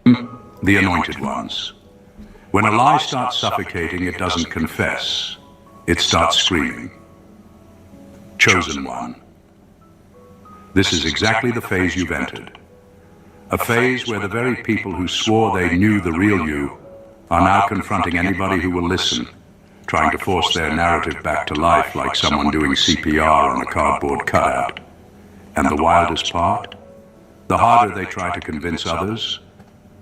The anointed ones. When a lie starts suffocating, it doesn't confess. It starts screaming. Chosen one. This is exactly the phase you've entered. A phase where the very people who swore they knew the real you are now confronting anybody who will listen, trying to force their narrative back to life like someone doing CPR on a cardboard cutout. And the wildest part? The harder they try to convince others,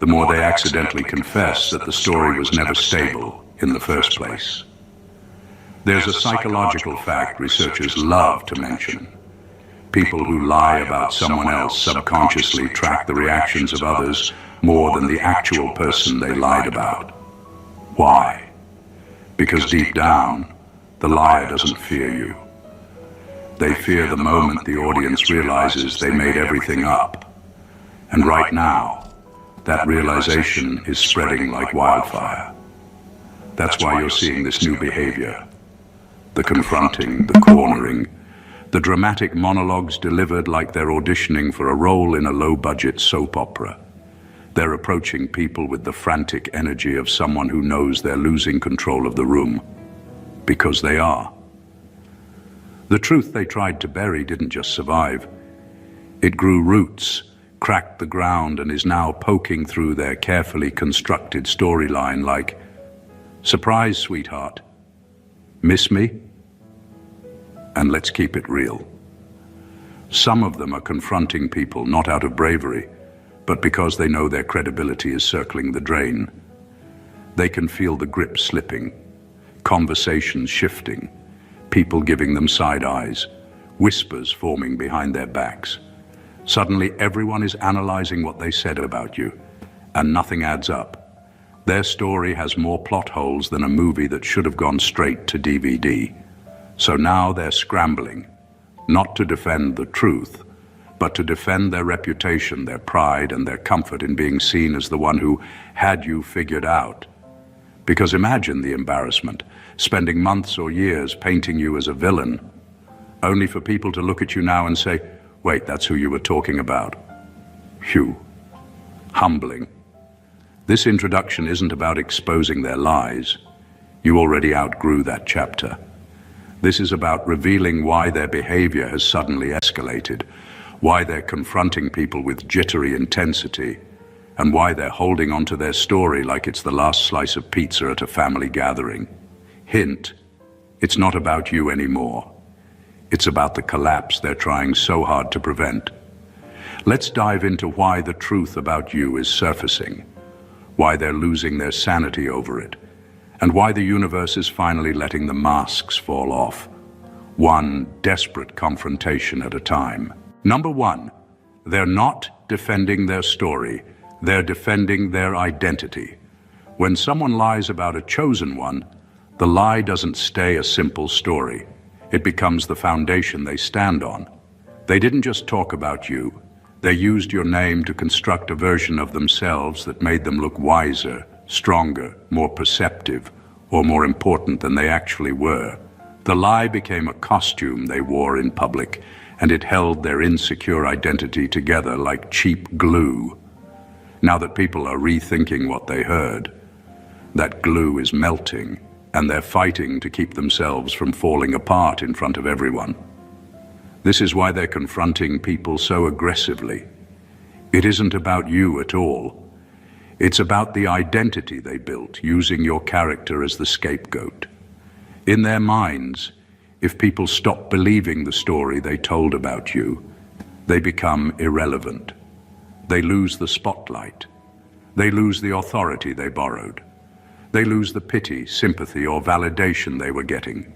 the more they accidentally confess that the story was never stable in the first place. There's a psychological fact researchers love to mention. People who lie about someone else subconsciously track the reactions of others more than the actual person they lied about. Why? Because deep down, the liar doesn't fear you. They fear the moment the audience realizes they made everything up. And right now, that realization is spreading like wildfire. That's why you're seeing this new behavior. The confronting, the cornering, the dramatic monologues delivered like they're auditioning for a role in a low-budget soap opera. They're approaching people with the frantic energy of someone who knows they're losing control of the room. Because they are. The truth they tried to bury didn't just survive. It grew roots, cracked the ground, and is now poking through their carefully constructed storyline like, "Surprise, sweetheart. Miss me?" And let's keep it real. Some of them are confronting people not out of bravery, but because they know their credibility is circling the drain. They can feel the grip slipping, conversations shifting, people giving them side eyes, whispers forming behind their backs. Suddenly, everyone is analyzing what they said about you, and nothing adds up. Their story has more plot holes than a movie that should have gone straight to DVD. So now they're scrambling, not to defend the truth, but to defend their reputation, their pride, and their comfort in being seen as the one who had you figured out. Because imagine the embarrassment, spending months or years painting you as a villain, only for people to look at you now and say, "Wait, that's who you were talking about." Phew. Humbling. This introduction isn't about exposing their lies. You already outgrew that chapter. This is about revealing why their behavior has suddenly escalated, why they're confronting people with jittery intensity, and why they're holding onto their story like it's the last slice of pizza at a family gathering. Hint, it's not about you anymore. It's about the collapse they're trying so hard to prevent. Let's dive into why the truth about you is surfacing, why they're losing their sanity over it, and why the universe is finally letting the masks fall off, one desperate confrontation at a time. Number one, they're not defending their story, they're defending their identity. When someone lies about a chosen one, the lie doesn't stay a simple story. It becomes the foundation they stand on. They didn't just talk about you. They used your name to construct a version of themselves that made them look wiser, stronger, more perceptive, or more important than they actually were. The lie became a costume they wore in public, and it held their insecure identity together like cheap glue. Now that people are rethinking what they heard, that glue is melting, and they're fighting to keep themselves from falling apart in front of everyone. This is why they're confronting people so aggressively. It isn't about you at all. It's about the identity they built, using your character as the scapegoat. In their minds, if people stop believing the story they told about you, they become irrelevant. They lose the spotlight. They lose the authority they borrowed. They lose the pity, sympathy, or validation they were getting.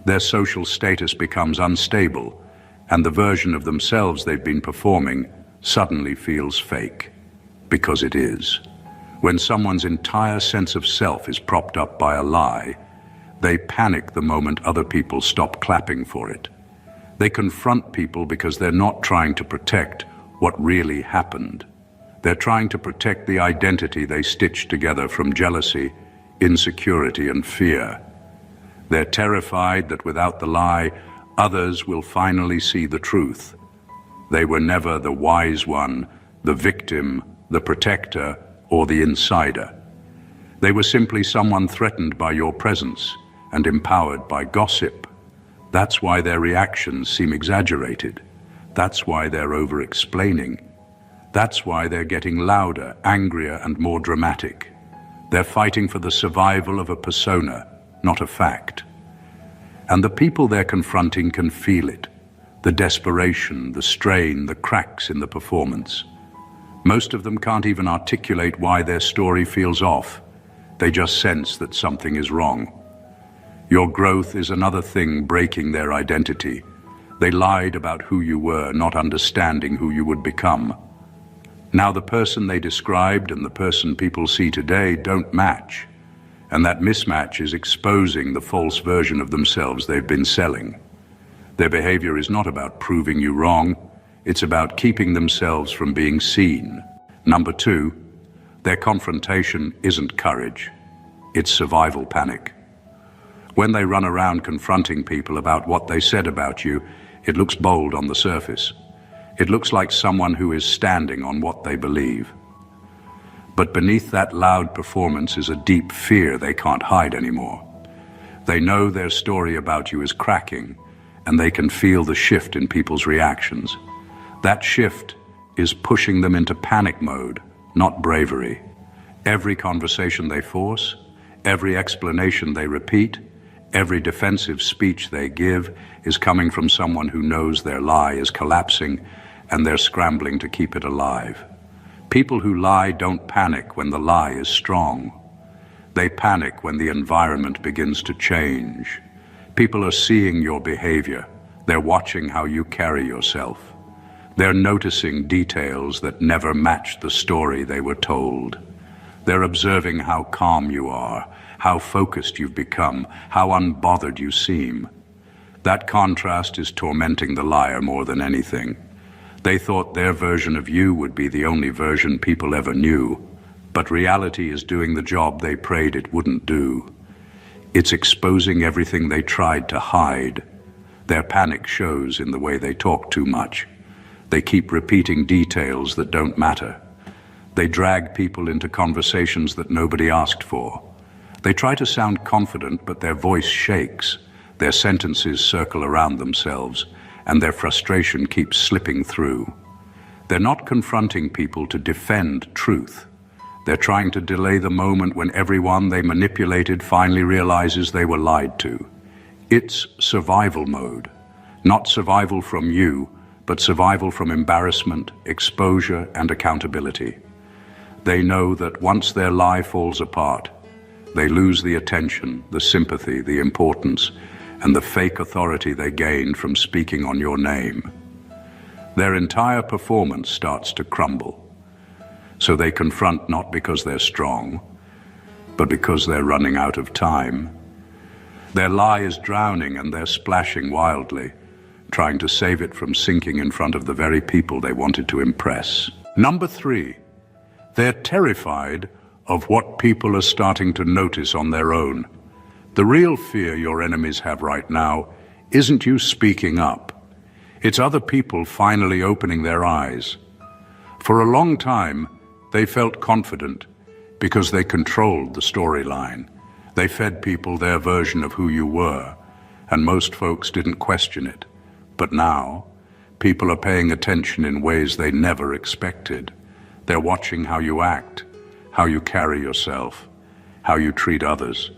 Their social status becomes unstable, and the version of themselves they've been performing suddenly feels fake, because it is. When someone's entire sense of self is propped up by a lie, they panic the moment other people stop clapping for it. They confront people because they're not trying to protect what really happened. They're trying to protect the identity they stitched together from jealousy, insecurity, and fear. They're terrified that without the lie, others will finally see the truth. They were never the wise one, the victim, the protector, or the insider. They were simply someone threatened by your presence and empowered by gossip. That's why their reactions seem exaggerated. That's why they're over-explaining. That's why they're getting louder, angrier, and more dramatic. They're fighting for the survival of a persona, not a fact. And the people they're confronting can feel it. The desperation, the strain, the cracks in the performance. Most of them can't even articulate why their story feels off. They just sense that something is wrong. Your growth is another thing breaking their identity. They lied about who you were, not understanding who you would become. Now the person they described and the person people see today don't match. And that mismatch is exposing the false version of themselves they've been selling. Their behavior is not about proving you wrong. It's about keeping themselves from being seen. Number 2, their confrontation isn't courage. It's survival panic. When they run around confronting people about what they said about you, it looks bold on the surface. It looks like someone who is standing on what they believe. But beneath that loud performance is a deep fear they can't hide anymore. They know their story about you is cracking, and they can feel the shift in people's reactions. That shift is pushing them into panic mode, not bravery. Every conversation they force, every explanation they repeat, every defensive speech they give is coming from someone who knows their lie is collapsing and they're scrambling to keep it alive. People who lie don't panic when the lie is strong. They panic when the environment begins to change. People are seeing your behavior. They're watching how you carry yourself. They're noticing details that never match the story they were told. They're observing how calm you are, how focused you've become, how unbothered you seem. That contrast is tormenting the liar more than anything. They thought their version of you would be the only version people ever knew, but reality is doing the job they prayed it wouldn't do. It's exposing everything they tried to hide. Their panic shows in the way they talk too much. They keep repeating details that don't matter. They drag people into conversations that nobody asked for. They try to sound confident, but their voice shakes. Their sentences circle around themselves, and their frustration keeps slipping through. They're not confronting people to defend truth. They're trying to delay the moment when everyone they manipulated finally realizes they were lied to. It's survival mode. Not survival from you, but survival from embarrassment, exposure, and accountability. They know that once their lie falls apart, they lose the attention, the sympathy, the importance, and the fake authority they gained from speaking on your name. Their entire performance starts to crumble. So they confront not because they're strong, but because they're running out of time. Their lie is drowning and they're splashing wildly, trying to save it from sinking in front of the very people they wanted to impress. Number 3, they're terrified of what people are starting to notice on their own. The real fear your enemies have right now isn't you speaking up. It's other people finally opening their eyes. For a long time, they felt confident because they controlled the storyline. They fed people their version of who you were, and most folks didn't question it. But now, people are paying attention in ways they never expected. They're watching how you act, how you carry yourself, how you treat others.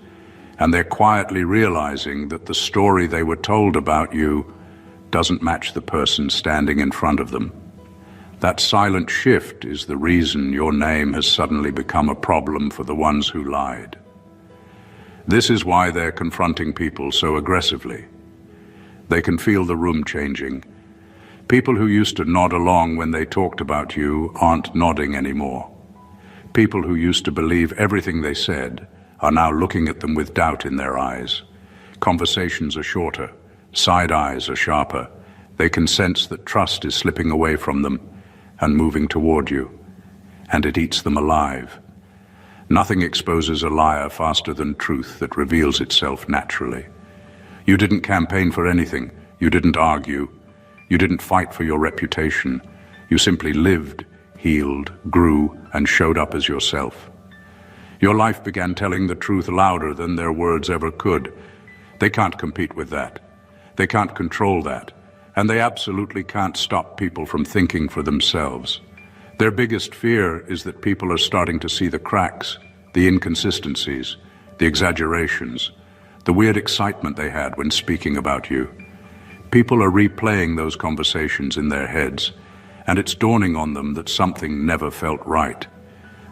And they're quietly realizing that the story they were told about you doesn't match the person standing in front of them. That silent shift is the reason your name has suddenly become a problem for the ones who lied. This is why they're confronting people so aggressively. They can feel the room changing. People who used to nod along when they talked about you aren't nodding anymore. People who used to believe everything they said are now looking at them with doubt in their eyes. Conversations are shorter, side eyes are sharper. They can sense that trust is slipping away from them and moving toward you, and it eats them alive. Nothing exposes a liar faster than truth that reveals itself naturally. You didn't campaign for anything. You didn't argue. You didn't fight for your reputation. You simply lived, healed, grew, and showed up as yourself. Your life began telling the truth louder than their words ever could. They can't compete with that. They can't control that. And they absolutely can't stop people from thinking for themselves. Their biggest fear is that people are starting to see the cracks, the inconsistencies, the exaggerations, the weird excitement they had when speaking about you. People are replaying those conversations in their heads, and it's dawning on them that something never felt right.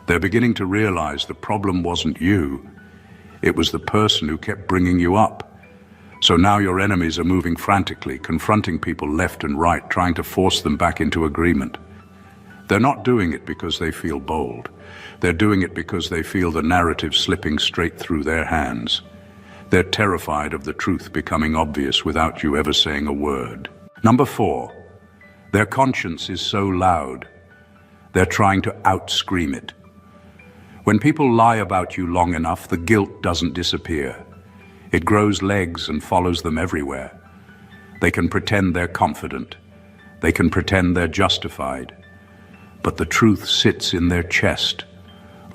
They're beginning to realize the problem wasn't you. It was the person who kept bringing you up. So now your enemies are moving frantically, confronting people left and right, trying to force them back into agreement. They're not doing it because they feel bold. They're doing it because they feel the narrative slipping straight through their hands. They're terrified of the truth becoming obvious without you ever saying a word. Number 4, their conscience is so loud, they're trying to out-scream it. When people lie about you long enough, the guilt doesn't disappear. It grows legs and follows them everywhere. They can pretend they're confident. They can pretend they're justified. But the truth sits in their chest,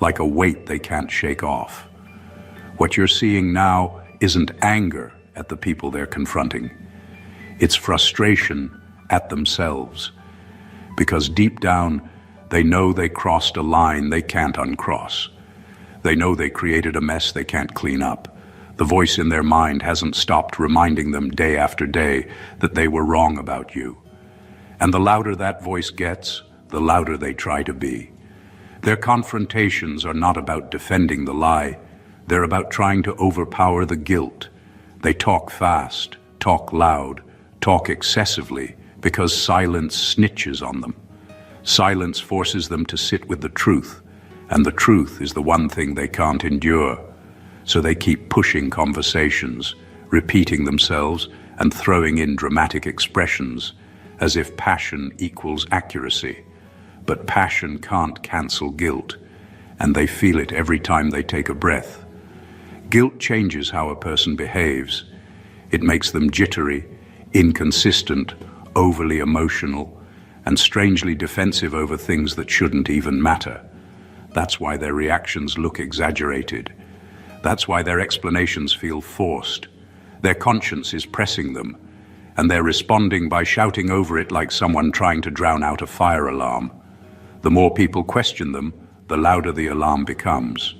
like a weight they can't shake off. What you're seeing now isn't anger at the people they're confronting. It's frustration at themselves. Because deep down, they know they crossed a line they can't uncross. They know they created a mess they can't clean up. The voice in their mind hasn't stopped reminding them day after day that they were wrong about you. And the louder that voice gets, the louder they try to be. Their confrontations are not about defending the lie. They're about trying to overpower the guilt. They talk fast, talk loud, talk excessively, because silence snitches on them. Silence forces them to sit with the truth, and the truth is the one thing they can't endure. So they keep pushing conversations, repeating themselves, and throwing in dramatic expressions, as if passion equals accuracy. But passion can't cancel guilt, and they feel it every time they take a breath. Guilt changes how a person behaves. It makes them jittery, inconsistent, overly emotional, and strangely defensive over things that shouldn't even matter. That's why their reactions look exaggerated. That's why their explanations feel forced. Their conscience is pressing them, and they're responding by shouting over it like someone trying to drown out a fire alarm. The more people question them, the louder the alarm becomes.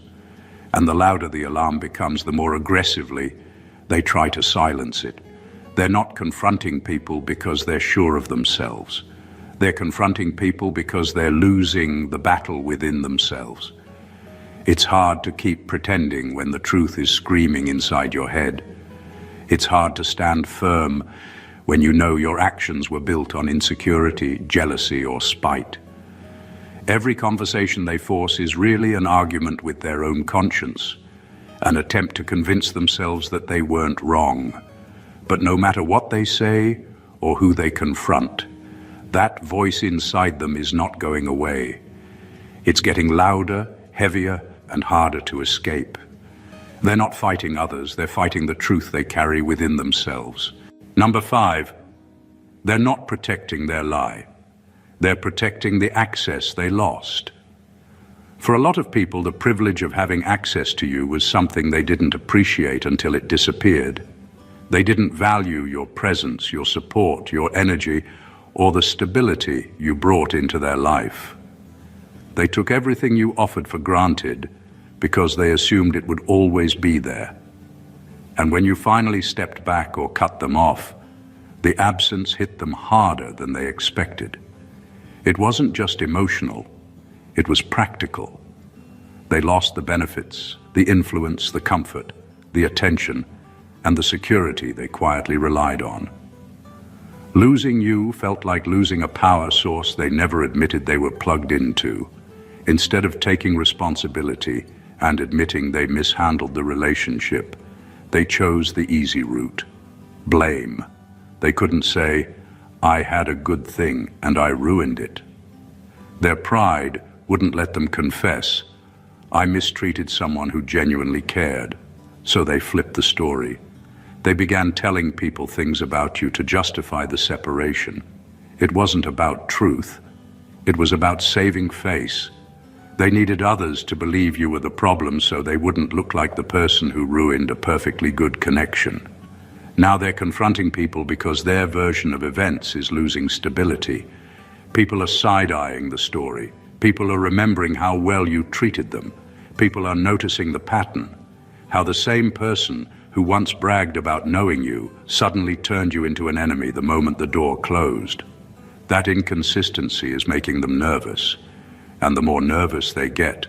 And the louder the alarm becomes, the more aggressively they try to silence it. They're not confronting people because they're sure of themselves. They're confronting people because they're losing the battle within themselves. It's hard to keep pretending when the truth is screaming inside your head. It's hard to stand firm when you know your actions were built on insecurity, jealousy, or spite. Every conversation they force is really an argument with their own conscience, an attempt to convince themselves that they weren't wrong. But no matter what they say or who they confront, that voice inside them is not going away. It's getting louder, heavier, and harder to escape. They're not fighting others, they're fighting the truth they carry within themselves. Number 5, they're not protecting their lie. They're protecting the access they lost. For a lot of people, the privilege of having access to you was something they didn't appreciate until it disappeared. They didn't value your presence, your support, your energy, or the stability you brought into their life. They took everything you offered for granted because they assumed it would always be there. And when you finally stepped back or cut them off, the absence hit them harder than they expected. It wasn't just emotional, it was practical. They lost the benefits, the influence, the comfort, the attention, and the security they quietly relied on. Losing you felt like losing a power source they never admitted they were plugged into. Instead of taking responsibility and admitting they mishandled the relationship, they chose the easy route. Blame. They couldn't say, "I had a good thing and I ruined it." Their pride wouldn't let them confess, "I mistreated someone who genuinely cared." So they flipped the story. They began telling people things about you to justify the separation. It wasn't about truth. It was about saving face. They needed others to believe you were the problem so they wouldn't look like the person who ruined a perfectly good connection. Now they're confronting people because their version of events is losing stability. People are side-eyeing the story. People are remembering how well you treated them. People are noticing the pattern, how the same person who once bragged about knowing you suddenly turned you into an enemy the moment the door closed. That inconsistency is making them nervous, and the more nervous they get,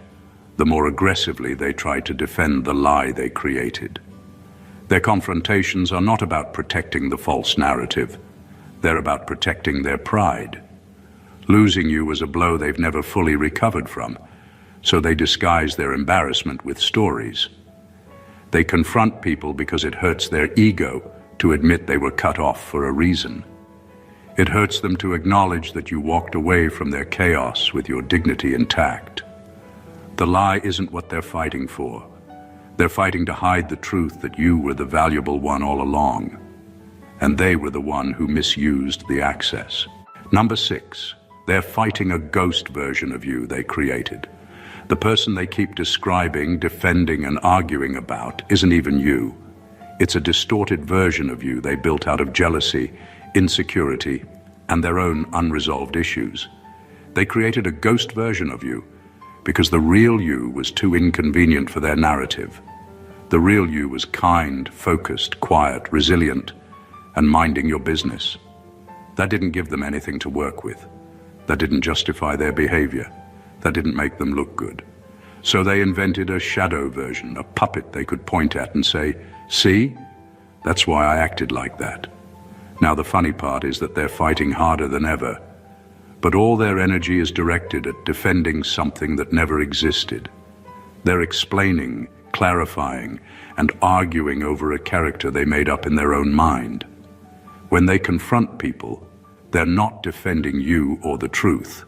the more aggressively they try to defend the lie they created. Their confrontations are not about protecting the false narrative. They're about protecting their pride. Losing you was a blow they've never fully recovered from, so they disguise their embarrassment with stories. They confront people because it hurts their ego to admit they were cut off for a reason. It hurts them to acknowledge that you walked away from their chaos with your dignity intact. The lie isn't what they're fighting for. They're fighting to hide the truth that you were the valuable one all along, and they were the one who misused the access. Number 6, they're fighting a ghost version of you they created. The person they keep describing, defending, and arguing about isn't even you. It's a distorted version of you they built out of jealousy, insecurity, and their own unresolved issues. They created a ghost version of you because the real you was too inconvenient for their narrative. The real you was kind, focused, quiet, resilient, and minding your business. That didn't give them anything to work with. That didn't justify their behavior. That didn't make them look good. So they invented a shadow version, a puppet they could point at and say, "See? That's why I acted like that." Now the funny part is that they're fighting harder than ever, but all their energy is directed at defending something that never existed. They're explaining, clarifying, and arguing over a character they made up in their own mind. When they confront people, they're not defending you or the truth.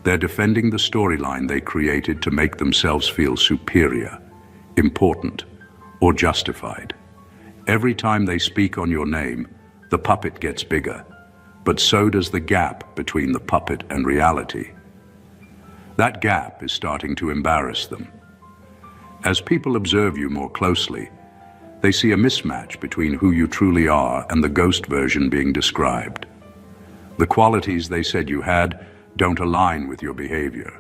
They're defending the storyline they created to make themselves feel superior, important, or justified. Every time they speak on your name, the puppet gets bigger, but so does the gap between the puppet and reality. That gap is starting to embarrass them. As people observe you more closely, they see a mismatch between who you truly are and the ghost version being described. The qualities they said you had don't align with your behavior.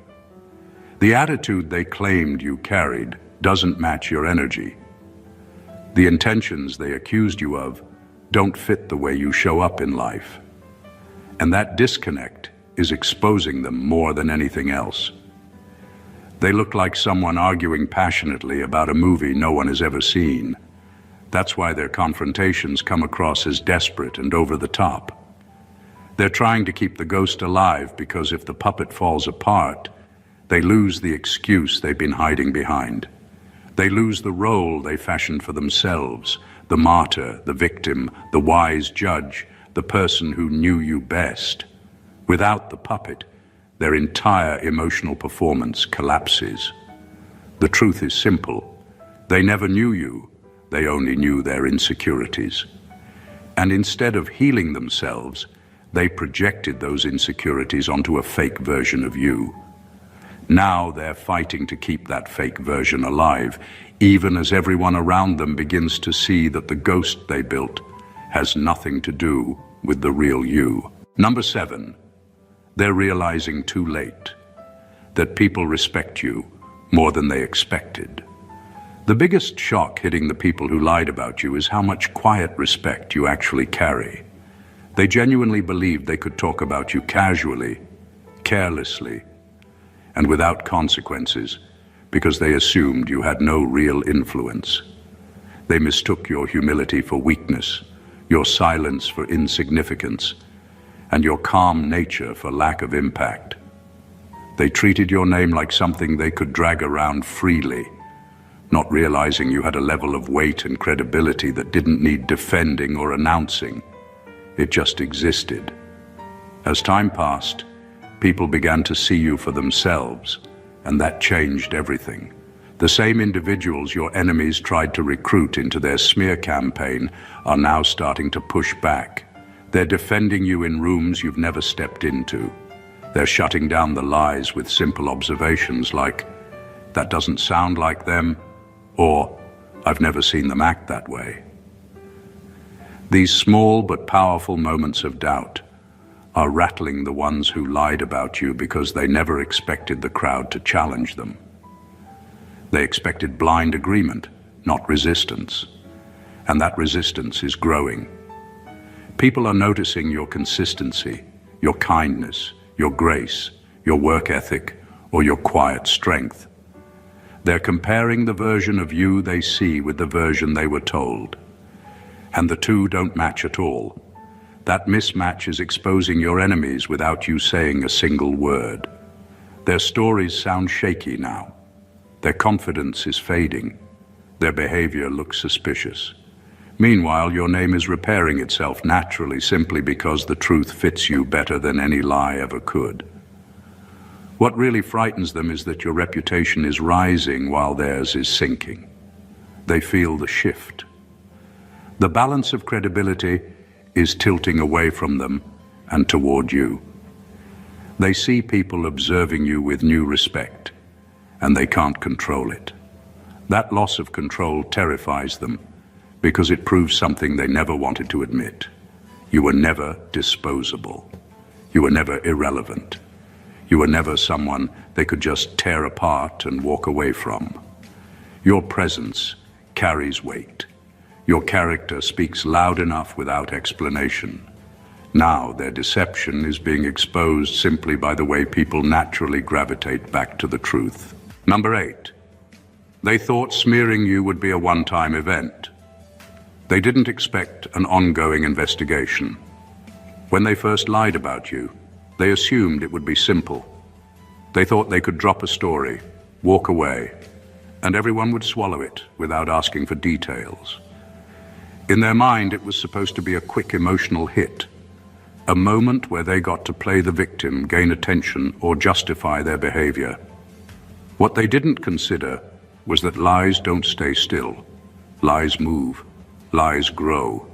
The attitude they claimed you carried doesn't match your energy. The intentions they accused you of don't fit the way you show up in life. And that disconnect is exposing them more than anything else. They look like someone arguing passionately about a movie no one has ever seen. That's why their confrontations come across as desperate and over the top. They're trying to keep the ghost alive because if the puppet falls apart, they lose the excuse they've been hiding behind. They lose the role they fashioned for themselves, the martyr, the victim, the wise judge, the person who knew you best. Without the puppet, their entire emotional performance collapses. The truth is simple. They never knew you. They only knew their insecurities. And instead of healing themselves, they projected those insecurities onto a fake version of you. Now they're fighting to keep that fake version alive, even as everyone around them begins to see that the ghost they built has nothing to do with the real you. Number 7, they're realizing too late that people respect you more than they expected. The biggest shock hitting the people who lied about you is how much quiet respect you actually carry. They genuinely believed they could talk about you casually, carelessly, and without consequences because they assumed you had no real influence. They mistook your humility for weakness, your silence for insignificance, and your calm nature for lack of impact. They treated your name like something they could drag around freely, not realizing you had a level of weight and credibility that didn't need defending or announcing. It just existed. As time passed, people began to see you for themselves, and that changed everything. The same individuals your enemies tried to recruit into their smear campaign are now starting to push back. They're defending you in rooms you've never stepped into, They're shutting down the lies with simple observations like, "That doesn't sound like them," or "I've never seen them act that way." These small but powerful moments of doubt are rattling the ones who lied about you because they never expected the crowd to challenge them. They expected blind agreement, not resistance. And that resistance is growing. People are noticing your consistency, your kindness, your grace, your work ethic, or your quiet strength. They're comparing the version of you they see with the version they were told. And the two don't match at all. That mismatch is exposing your enemies without you saying a single word. Their stories sound shaky now. Their confidence is fading. Their behavior looks suspicious. Meanwhile, your name is repairing itself naturally simply because the truth fits you better than any lie ever could. What really frightens them is that your reputation is rising while theirs is sinking. They feel the shift. The balance of credibility is tilting away from them and toward you. They see people observing you with new respect, and they can't control it. That loss of control terrifies them because it proves something they never wanted to admit. You were never disposable. You were never irrelevant. You were never someone they could just tear apart and walk away from. Your presence carries weight. Your character speaks loud enough without explanation. Now their deception is being exposed simply by the way people naturally gravitate back to the truth. Number 8. They thought smearing you would be a one-time event. They didn't expect an ongoing investigation. When they first lied about you, they assumed it would be simple. They thought they could drop a story, walk away, and everyone would swallow it without asking for details. In their mind, it was supposed to be a quick emotional hit, a moment where they got to play the victim, gain attention, or justify their behavior. What they didn't consider was that lies don't stay still. Lies move. Lies grow.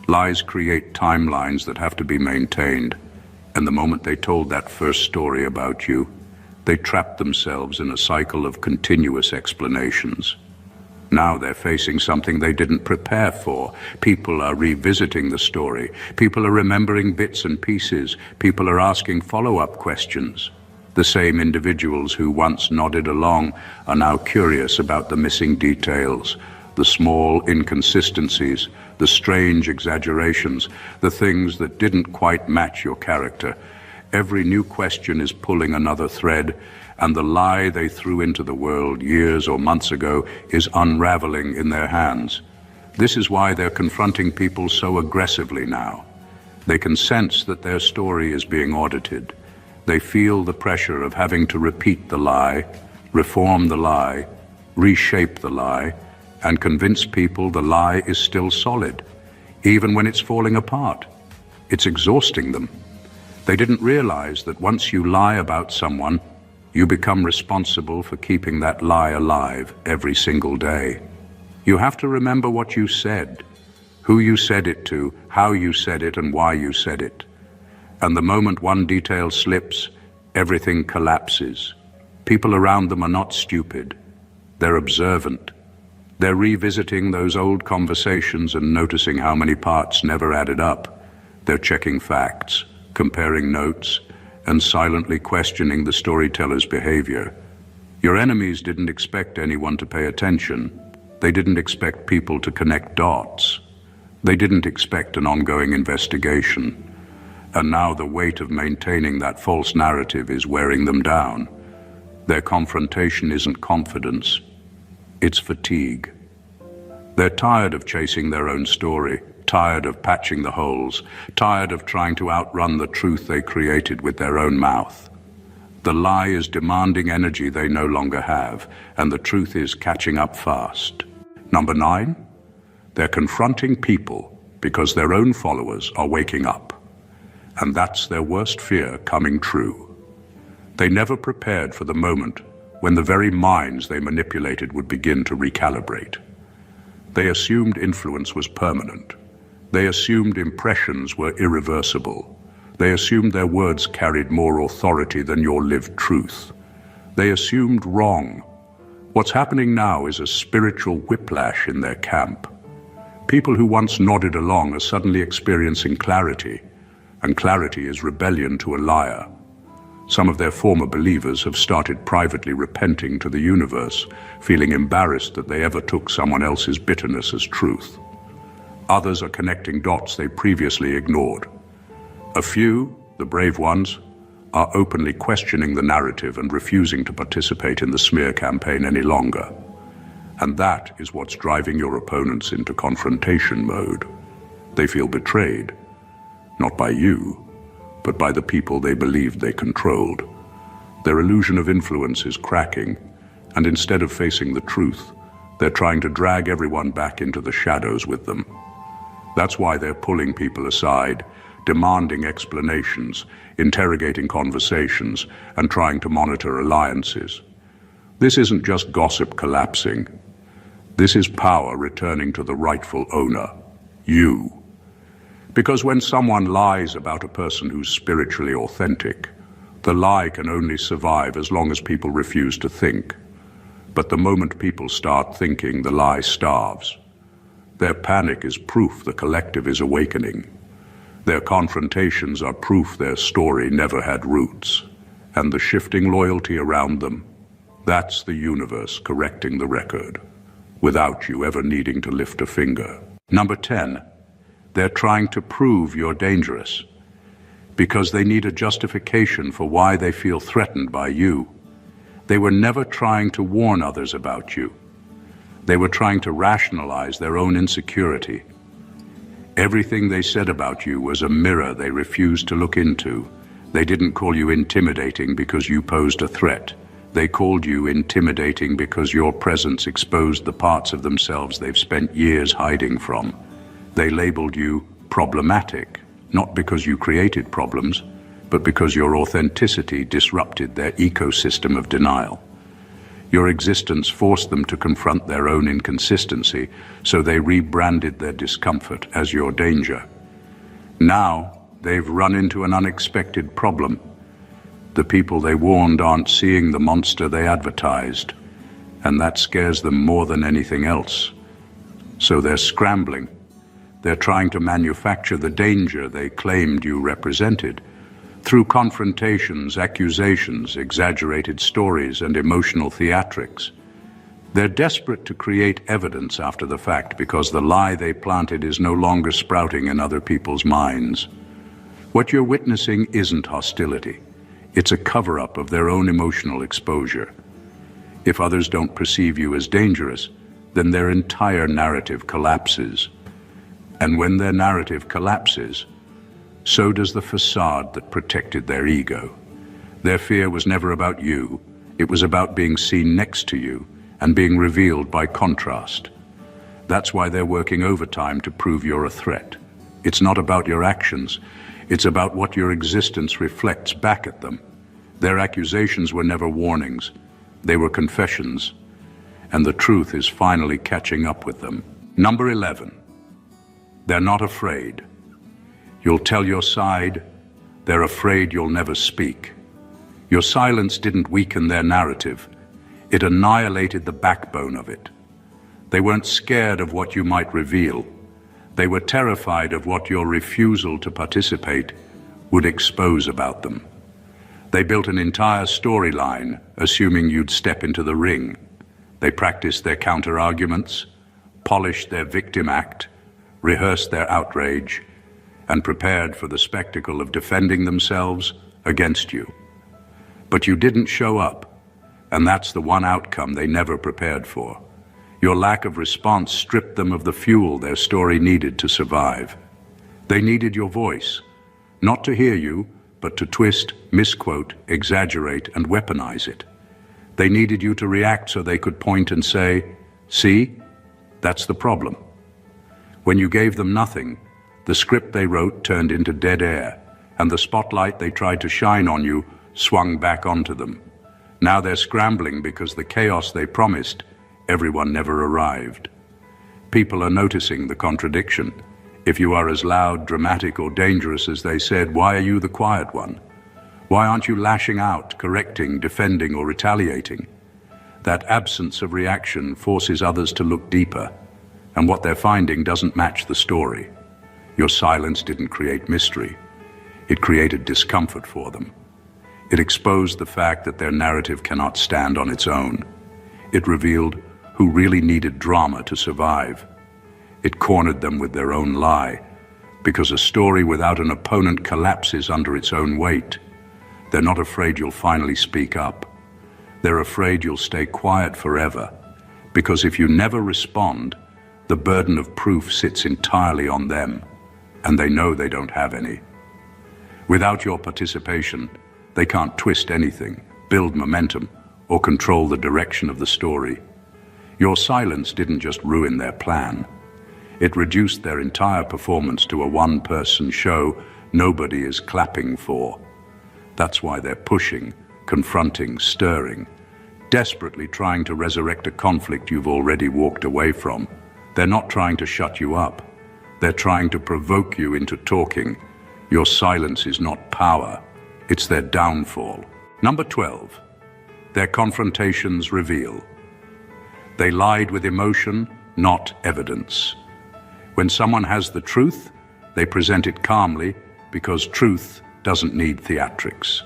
Lies create timelines that have to be maintained. And the moment they told that first story about you, they trapped themselves in a cycle of continuous explanations. Now they're facing something they didn't prepare for. People are revisiting the story. People are remembering bits and pieces. People are asking follow-up questions. The same individuals who once nodded along are now curious about the missing details, the small inconsistencies, the strange exaggerations, the things that didn't quite match your character. Every new question is pulling another thread, and the lie they threw into the world years or months ago is unraveling in their hands. This is why they're confronting people so aggressively now. They can sense that their story is being audited. They feel the pressure of having to repeat the lie, reform the lie, reshape the lie, and convince people the lie is still solid, even when it's falling apart. It's exhausting them. They didn't realize that once you lie about someone, you become responsible for keeping that lie alive every single day. You have to remember what you said, who you said it to, how you said it, and why you said it. And the moment one detail slips, everything collapses. People around them are not stupid. They're observant. They're revisiting those old conversations and noticing how many parts never added up. They're checking facts, comparing notes, and silently questioning the storyteller's behavior. Your enemies didn't expect anyone to pay attention. They didn't expect people to connect dots. They didn't expect an ongoing investigation. And now the weight of maintaining that false narrative is wearing them down. Their confrontation isn't confidence, it's fatigue. They're tired of chasing their own story, tired of patching the holes, tired of trying to outrun the truth they created with their own mouth. The lie is demanding energy they no longer have, and the truth is catching up fast. Number 9, they're confronting people because their own followers are waking up. And that's their worst fear coming true. They never prepared for the moment when the very minds they manipulated would begin to recalibrate. They assumed influence was permanent. They assumed impressions were irreversible. They assumed their words carried more authority than your lived truth. They assumed wrong. What's happening now is a spiritual whiplash in their camp. People who once nodded along are suddenly experiencing clarity, and clarity is rebellion to a liar. Some of their former believers have started privately repenting to the universe, feeling embarrassed that they ever took someone else's bitterness as truth. Others are connecting dots they previously ignored. A few, the brave ones, are openly questioning the narrative and refusing to participate in the smear campaign any longer. And that is what's driving your opponents into confrontation mode. They feel betrayed, not by you, but by the people they believed they controlled. Their illusion of influence is cracking, and instead of facing the truth, they're trying to drag everyone back into the shadows with them. That's why they're pulling people aside, demanding explanations, interrogating conversations, and trying to monitor alliances. This isn't just gossip collapsing. This is power returning to the rightful owner, you. Because when someone lies about a person who's spiritually authentic, the lie can only survive as long as people refuse to think. But the moment people start thinking, the lie starves. Their panic is proof the collective is awakening. Their confrontations are proof their story never had roots. And the shifting loyalty around them, that's the universe correcting the record, without you ever needing to lift a finger. Number 10. They're trying to prove you're dangerous because they need a justification for why they feel threatened by you. They were never trying to warn others about you. They were trying to rationalize their own insecurity. Everything they said about you was a mirror they refused to look into. They didn't call you intimidating because you posed a threat. They called you intimidating because your presence exposed the parts of themselves they've spent years hiding from. They labeled you problematic, not because you created problems, but because your authenticity disrupted their ecosystem of denial. Your existence forced them to confront their own inconsistency, so they rebranded their discomfort as your danger. Now, they've run into an unexpected problem. The people they warned aren't seeing the monster they advertised, and that scares them more than anything else. So they're scrambling. They're trying to manufacture the danger they claimed you represented through confrontations, accusations, exaggerated stories, and emotional theatrics. They're desperate to create evidence after the fact because the lie they planted is no longer sprouting in other people's minds. What you're witnessing isn't hostility. It's a cover-up of their own emotional exposure. If others don't perceive you as dangerous, then their entire narrative collapses. And when their narrative collapses, so does the facade that protected their ego. Their fear was never about you. It was about being seen next to you and being revealed by contrast. That's why they're working overtime to prove you're a threat. It's not about your actions. It's about what your existence reflects back at them. Their accusations were never warnings. They were confessions. And the truth is finally catching up with them. Number 11. They're not afraid. You'll tell your side. They're afraid you'll never speak. Your silence didn't weaken their narrative. It annihilated the backbone of it. They weren't scared of what you might reveal. They were terrified of what your refusal to participate would expose about them. They built an entire storyline, assuming you'd step into the ring. They practiced their counter-arguments, polished their victim act, rehearsed their outrage, and prepared for the spectacle of defending themselves against you. But you didn't show up, and that's the one outcome they never prepared for. Your lack of response stripped them of the fuel their story needed to survive. They needed your voice, not to hear you, but to twist, misquote, exaggerate, and weaponize it. They needed you to react so they could point and say, "See, that's the problem." When you gave them nothing, the script they wrote turned into dead air, and the spotlight they tried to shine on you swung back onto them. Now they're scrambling because the chaos they promised, everyone never arrived. People are noticing the contradiction. If you are as loud, dramatic, or dangerous as they said, why are you the quiet one? Why aren't you lashing out, correcting, defending, or retaliating? That absence of reaction forces others to look deeper, and what they're finding doesn't match the story. Your silence didn't create mystery. It created discomfort for them. It exposed the fact that their narrative cannot stand on its own. It revealed who really needed drama to survive. It cornered them with their own lie, because a story without an opponent collapses under its own weight. They're not afraid you'll finally speak up. They're afraid you'll stay quiet forever, because if you never respond, the burden of proof sits entirely on them, and they know they don't have any. Without your participation, they can't twist anything, build momentum, or control the direction of the story. Your silence didn't just ruin their plan. It reduced their entire performance to a one-person show nobody is clapping for. That's why they're pushing, confronting, stirring, desperately trying to resurrect a conflict you've already walked away from. They're not trying to shut you up. They're trying to provoke you into talking. Your silence is not power. It's their downfall. Number 12. Their confrontations reveal. They lied with emotion, not evidence. When someone has the truth, they present it calmly because truth doesn't need theatrics.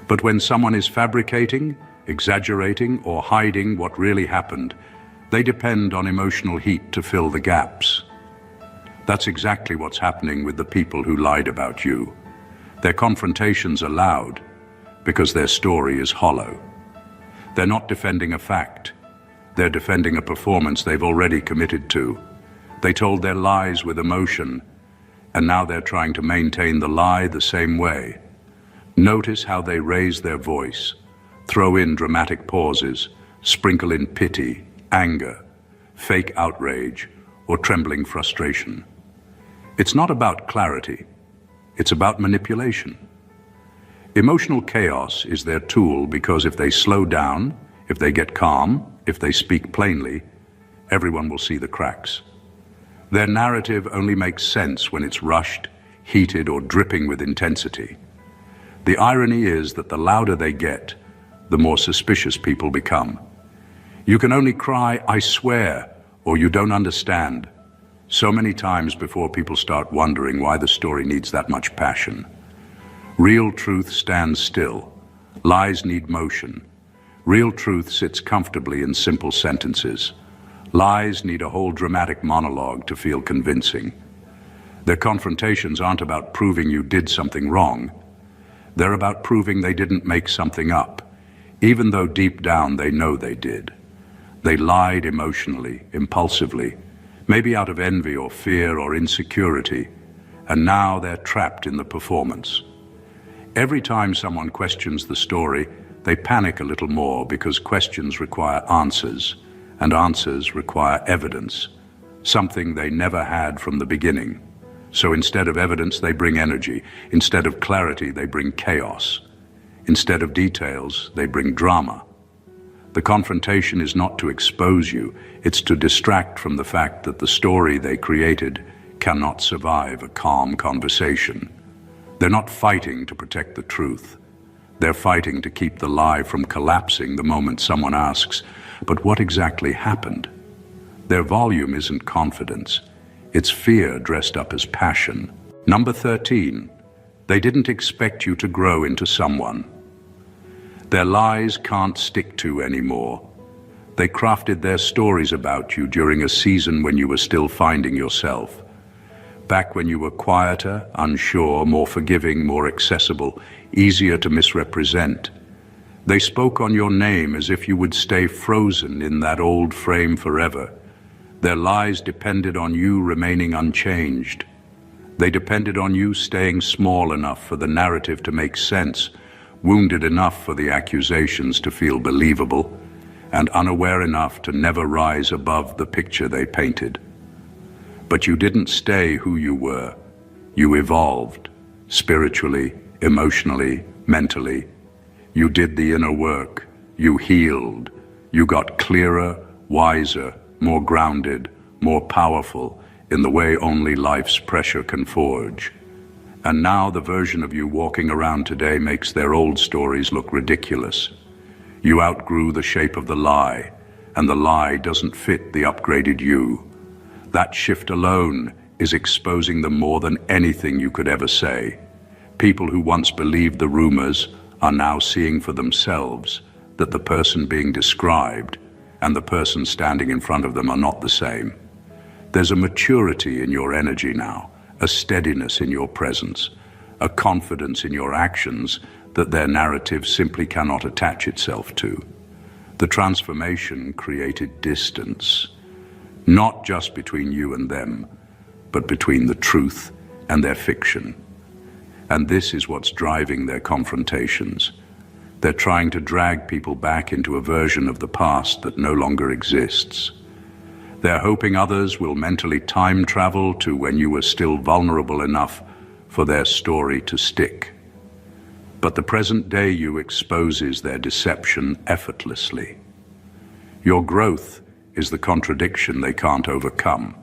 But when someone is fabricating, exaggerating, or hiding what really happened, they depend on emotional heat to fill the gaps. That's exactly what's happening with the people who lied about you. Their confrontations are loud because their story is hollow. They're not defending a fact. They're defending a performance they've already committed to. They told their lies with emotion, and now they're trying to maintain the lie the same way. Notice how they raise their voice, throw in dramatic pauses, sprinkle in pity, anger, fake outrage, or trembling frustration. It's not about clarity. It's about manipulation. Emotional chaos is their tool because if they slow down, if they get calm, if they speak plainly, everyone will see the cracks. Their narrative only makes sense when it's rushed, heated, or dripping with intensity. The irony is that the louder they get, the more suspicious people become. You can only cry, "I swear," or "you don't understand," so many times before people start wondering why the story needs that much passion. Real truth stands still. Lies need motion. Real truth sits comfortably in simple sentences. Lies need a whole dramatic monologue to feel convincing. Their confrontations aren't about proving you did something wrong. They're about proving they didn't make something up, even though deep down they know they did. They lied emotionally, impulsively, maybe out of envy or fear or insecurity, and now they're trapped in the performance. Every time someone questions the story, they panic a little more because questions require answers, and answers require evidence, something they never had from the beginning. So instead of evidence, they bring energy. Instead of clarity, they bring chaos. Instead of details, they bring drama. The confrontation is not to expose you, it's to distract from the fact that the story they created cannot survive a calm conversation. They're not fighting to protect the truth. They're fighting to keep the lie from collapsing the moment someone asks, "But what exactly happened?" Their volume isn't confidence. It's fear dressed up as passion. Number 13. They didn't expect you to grow into someone. Their lies can't stick to anymore. They crafted their stories about you during a season when you were still finding yourself. Back when you were quieter, unsure, more forgiving, more accessible, easier to misrepresent. They spoke on your name as if you would stay frozen in that old frame forever. Their lies depended on you remaining unchanged. They depended on you staying small enough for the narrative to make sense, wounded enough for the accusations to feel believable, and unaware enough to never rise above the picture they painted. But you didn't stay who you were. You evolved, spiritually, emotionally, mentally. You did the inner work. You healed. You got clearer, wiser, more grounded, more powerful, in the way only life's pressure can forge. And now the version of you walking around today makes their old stories look ridiculous. You outgrew the shape of the lie, and the lie doesn't fit the upgraded you. That shift alone is exposing them more than anything you could ever say. People who once believed the rumors are now seeing for themselves that the person being described and the person standing in front of them are not the same. There's a maturity in your energy now, a steadiness in your presence, a confidence in your actions that their narrative simply cannot attach itself to. The transformation created distance, not just between you and them, but between the truth and their fiction. And this is what's driving their confrontations. They're trying to drag people back into a version of the past that no longer exists. They're hoping others will mentally time travel to when you were still vulnerable enough for their story to stick. But the present day you exposes their deception effortlessly. Your growth is the contradiction they can't overcome.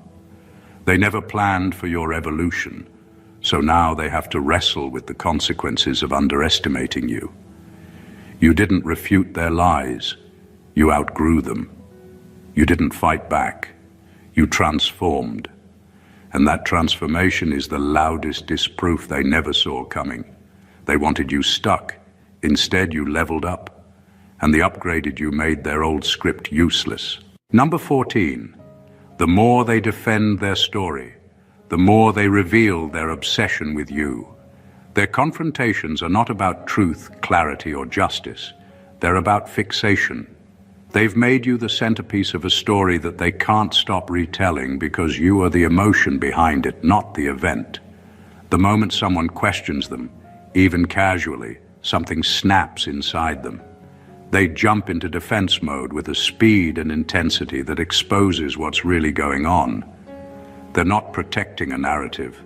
They never planned for your evolution, so now they have to wrestle with the consequences of underestimating you. You didn't refute their lies, you outgrew them. You didn't fight back, you transformed. And that transformation is the loudest disproof they never saw coming. They wanted you stuck, instead you leveled up, and the upgraded you made their old script useless. Number 14, the more they defend their story, the more they reveal their obsession with you. Their confrontations are not about truth, clarity, or justice. They're about fixation. They've made you the centerpiece of a story that they can't stop retelling because you are the emotion behind it, not the event. The moment someone questions them, even casually, something snaps inside them. They jump into defense mode with a speed and intensity that exposes what's really going on. They're not protecting a narrative.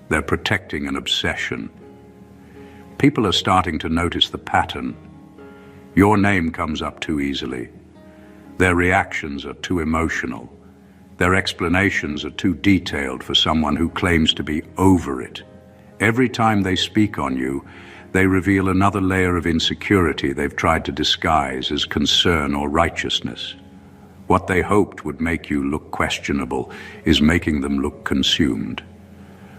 They're protecting an obsession. People are starting to notice the pattern. Your name comes up too easily. Their reactions are too emotional. Their explanations are too detailed for someone who claims to be over it. Every time they speak on you, they reveal another layer of insecurity they've tried to disguise as concern or righteousness. What they hoped would make you look questionable is making them look consumed.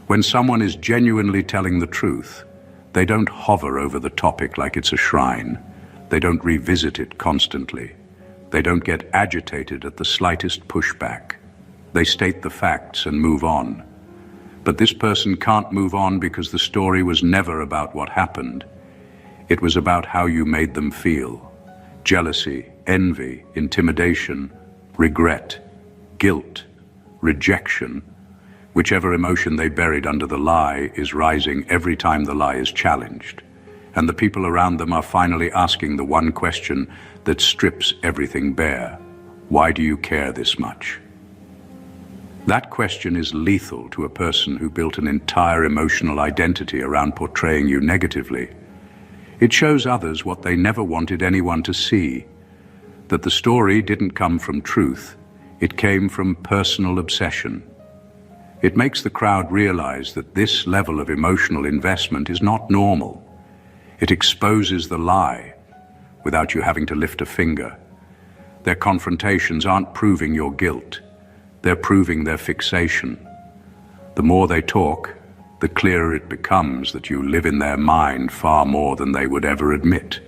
When someone is genuinely telling the truth, they don't hover over the topic like it's a shrine. They don't revisit it constantly. They don't get agitated at the slightest pushback. They state the facts and move on. But this person can't move on because the story was never about what happened. It was about how you made them feel. Jealousy, envy, intimidation, regret, guilt, rejection. Whichever emotion they buried under the lie is rising every time the lie is challenged. And the people around them are finally asking the one question that strips everything bare. Why do you care this much? That question is lethal to a person who built an entire emotional identity around portraying you negatively. It shows others what they never wanted anyone to see, that the story didn't come from truth, it came from personal obsession. It makes the crowd realize that this level of emotional investment is not normal. It exposes the lie without you having to lift a finger. Their confrontations aren't proving your guilt. They're proving their fixation. The more they talk, the clearer it becomes that you live in their mind far more than they would ever admit.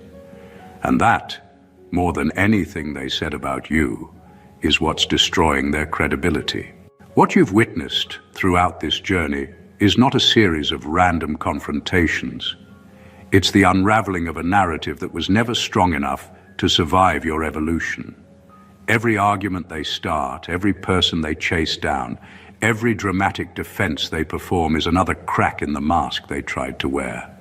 And that, more than anything they said about you, is what's destroying their credibility. What you've witnessed throughout this journey is not a series of random confrontations. It's the unraveling of a narrative that was never strong enough to survive your evolution. Every argument they start, every person they chase down, every dramatic defense they perform is another crack in the mask they tried to wear.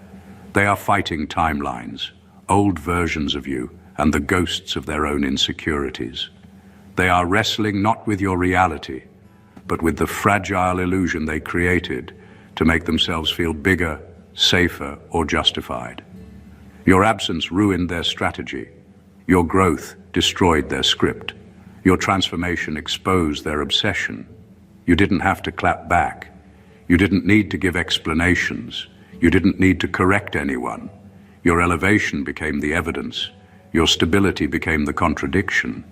They are fighting timelines, old versions of you, and the ghosts of their own insecurities. They are wrestling not with your reality, but with the fragile illusion they created to make themselves feel bigger, safer, or justified. Your absence ruined their strategy. Your growth destroyed their script. Your transformation exposed their obsession. You didn't have to clap back. You didn't need to give explanations. You didn't need to correct anyone. Your elevation became the evidence. Your stability became the contradiction.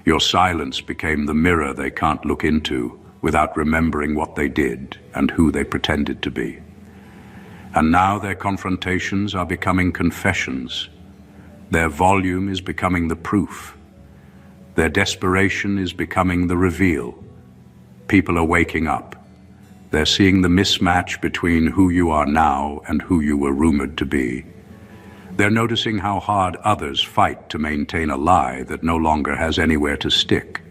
Your silence became the mirror they can't look into without remembering what they did and who they pretended to be. And now their confrontations are becoming confessions. Their volume is becoming the proof. Their desperation is becoming the reveal. People are waking up. They're seeing the mismatch between who you are now and who you were rumored to be. They're noticing how hard others fight to maintain a lie that no longer has anywhere to stick.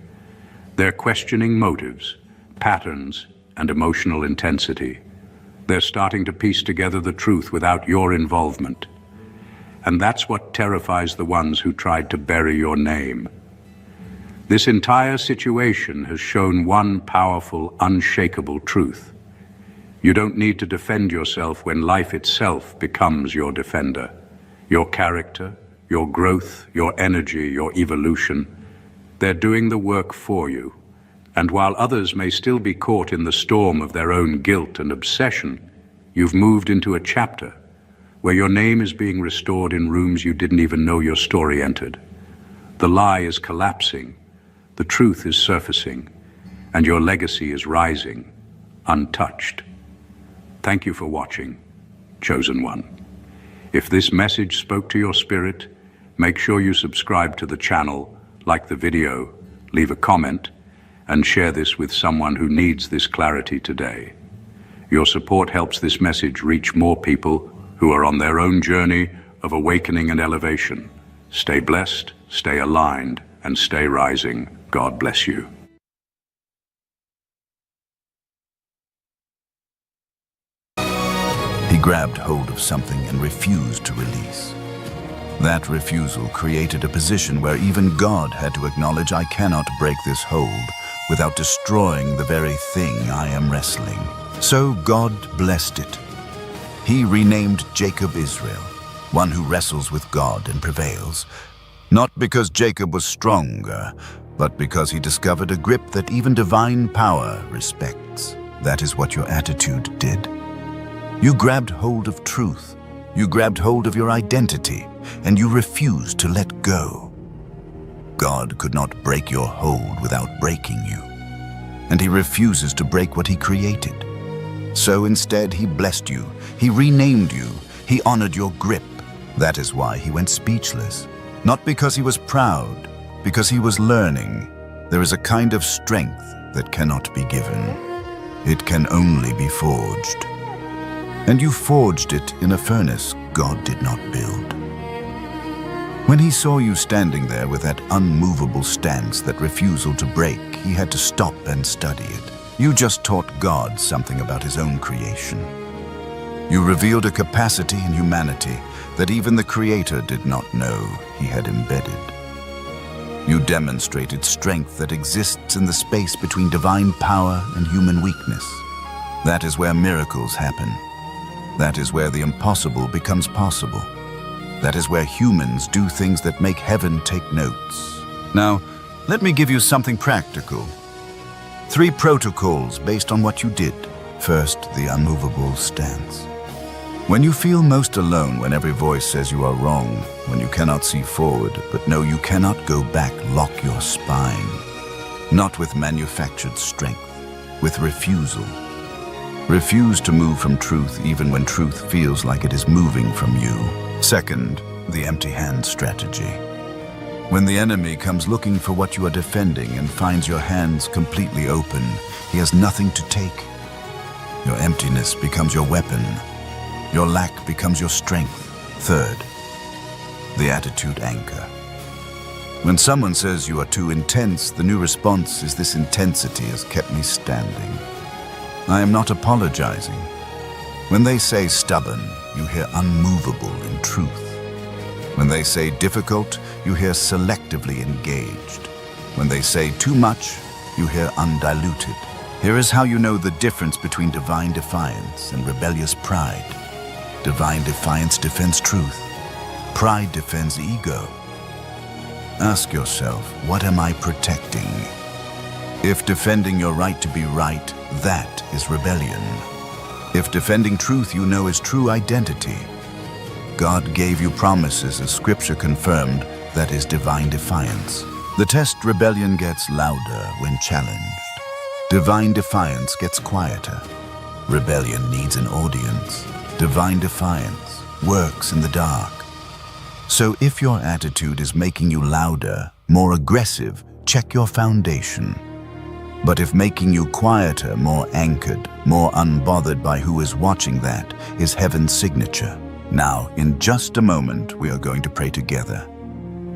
They're questioning motives, patterns, and emotional intensity. They're starting to piece together the truth without your involvement. And that's what terrifies the ones who tried to bury your name. This entire situation has shown one powerful, unshakable truth. You don't need to defend yourself when life itself becomes your defender. Your character, your growth, your energy, your evolution, they're doing the work for you. And while others may still be caught in the storm of their own guilt and obsession, you've moved into a chapter where your name is being restored in rooms you didn't even know your story entered. The lie is collapsing, the truth is surfacing, and your legacy is rising, untouched. Thank you for watching, Chosen One. If this message spoke to your spirit, make sure you subscribe to the channel, like the video, leave a comment, and share this with someone who needs this clarity today. Your support helps this message reach more people who are on their own journey of awakening and elevation. Stay blessed, stay aligned, and stay rising. God bless you. He grabbed hold of something and refused to release. That refusal created a position where even God had to acknowledge, I cannot break this hold without destroying the very thing I am wrestling. So God blessed it. He renamed Jacob Israel, one who wrestles with God and prevails. Not because Jacob was stronger, but because he discovered a grip that even divine power respects. That is what your attitude did. You grabbed hold of truth. You grabbed hold of your identity, and you refused to let go. God could not break your hold without breaking you, and he refuses to break what he created. So instead, he blessed you, he renamed you, he honored your grip. That is why he went speechless. Not because he was proud, because he was learning. There is a kind of strength that cannot be given. It can only be forged. And you forged it in a furnace God did not build. When he saw you standing there with that unmovable stance, that refusal to break, he had to stop and study it. You just taught God something about his own creation. You revealed a capacity in humanity that even the Creator did not know he had embedded. You demonstrated strength that exists in the space between divine power and human weakness. That is where miracles happen. That is where the impossible becomes possible. That is where humans do things that make heaven take notes. Now, let me give you something practical. 3 protocols based on what you did. First, the unmovable stance. When you feel most alone, when every voice says you are wrong, when you cannot see forward, but know you cannot go back, lock your spine. Not with manufactured strength, with refusal. Refuse to move from truth even when truth feels like it is moving from you. Second, the empty hand strategy. When the enemy comes looking for what you are defending and finds your hands completely open, he has nothing to take. Your emptiness becomes your weapon. Your lack becomes your strength. Third, the attitude anchor. When someone says you are too intense, the new response is, this intensity has kept me standing. I am not apologizing. When they say stubborn, you hear unmovable in truth. When they say difficult, you hear selectively engaged. When they say too much, you hear undiluted. Here is how you know the difference between divine defiance and rebellious pride. Divine defiance defends truth. Pride defends ego. Ask yourself, what am I protecting? If defending your right to be right, that is rebellion. If defending truth you know is true identity, God gave you promises as Scripture confirmed, that is divine defiance. The test rebellion gets louder when challenged. Divine defiance gets quieter. Rebellion needs an audience. Divine defiance works in the dark. So if your attitude is making you louder, more aggressive, check your foundation. But if making you quieter, more anchored, more unbothered by who is watching, that is heaven's signature. Now, in just a moment, we are going to pray together.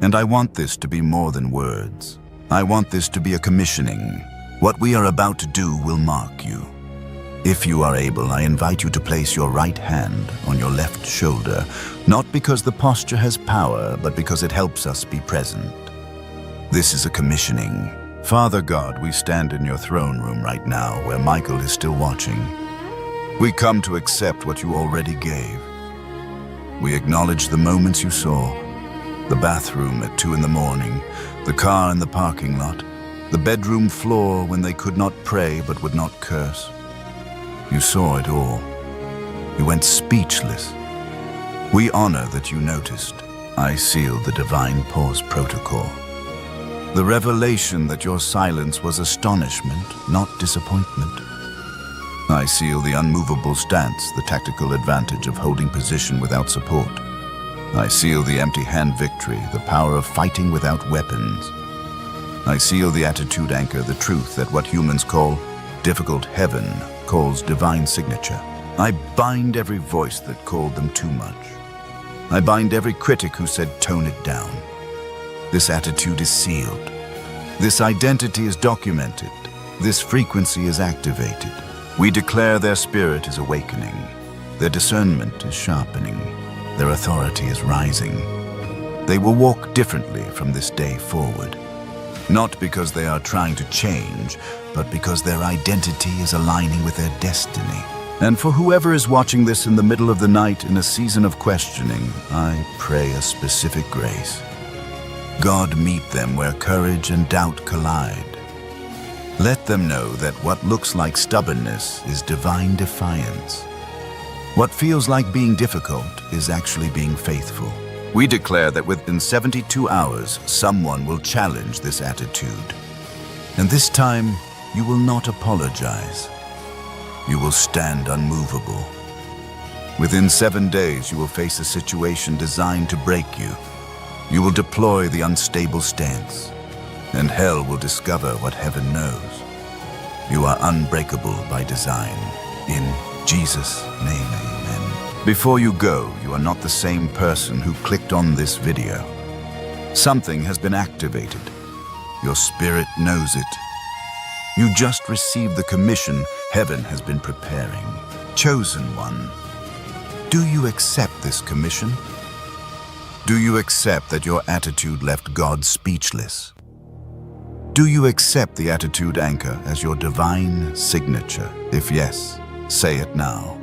And I want this to be more than words. I want this to be a commissioning. What we are about to do will mark you. If you are able, I invite you to place your right hand on your left shoulder, not because the posture has power, but because it helps us be present. This is a commissioning. Father God, we stand in your throne room right now, where Michael is still watching. We come to accept what you already gave. We acknowledge the moments you saw, the bathroom at 2 a.m, the car in the parking lot, the bedroom floor when they could not pray but would not curse. You saw it all. You went speechless. We honor that you noticed. I seal the divine pause protocol. The revelation that your silence was astonishment, not disappointment. I seal the unmovable stance, the tactical advantage of holding position without support. I seal the empty hand victory, the power of fighting without weapons. I seal the attitude anchor, the truth that what humans call difficult heaven calls divine signature. I bind every voice that called them too much. I bind every critic who said tone it down. This attitude is sealed. This identity is documented. This frequency is activated. We declare their spirit is awakening. Their discernment is sharpening. Their authority is rising. They will walk differently from this day forward. Not because they are trying to change, but because their identity is aligning with their destiny. And for whoever is watching this in the middle of the night in a season of questioning, I pray a specific grace. God meet them where courage and doubt collide. Let them know that what looks like stubbornness is divine defiance. What feels like being difficult is actually being faithful. We declare that within 72 hours, someone will challenge this attitude. And this time, you will not apologize. You will stand unmovable. Within 7 days, you will face a situation designed to break you. You will deploy the unstable stance, and hell will discover what heaven knows. You are unbreakable by design. In Jesus' name, amen. Before you go, you are not the same person who clicked on this video. Something has been activated. Your spirit knows it. You just received the commission heaven has been preparing. Chosen one, do you accept this commission? Do you accept that your attitude left God speechless? Do you accept the attitude anchor as your divine signature? If yes, say it now.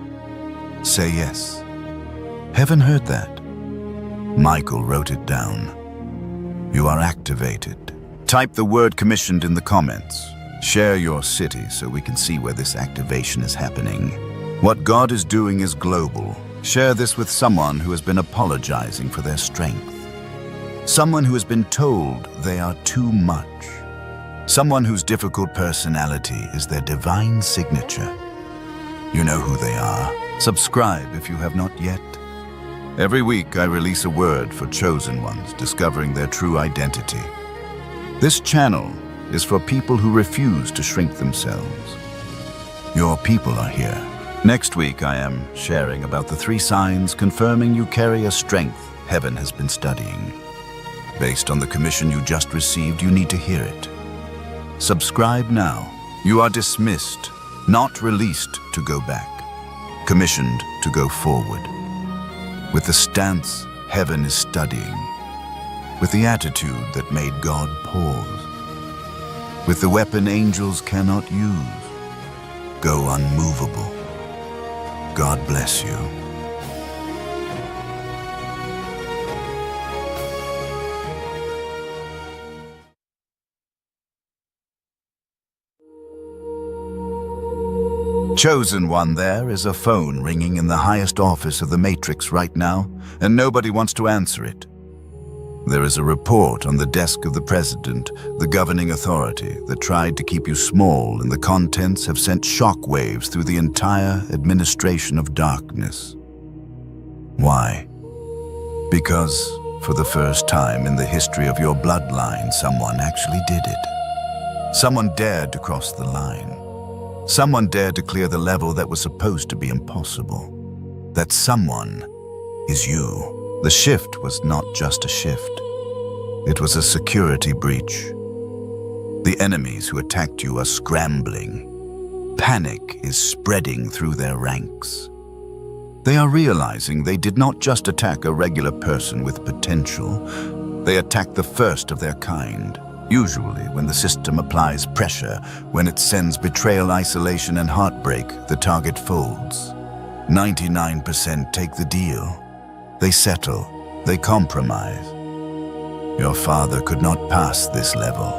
Say yes. Heaven heard that. Michael wrote it down. You are activated. Type the word commissioned in the comments. Share your city so we can see where this activation is happening. What God is doing is global. Share this with someone who has been apologizing for their strength. Someone who has been told they are too much. Someone whose difficult personality is their divine signature. You know who they are. Subscribe if you have not yet. Every week I release a word for chosen ones discovering their true identity. This channel is for people who refuse to shrink themselves. Your people are here. Next week I am sharing about the 3 signs confirming you carry a strength heaven has been studying. Based on the commission you just received, you need to hear it. Subscribe now. You are dismissed, not released to go back, commissioned to go forward. With the stance heaven is studying, with the attitude that made God pause, with the weapon angels cannot use, go unmovable. God bless you. Chosen One, there is a phone ringing in the highest office of the Matrix right now, and nobody wants to answer it. There is a report on the desk of the President, the governing authority, that tried to keep you small, and the contents have sent shockwaves through the entire administration of darkness. Why? Because, for the first time in the history of your bloodline, someone actually did it. Someone dared to cross the line. Someone dared to clear the level that was supposed to be impossible. That someone is you. The shift was not just a shift. It was a security breach. The enemies who attacked you are scrambling. Panic is spreading through their ranks. They are realizing they did not just attack a regular person with potential. They attacked the first of their kind. Usually, when the system applies pressure, when it sends betrayal, isolation, and heartbreak, the target folds. 99% take the deal. They settle. They compromise. Your father could not pass this level.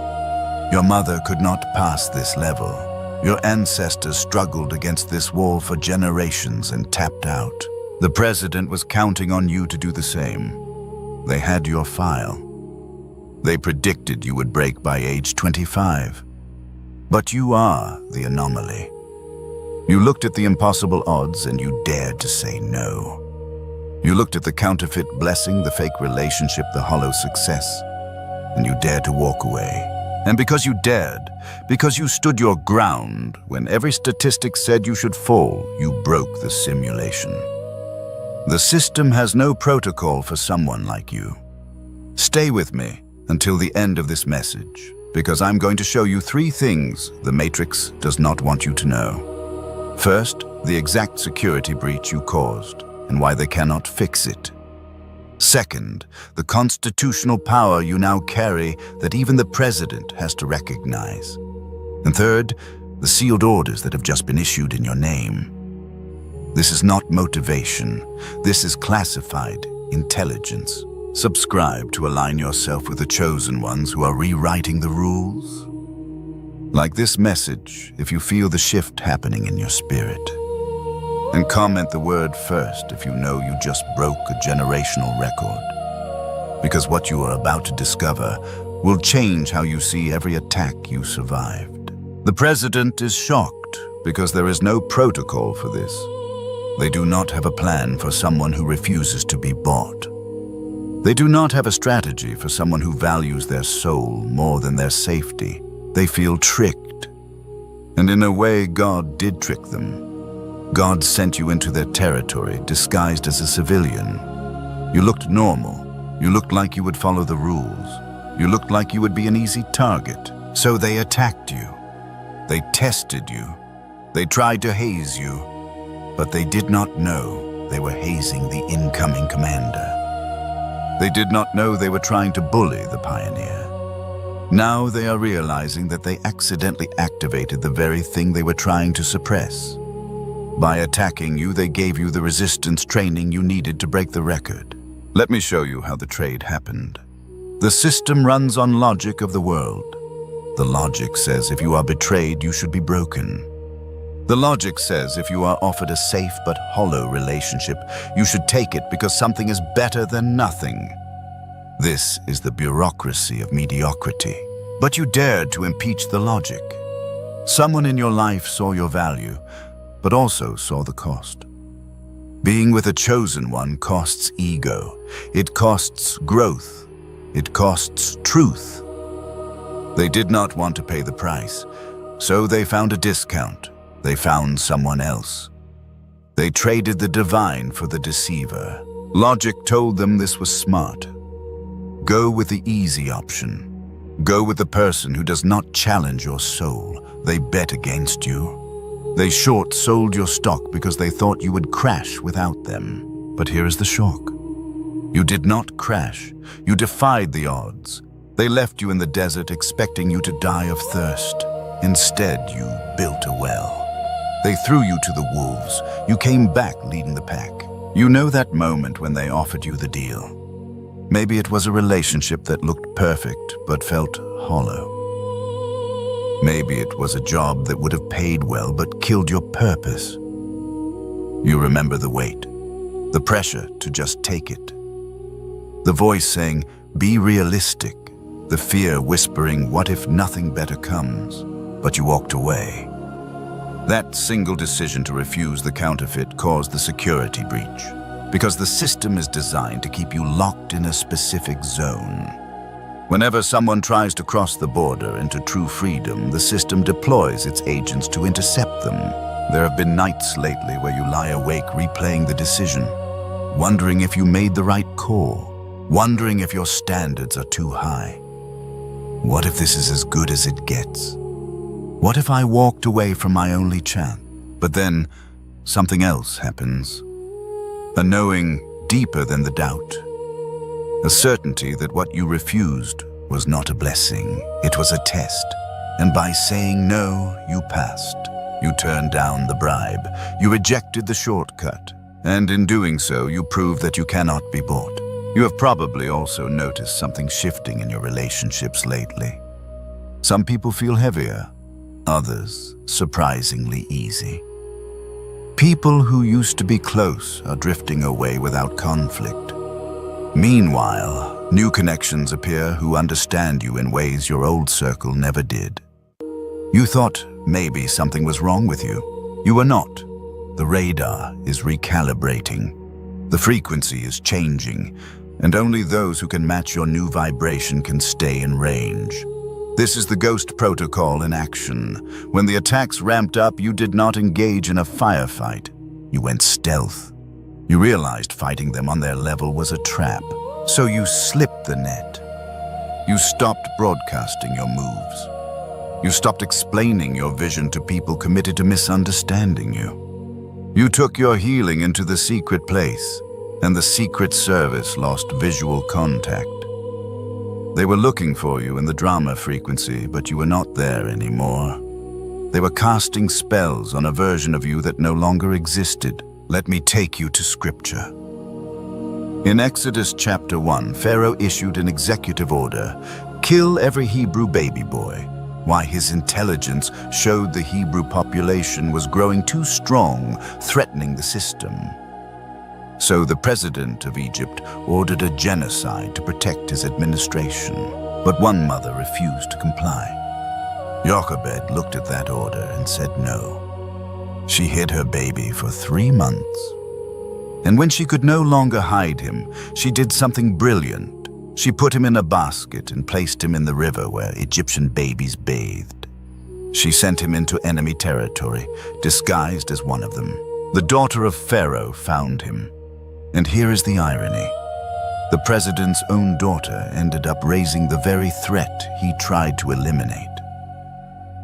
Your mother could not pass this level. Your ancestors struggled against this wall for generations and tapped out. The President was counting on you to do the same. They had your file. They predicted you would break by age 25. But you are the anomaly. You looked at the impossible odds and you dared to say no. You looked at the counterfeit blessing, the fake relationship, the hollow success, and you dared to walk away. And because you dared, because you stood your ground, when every statistic said you should fall, you broke the simulation. The system has no protocol for someone like you. Stay with me until the end of this message, because I'm going to show you 3 things the Matrix does not want you to know. First, the exact security breach you caused, and why they cannot fix it. Second, the constitutional power you now carry that even the President has to recognize. And third, the sealed orders that have just been issued in your name. This is not motivation. This is classified intelligence. Subscribe to align yourself with the chosen ones who are rewriting the rules. Like this message, if you feel the shift happening in your spirit. And comment the word first if you know you just broke a generational record. Because what you are about to discover will change how you see every attack you survived. The President is shocked because there is no protocol for this. They do not have a plan for someone who refuses to be bought. They do not have a strategy for someone who values their soul more than their safety. They feel tricked. And in a way, God did trick them. God sent you into their territory disguised as a civilian. You looked normal. You looked like you would follow the rules. You looked like you would be an easy target. So they attacked you. They tested you. They tried to haze you. But they did not know they were hazing the incoming commander. They did not know they were trying to bully the pioneer. Now they are realizing that they accidentally activated the very thing they were trying to suppress. By attacking you, they gave you the resistance training you needed to break the record. Let me show you how the trade happened. The system runs on logic of the world. The logic says if you are betrayed, you should be broken. The logic says if you are offered a safe but hollow relationship, you should take it because something is better than nothing. This is the bureaucracy of mediocrity. But you dared to impeach the logic. Someone in your life saw your value, but also saw the cost. Being with a chosen one costs ego. It costs growth. It costs truth. They did not want to pay the price, so they found a discount. They found someone else. They traded the divine for the deceiver. Logic told them this was smart. Go with the easy option. Go with the person who does not challenge your soul. They bet against you. They short-sold your stock because they thought you would crash without them. But here is the shock. You did not crash. You defied the odds. They left you in the desert expecting you to die of thirst. Instead, you built a well. They threw you to the wolves. You came back leading the pack. You know that moment when they offered you the deal. Maybe it was a relationship that looked perfect but felt hollow. Maybe it was a job that would have paid well but killed your purpose. You remember the weight, the pressure to just take it. The voice saying, "Be realistic," the fear whispering, "What if nothing better comes?" But you walked away. That single decision to refuse the counterfeit caused the security breach, because the system is designed to keep you locked in a specific zone. Whenever someone tries to cross the border into true freedom, the system deploys its agents to intercept them. There have been nights lately where you lie awake replaying the decision, wondering if you made the right call, wondering if your standards are too high. What if this is as good as it gets? What if I walked away from my only chance? But then, something else happens. A knowing deeper than the doubt. A certainty that what you refused was not a blessing, it was a test. And by saying no, you passed. You turned down the bribe. You rejected the shortcut. And in doing so, you proved that you cannot be bought. You have probably also noticed something shifting in your relationships lately. Some people feel heavier, others surprisingly easy. People who used to be close are drifting away without conflict. Meanwhile, new connections appear who understand you in ways your old circle never did. You thought maybe something was wrong with you. You were not. The radar is recalibrating. The frequency is changing, and only those who can match your new vibration can stay in range. This is the Ghost Protocol in action. When the attacks ramped up, you did not engage in a firefight. You went stealth. You realized fighting them on their level was a trap, so you slipped the net. You stopped broadcasting your moves. You stopped explaining your vision to people committed to misunderstanding you. You took your healing into the secret place, and the Secret Service lost visual contact. They were looking for you in the drama frequency, but you were not there anymore. They were casting spells on a version of you that no longer existed. Let me take you to scripture. In Exodus chapter 1, Pharaoh issued an executive order, kill every Hebrew baby boy. Why? His intelligence showed the Hebrew population was growing too strong, threatening the system. So the president of Egypt ordered a genocide to protect his administration. But one mother refused to comply. Jochebed looked at that order and said no. She hid her baby for 3 months. And when she could no longer hide him, she did something brilliant. She put him in a basket and placed him in the river where Egyptian babies bathed. She sent him into enemy territory, disguised as one of them. The daughter of Pharaoh found him. And here is the irony. The president's own daughter ended up raising the very threat he tried to eliminate.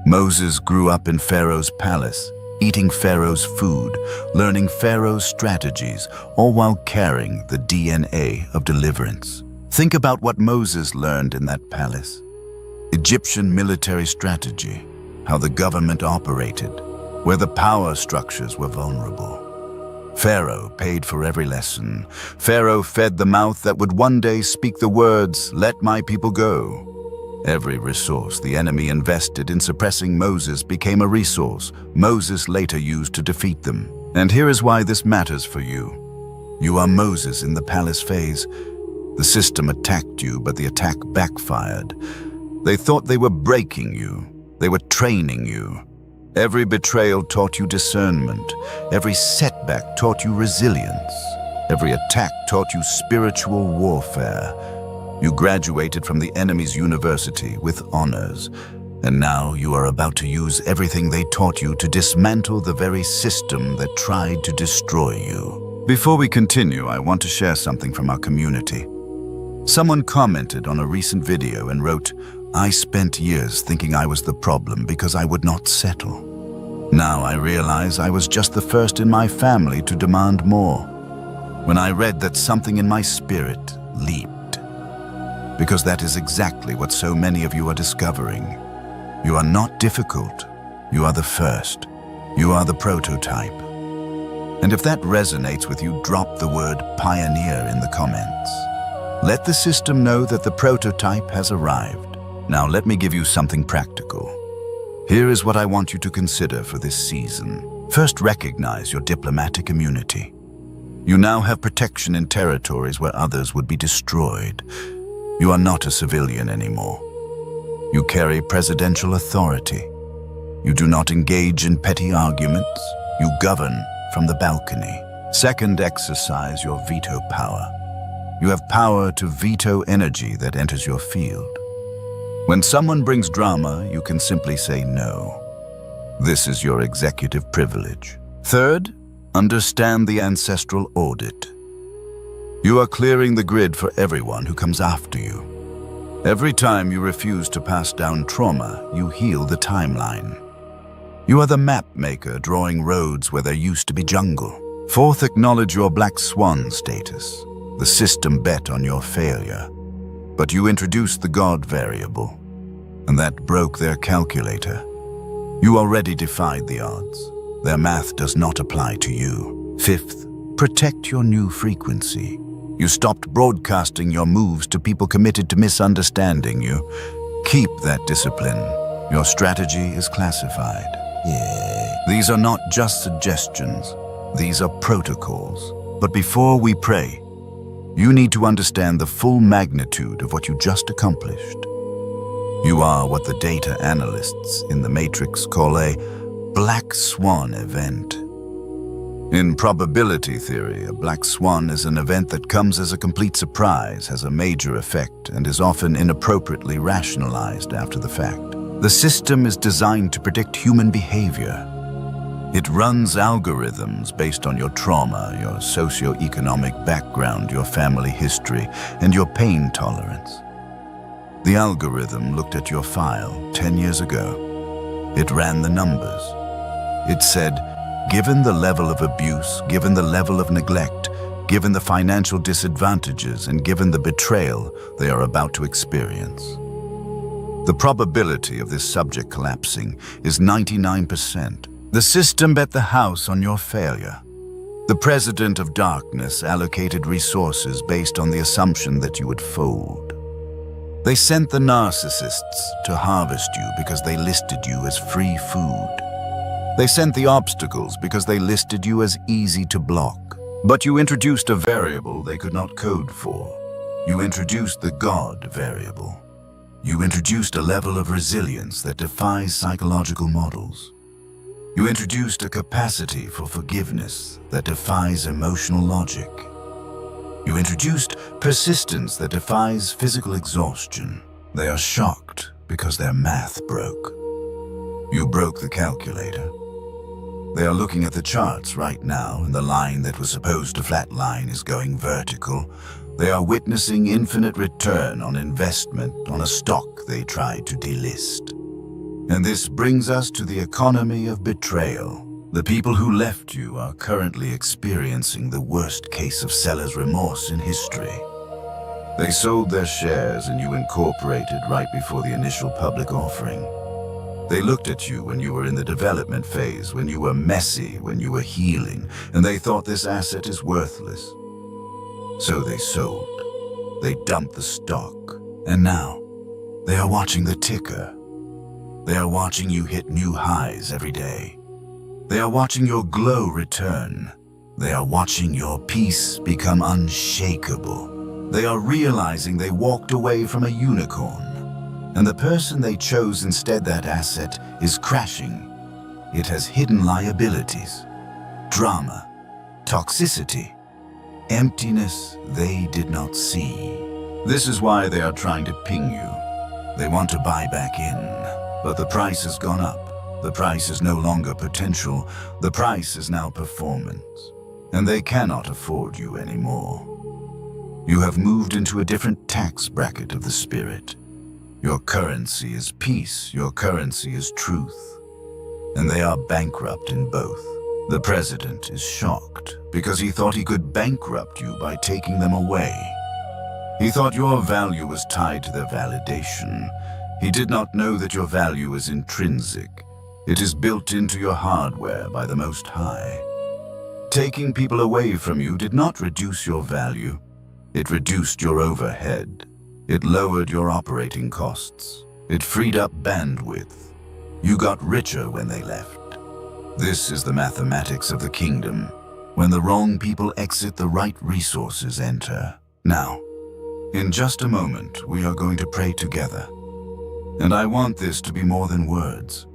Moses grew up in Pharaoh's palace, eating Pharaoh's food, learning Pharaoh's strategies, all while carrying the DNA of deliverance. Think about what Moses learned in that palace. Egyptian military strategy, how the government operated, where the power structures were vulnerable. Pharaoh paid for every lesson. Pharaoh fed the mouth that would one day speak the words, "Let my people go." Every resource the enemy invested in suppressing Moses became a resource Moses later used to defeat them. And here is why this matters for you. You are Moses in the palace phase. The system attacked you, but the attack backfired. They thought they were breaking you. They were training you. Every betrayal taught you discernment. Every setback taught you resilience. Every attack taught you spiritual warfare. You graduated from the enemy's university with honors, and now you are about to use everything they taught you to dismantle the very system that tried to destroy you. Before we continue, I want to share something from our community. Someone commented on a recent video and wrote, "I spent years thinking I was the problem because I would not settle. Now I realize I was just the first in my family to demand more." When I read that, something in my spirit leaped. Because that is exactly what so many of you are discovering. You are not difficult. You are the first. You are the prototype. And if that resonates with you, drop the word pioneer in the comments. Let the system know that the prototype has arrived. Now let me give you something practical. Here is what I want you to consider for this season. First, recognize your diplomatic immunity. You now have protection in territories where others would be destroyed. You are not a civilian anymore. You carry presidential authority. You do not engage in petty arguments. You govern from the balcony. Second, exercise your veto power. You have power to veto energy that enters your field. When someone brings drama, you can simply say no. This is your executive privilege. Third, understand the ancestral audit. You are clearing the grid for everyone who comes after you. Every time you refuse to pass down trauma, you heal the timeline. You are the map maker drawing roads where there used to be jungle. Fourth, acknowledge your black swan status. The system bet on your failure. But you introduced the God variable, and that broke their calculator. You already defied the odds. Their math does not apply to you. Fifth, protect your new frequency. You stopped broadcasting your moves to people committed to misunderstanding you. Keep that discipline. Your strategy is classified. These are not just suggestions. These are protocols. But before we pray, you need to understand the full magnitude of what you just accomplished. You are what the data analysts in the Matrix call a black swan event. In probability theory, a black swan is an event that comes as a complete surprise, has a major effect, and is often inappropriately rationalized after the fact. The system is designed to predict human behavior. It runs algorithms based on your trauma, your socioeconomic background, your family history, and your pain tolerance. The algorithm looked at your file 10 years ago. It ran the numbers. It said, given the level of abuse, given the level of neglect, given the financial disadvantages, and given the betrayal they are about to experience, the probability of this subject collapsing is 99%. The system bet the house on your failure. The President of Darkness allocated resources based on the assumption that you would fold. They sent the narcissists to harvest you because they listed you as free food. They sent the obstacles because they listed you as easy to block. But you introduced a variable they could not code for. You introduced the God variable. You introduced a level of resilience that defies psychological models. You introduced a capacity for forgiveness that defies emotional logic. You introduced persistence that defies physical exhaustion. They are shocked because their math broke. You broke the calculator. They are looking at the charts right now, and the line that was supposed to flatline is going vertical. They are witnessing infinite return on investment on a stock they tried to delist. And this brings us to the economy of betrayal. The people who left you are currently experiencing the worst case of seller's remorse in history. They sold their shares and you incorporated right before the initial public offering. They looked at you when you were in the development phase, when you were messy, when you were healing, and they thought this asset is worthless. So they sold. They dumped the stock. And now, they are watching the ticker. They are watching you hit new highs every day. They are watching your glow return. They are watching your peace become unshakable. They are realizing they walked away from a unicorn, and the person they chose instead, that asset, is crashing. It has hidden liabilities, drama, toxicity, emptiness they did not see. This is why they are trying to ping you. They want to buy back in, but the price has gone up. The price is no longer potential. The price is now performance. And they cannot afford you anymore. You have moved into a different tax bracket of the spirit. Your currency is peace. Your currency is truth. And they are bankrupt in both. The president is shocked because he thought he could bankrupt you by taking them away. He thought your value was tied to their validation. He did not know that your value is intrinsic. It is built into your hardware by the Most High. Taking people away from you did not reduce your value. It reduced your overhead. It lowered your operating costs. It freed up bandwidth. You got richer when they left. This is the mathematics of the kingdom. When the wrong people exit, the right resources enter. Now, in just a moment, we are going to pray together. And I want this to be more than words.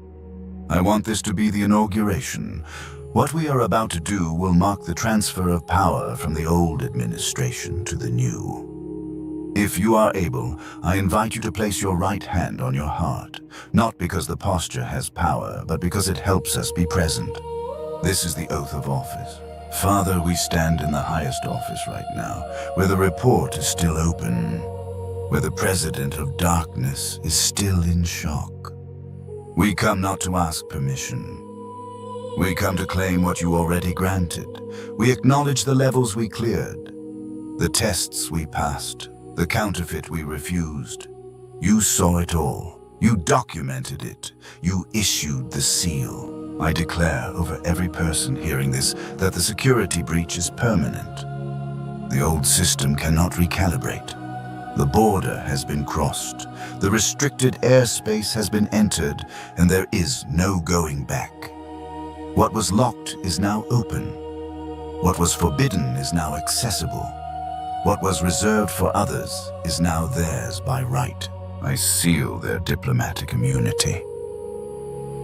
I want this to be the inauguration. What we are about to do will mark the transfer of power from the old administration to the new. If you are able, I invite you to place your right hand on your heart, not because the posture has power, but because it helps us be present. This is the oath of office. Father, we stand in the highest office right now, where the report is still open, where the president of darkness is still in shock. We come not to ask permission. We come to claim what you already granted. We acknowledge the levels we cleared, the tests we passed, the counterfeit we refused. You saw it all. You documented it. You issued the seal. I declare over every person hearing this that the security breach is permanent. The old system cannot recalibrate. The border has been crossed. The restricted airspace has been entered, and there is no going back. What was locked is now open. What was forbidden is now accessible. What was reserved for others is now theirs by right. I seal their diplomatic immunity.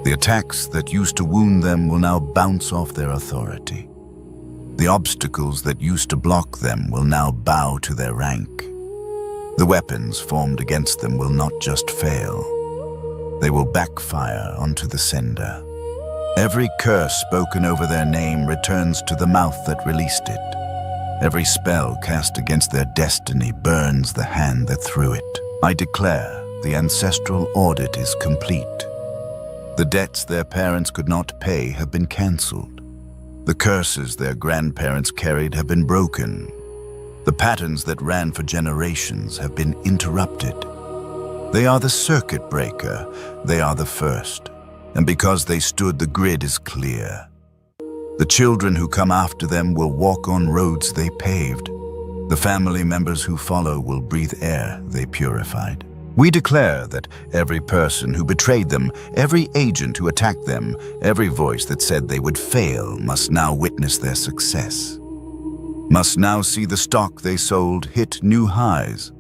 The attacks that used to wound them will now bounce off their authority. The obstacles that used to block them will now bow to their rank. The weapons formed against them will not just fail. They will backfire onto the sender. Every curse spoken over their name returns to the mouth that released it. Every spell cast against their destiny burns the hand that threw it. I declare the ancestral audit is complete. The debts their parents could not pay have been cancelled. The curses their grandparents carried have been broken. The patterns that ran for generations have been interrupted. They are the circuit breaker. They are the first. And because they stood, the grid is clear. The children who come after them will walk on roads they paved. The family members who follow will breathe air they purified. We declare that every person who betrayed them, every agent who attacked them, every voice that said they would fail must now witness their success. Must now see the stock they sold hit new highs.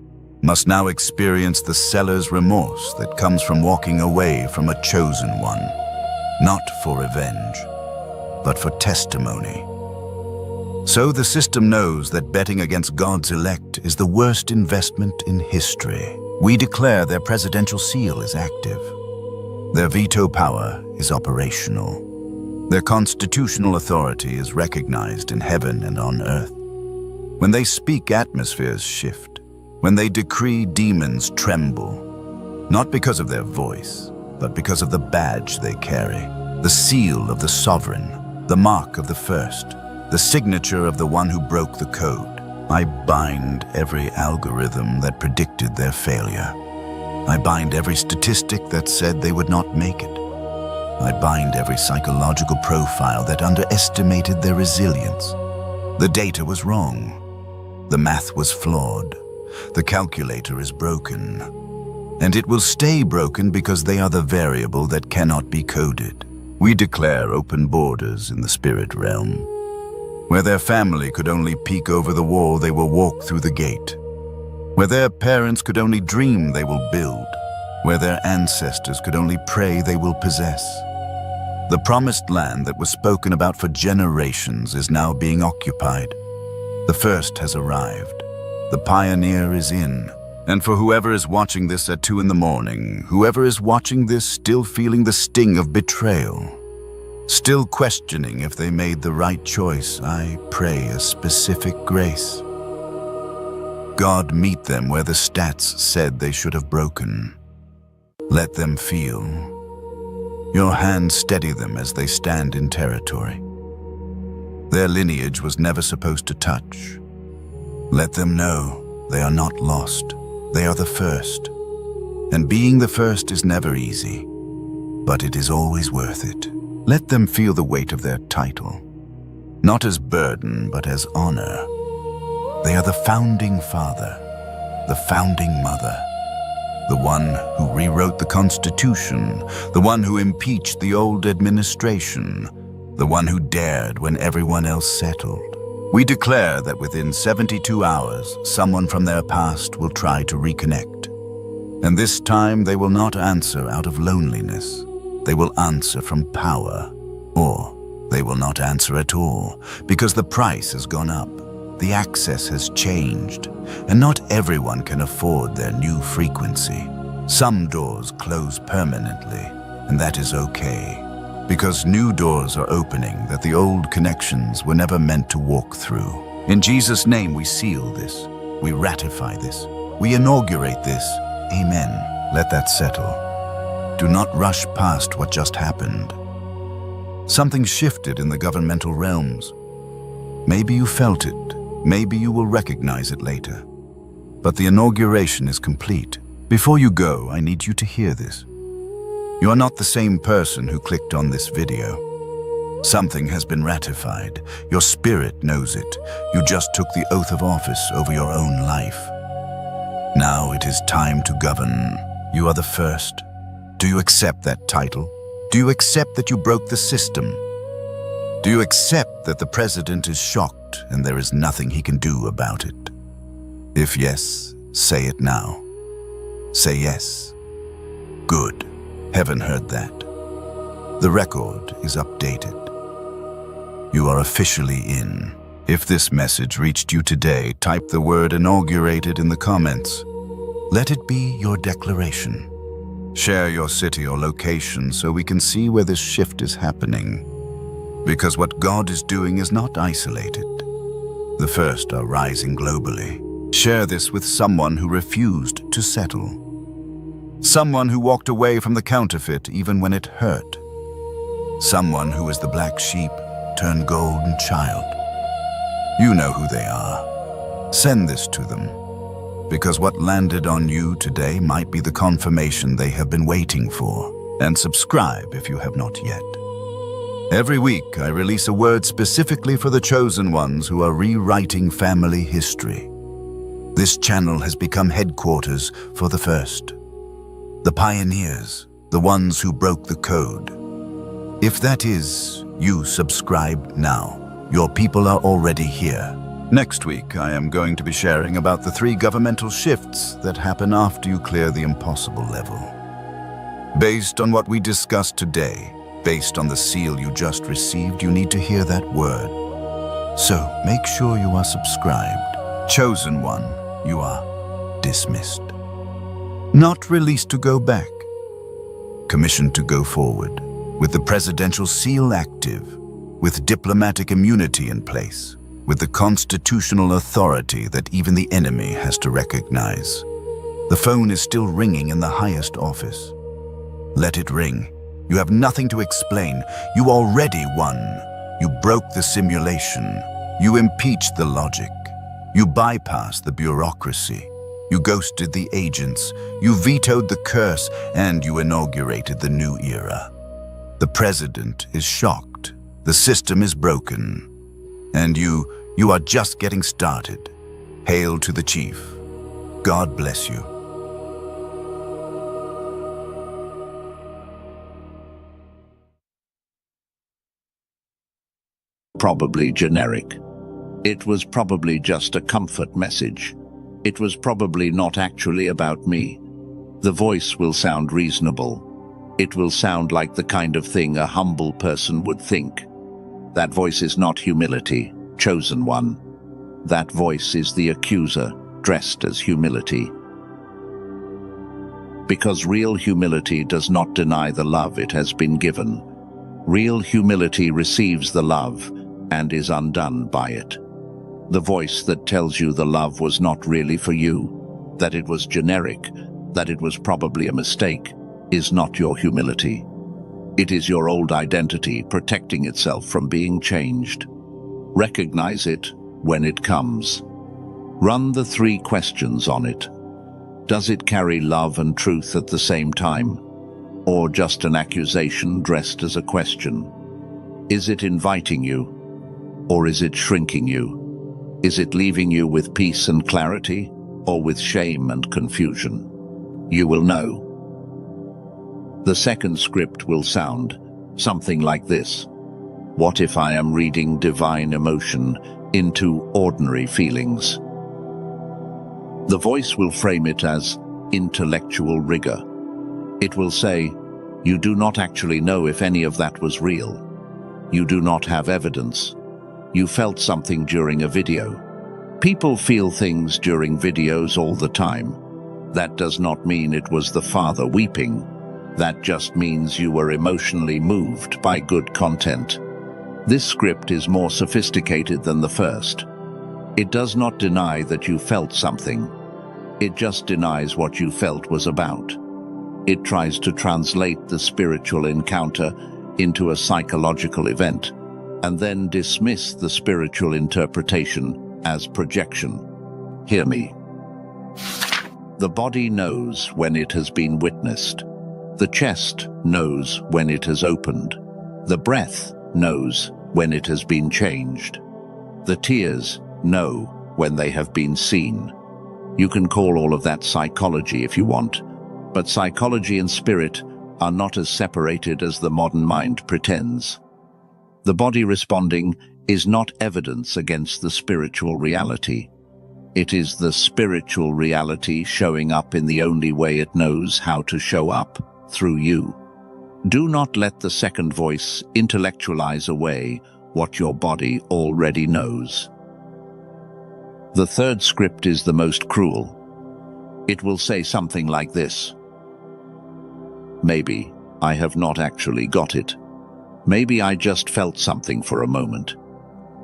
Must now experience the seller's remorse that comes from walking away from a chosen one, not for revenge, but for testimony. So the system knows that betting against God's elect is the worst investment in history. We declare their presidential seal is active. Their veto power is operational. Their constitutional authority is recognized in heaven and on earth. When they speak, atmospheres shift. When they decree, demons tremble. Not because of their voice, but because of the badge they carry. The seal of the sovereign, the mark of the first, the signature of the one who broke the code. I bind every algorithm that predicted their failure. I bind every statistic that said they would not make it. I bind every psychological profile that underestimated their resilience. The data was wrong. The math was flawed. The calculator is broken. And it will stay broken because they are the variable that cannot be coded. We declare open borders in the spirit realm. Where their family could only peek over the wall, they will walk through the gate. Where their parents could only dream, they will build. Where their ancestors could only pray, they will possess. The promised land that was spoken about for generations is now being occupied. The first has arrived. The pioneer is in. And for whoever is watching this at 2 a.m, whoever is watching this still feeling the sting of betrayal, still questioning if they made the right choice, I pray a specific grace. God, meet them where the stats said they should have broken. Let them feel. Your hand steady them as they stand in territory. Their lineage was never supposed to touch. Let them know they are not lost. They are the first. And being the first is never easy, but it is always worth it. Let them feel the weight of their title, not as burden, but as honor. They are the founding father, the founding mother, the one who rewrote the Constitution, the one who impeached the old administration, the one who dared when everyone else settled. We declare that within 72 hours, someone from their past will try to reconnect. And this time they will not answer out of loneliness. They will answer from power. Or they will not answer at all, because the price has gone up. The access has changed, and not everyone can afford their new frequency. Some doors close permanently, and that is okay, because new doors are opening that the old connections were never meant to walk through. In Jesus' name we seal this, we ratify this, we inaugurate this. Amen. Let that settle. Do not rush past what just happened. Something shifted in the governmental realms. Maybe you felt it. Maybe you will recognize it later. But the inauguration is complete. Before you go, I need you to hear this. You are not the same person who clicked on this video. Something has been ratified. Your spirit knows it. You just took the oath of office over your own life. Now it is time to govern. You are the first. Do you accept that title? Do you accept that you broke the system? Do you accept that the president is shocked and there is nothing he can do about it? If yes, say it now. Say yes. Good. Heaven heard that. The record is updated. You are officially in. If this message reached you today, type the word inaugurated in the comments. Let it be your declaration. Share your city or location so we can see where this shift is happening. Because what God is doing is not isolated. The first are rising globally. Share this with someone who refused to settle. Someone who walked away from the counterfeit even when it hurt. Someone who is the black sheep turned golden child. You know who they are. Send this to them, because what landed on you today might be the confirmation they have been waiting for. And subscribe if you have not yet. Every week, I release a word specifically for the chosen ones who are rewriting family history. This channel has become headquarters for the first. The pioneers, the ones who broke the code. If that is, you subscribe now. Your people are already here. Next week, I am going to be sharing about the 3 governmental shifts that happen after you clear the impossible level. Based on what we discussed today, based on the seal you just received, you need to hear that word. So make sure you are subscribed. Chosen one, you are dismissed. Not released to go back. Commissioned to go forward, with the presidential seal active, with diplomatic immunity in place, with the constitutional authority that even the enemy has to recognize. The phone is still ringing in the highest office. Let it ring. You have nothing to explain. You already won. You broke the simulation. You impeached the logic. You bypassed the bureaucracy. You ghosted the agents. You vetoed the curse, and you inaugurated the new era. The president is shocked. The system is broken. And you are just getting started. Hail to the chief. God bless you. Probably generic. It was probably just a comfort message. It was probably not actually about me. The voice will sound reasonable. It will sound like the kind of thing a humble person would think. That voice is not humility, chosen one. That voice is the accuser, dressed as humility. Because real humility does not deny the love it has been given. Real humility receives the love and is undone by it. The voice that tells you the love was not really for you, that it was generic, that it was probably a mistake, is not your humility. It is your old identity protecting itself from being changed. Recognize it when it comes. Run the 3 questions on it. Does it carry love and truth at the same time? Or just an accusation dressed as a question? Is it inviting you? Or is it shrinking you? Is it leaving you with peace and clarity? Or with shame and confusion? you will know. The second script will sound something like this. What if I am reading divine emotion into ordinary feelings? The voice will frame it as intellectual rigor. It will say, you do not actually know if any of that was real. You do not have evidence. You felt something during a video. People feel things during videos all the time. That does not mean it was the father weeping. That just means you were emotionally moved by good content. This script is more sophisticated than the first. It does not deny that you felt something. It just denies what you felt was about. It tries to translate the spiritual encounter into a psychological event, and then dismiss the spiritual interpretation as projection. Hear me. The body knows when it has been witnessed. The chest knows when it has opened. The breath knows when it has been changed. The tears know when they have been seen. You can call all of that psychology if you want, but psychology and spirit are not as separated as the modern mind pretends. The body responding is not evidence against the spiritual reality. It is the spiritual reality showing up in the only way it knows how to show up, through you. Do not let the second voice intellectualize away what your body already knows. The third script is the most cruel. It will say something like this. Maybe I have not actually got it. Maybe I just felt something for a moment.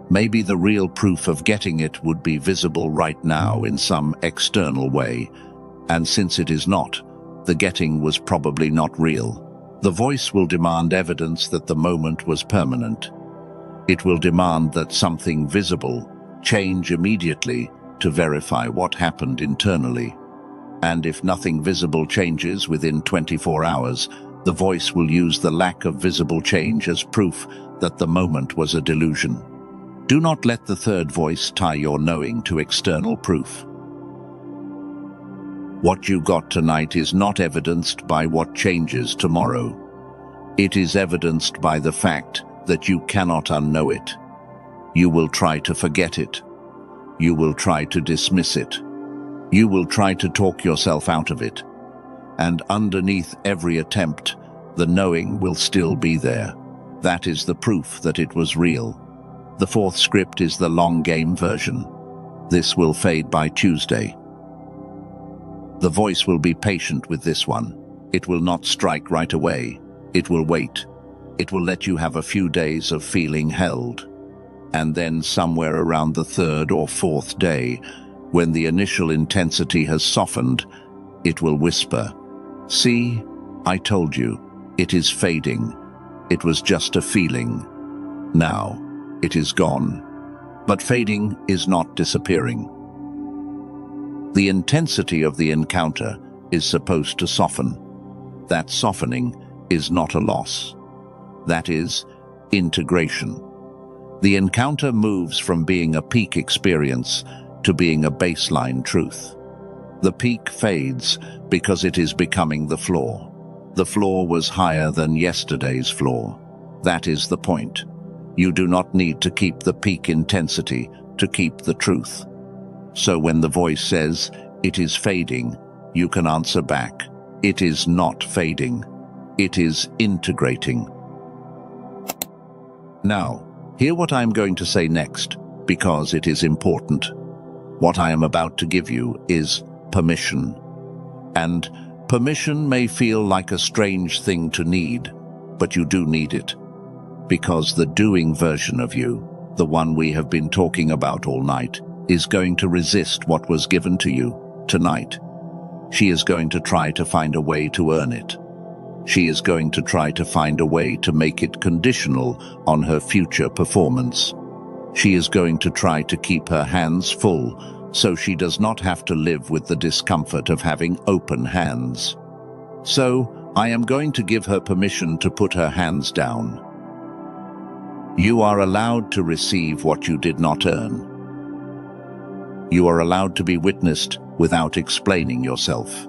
Maybe the real proof of getting it would be visible right now in some external way, and since it is not, the getting was probably not real. The voice will demand evidence that the moment was permanent. It will demand that something visible change immediately to verify what happened internally. And if nothing visible changes within 24 hours, the voice will use the lack of visible change as proof that the moment was a delusion. Do not let the third voice tie your knowing to external proof. What you got tonight is not evidenced by what changes tomorrow. It is evidenced by the fact that you cannot unknow it. You will try to forget it. You will try to dismiss it. You will try to talk yourself out of it. And underneath every attempt, the knowing will still be there. That is the proof that it was real. The fourth script is the long game version. This will fade by Tuesday. The voice will be patient with this one. It will not strike right away. It will wait. It will let you have a few days of feeling held. And then somewhere around the third or fourth day, when the initial intensity has softened, it will whisper, "See, I told you, it is fading. It was just a feeling. Now, it is gone." But fading is not disappearing. The intensity of the encounter is supposed to soften. That softening is not a loss. That is integration. The encounter moves from being a peak experience to being a baseline truth. The peak fades because it is becoming the floor. The floor was higher than yesterday's floor. That is the point. You do not need to keep the peak intensity to keep the truth. So when the voice says, "It is fading," you can answer back, "It is not fading. It is integrating." Now, hear what I am going to say next, because it is important. What I am about to give you is permission. And permission may feel like a strange thing to need, but you do need it. Because the doing version of you, the one we have been talking about all night, is going to resist what was given to you tonight. She is going to try to find a way to earn it. She is going to try to find a way to make it conditional on her future performance. She is going to try to keep her hands full so she does not have to live with the discomfort of having open hands. So, I am going to give her permission to put her hands down. You are allowed to receive what you did not earn. You are allowed to be witnessed without explaining yourself.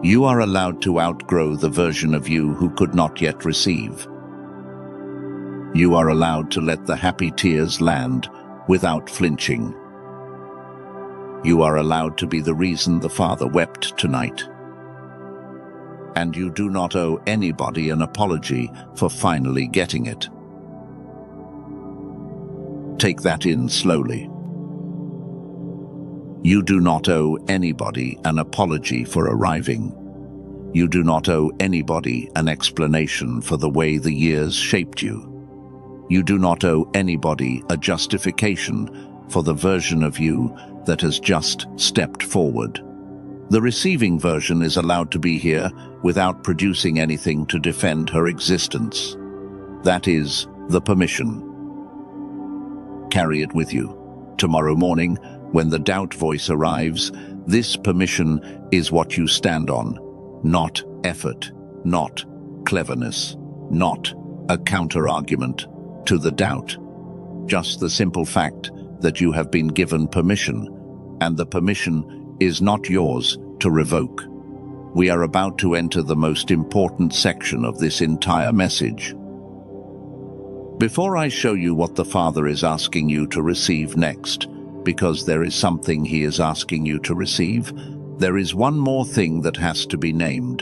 You are allowed to outgrow the version of you who could not yet receive. You are allowed to let the happy tears land without flinching. You are allowed to be the reason the Father wept tonight. And you do not owe anybody an apology for finally getting it. Take that in slowly. You do not owe anybody an apology for arriving. You do not owe anybody an explanation for the way the years shaped you. You do not owe anybody a justification for the version of you that has just stepped forward. The receiving version is allowed to be here without producing anything to defend her existence. That is the permission. Carry it with you. Tomorrow morning, when the doubt voice arrives, this permission is what you stand on. Not effort, not cleverness, not a counter-argument to the doubt. Just the simple fact that you have been given permission, and the permission is not yours to revoke. We are about to enter the most important section of this entire message. Before I show you what the Father is asking you to receive next, because there is something He is asking you to receive, there is one more thing that has to be named.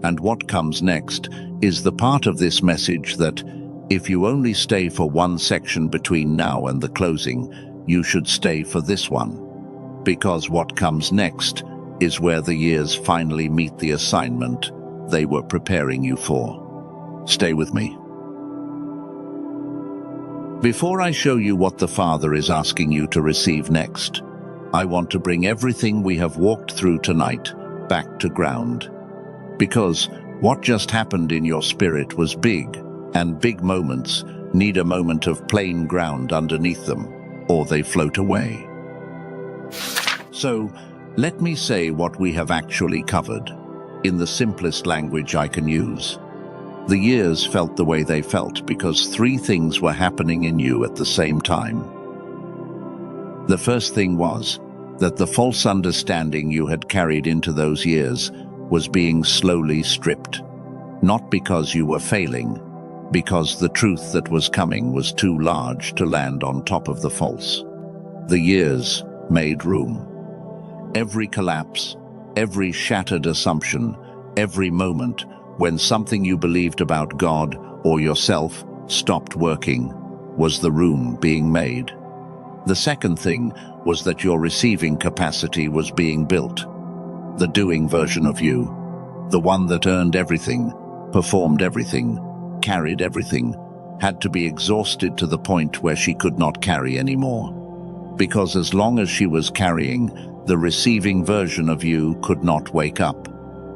And what comes next is the part of this message that, if you only stay for one section between now and the closing, you should stay for this one. Because what comes next is where the years finally meet the assignment they were preparing you for. Stay with me. Before I show you what the Father is asking you to receive next, I want to bring everything we have walked through tonight back to ground. Because what just happened in your spirit was big, and big moments need a moment of plain ground underneath them, or they float away. So, let me say what we have actually covered, in the simplest language I can use. The years felt the way they felt because three things were happening in you at the same time. The first thing was that the false understanding you had carried into those years was being slowly stripped, not because you were failing, because the truth that was coming was too large to land on top of the false. The years made room. Every collapse, every shattered assumption, every moment when something you believed about God or yourself stopped working was the room being made. The second thing was that your receiving capacity was being built. The doing version of you, the one that earned everything, performed everything, carried everything, had to be exhausted to the point where she could not carry anymore. Because as long as she was carrying, the receiving version of you could not wake up.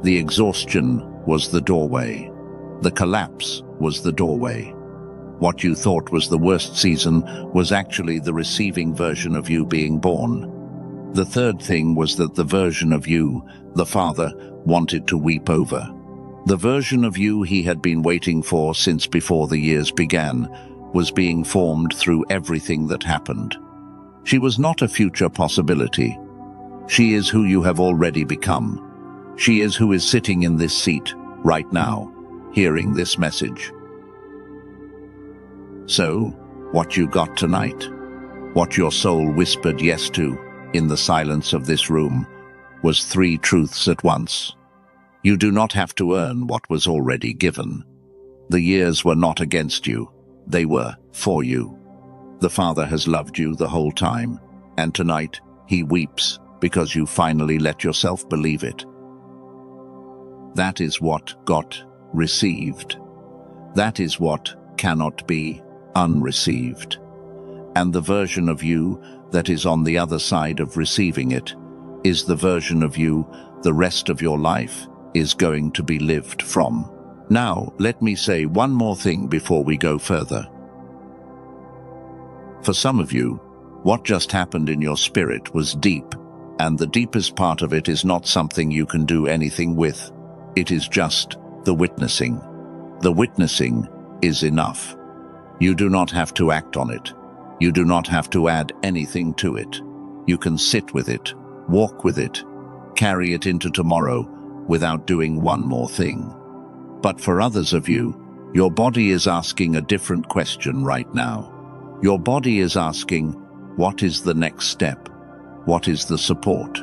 The exhaustion was the doorway. The collapse was the doorway. What you thought was the worst season was actually the receiving version of you being born. The third thing was that the version of you, the Father, wanted to weep over. The version of you he had been waiting for since before the years began was being formed through everything that happened. She was not a future possibility. She is who you have already become. She is who is sitting in this seat, right now, hearing this message. So, what you got tonight, what your soul whispered yes to, in the silence of this room, was three truths at once. You do not have to earn what was already given. The years were not against you, they were for you. The Father has loved you the whole time, and tonight He weeps because you finally let yourself believe it. That is what got received. That is what cannot be unreceived. And the version of you that is on the other side of receiving it is the version of you the rest of your life is going to be lived from. Now, let me say one more thing before we go further. For some of you, what just happened in your spirit was deep, and the deepest part of it is not something you can do anything with. It is just the witnessing. The witnessing is enough. You do not have to act on it. You do not have to add anything to it. You can sit with it, walk with it, carry it into tomorrow, without doing one more thing. But for others of you, your body is asking a different question right now. Your body is asking, what is the next step? What is the support?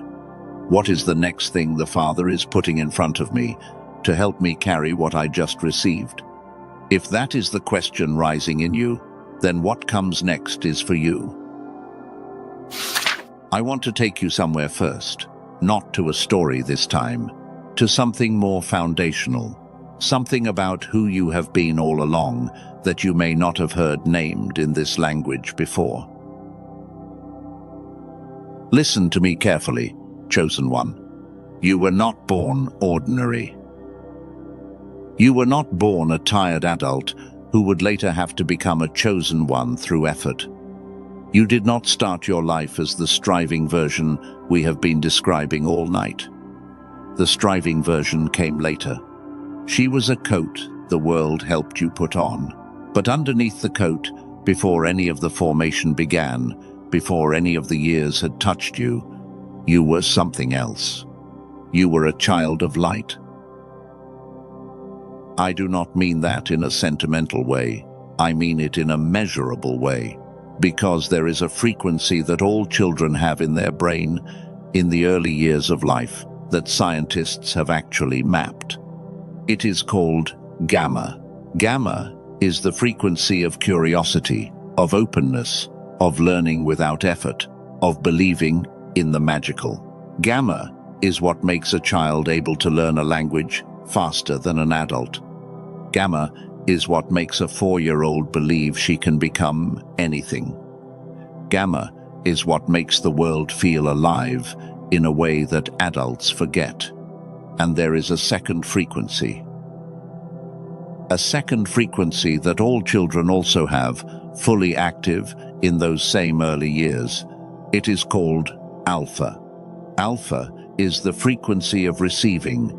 What is the next thing the Father is putting in front of me to help me carry what I just received? If that is the question rising in you, then what comes next is for you. I want to take you somewhere first, not to a story this time, to something more foundational, something about who you have been all along that you may not have heard named in this language before. Listen to me carefully, chosen one. You were not born ordinary. You were not born a tired adult who would later have to become a chosen one through effort. You did not start your life as the striving version we have been describing all night. The striving version came later. She was a coat the world helped you put on. But underneath the coat, before any of the formation began, before any of the years had touched you, you were something else. You were a child of light. I do not mean that in a sentimental way. I mean it in a measurable way, because there is a frequency that all children have in their brain in the early years of life that scientists have actually mapped. It is called gamma. Gamma is the frequency of curiosity, of openness, of learning without effort, of believing in the magical. Gamma is what makes a child able to learn a language faster than an adult. Gamma is what makes a 4-year-old believe she can become anything. Gamma is what makes the world feel alive in a way that adults forget. And there is a second frequency. A second frequency that all children also have, fully active in those same early years. It is called alpha. Alpha is the frequency of receiving,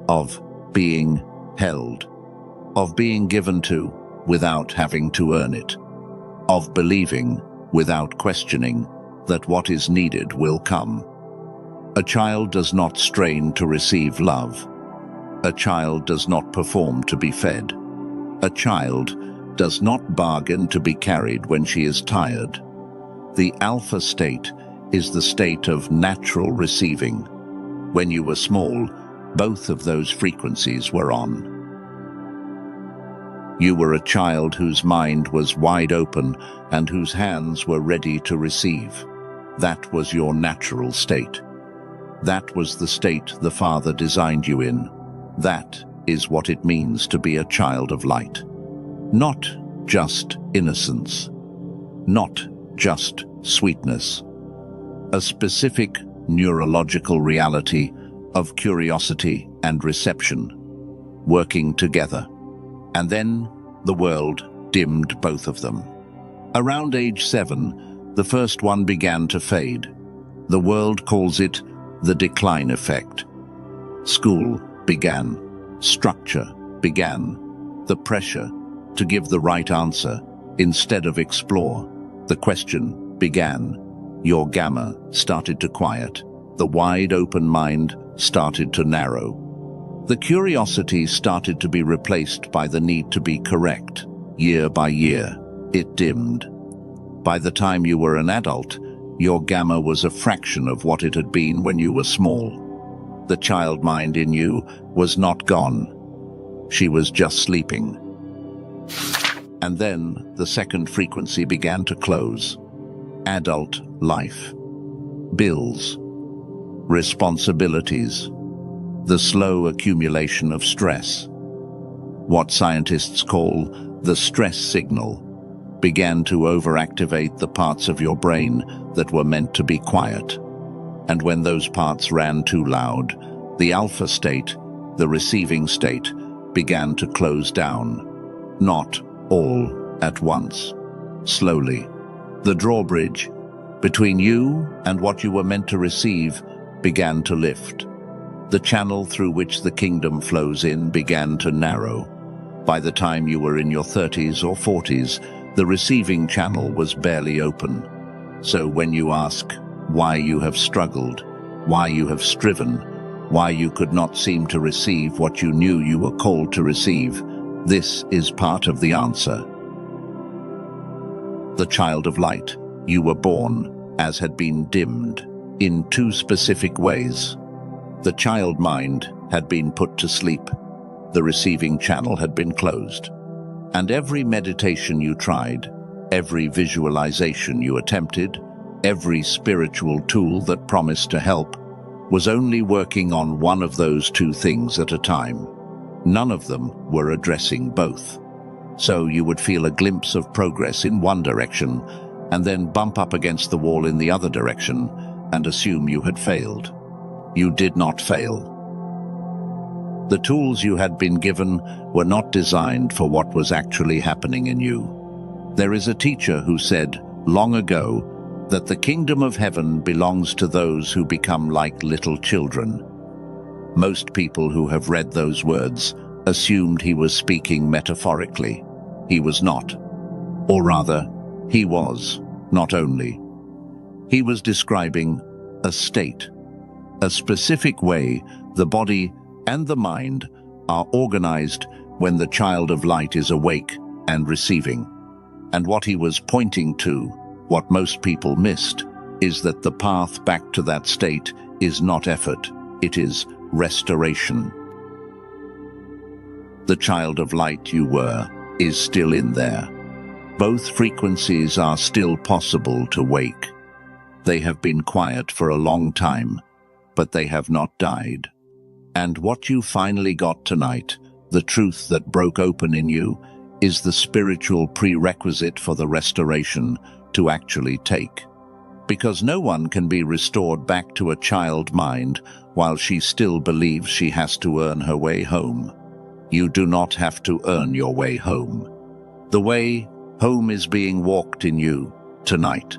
of being held, of being given to without having to earn it, of believing without questioning that what is needed will come. A child does not strain to receive love. A child does not perform to be fed. A child does not bargain to be carried when she is tired. The alpha state is the state of natural receiving. When you were small, both of those frequencies were on. You were a child whose mind was wide open and whose hands were ready to receive. That was your natural state. That was the state the Father designed you in. That is what it means to be a child of light. Not just innocence. Not just sweetness. A specific neurological reality of curiosity and reception, working together. And then the world dimmed both of them. Around age 7, the first one began to fade. The world calls it the decline effect. School began. Structure began. The pressure to give the right answer instead of explore. The question began. Your gamma started to quiet. The wide open mind started to narrow. The curiosity started to be replaced by the need to be correct. Year by year, it dimmed. By the time you were an adult, your gamma was a fraction of what it had been when you were small. The child mind in you was not gone. She was just sleeping. And then the second frequency began to close. Adult life. Bills. Responsibilities. The slow accumulation of stress. What scientists call the stress signal began to overactivate the parts of your brain that were meant to be quiet. And when those parts ran too loud, the alpha state, the receiving state, began to close down. Not all at once. Slowly. The drawbridge between you and what you were meant to receive began to lift. The channel through which the kingdom flows in began to narrow. By the time you were in your 30s or 40s, the receiving channel was barely open. So when you ask why you have struggled, why you have striven, why you could not seem to receive what you knew you were called to receive. This is part of the answer. The child of light, you were born, as had been dimmed, in two specific ways. The child mind had been put to sleep. The receiving channel had been closed. And every meditation you tried, every visualization you attempted, every spiritual tool that promised to help, was only working on one of those two things at a time. None of them were addressing both. So you would feel a glimpse of progress in one direction and then bump up against the wall in the other direction and assume you had failed. You did not fail. The tools you had been given were not designed for what was actually happening in you. There is a teacher who said, long ago, that the kingdom of heaven belongs to those who become like little children. Most people who have read those words assumed he was speaking metaphorically. He was not. Or rather, he was, not only. He was describing a state, a specific way the body and the mind are organized when the child of light is awake and receiving. And what he was pointing to, what most people missed, is that the path back to that state is not effort, it is restoration. The child of light you were is still in there. Both frequencies are still possible to wake. They have been quiet for a long time, but they have not died. And what you finally got tonight, the truth that broke open in you, is the spiritual prerequisite for the restoration to actually take. Because no one can be restored back to a child mind while she still believes she has to earn her way home. You do not have to earn your way home. The way home is being walked in you tonight.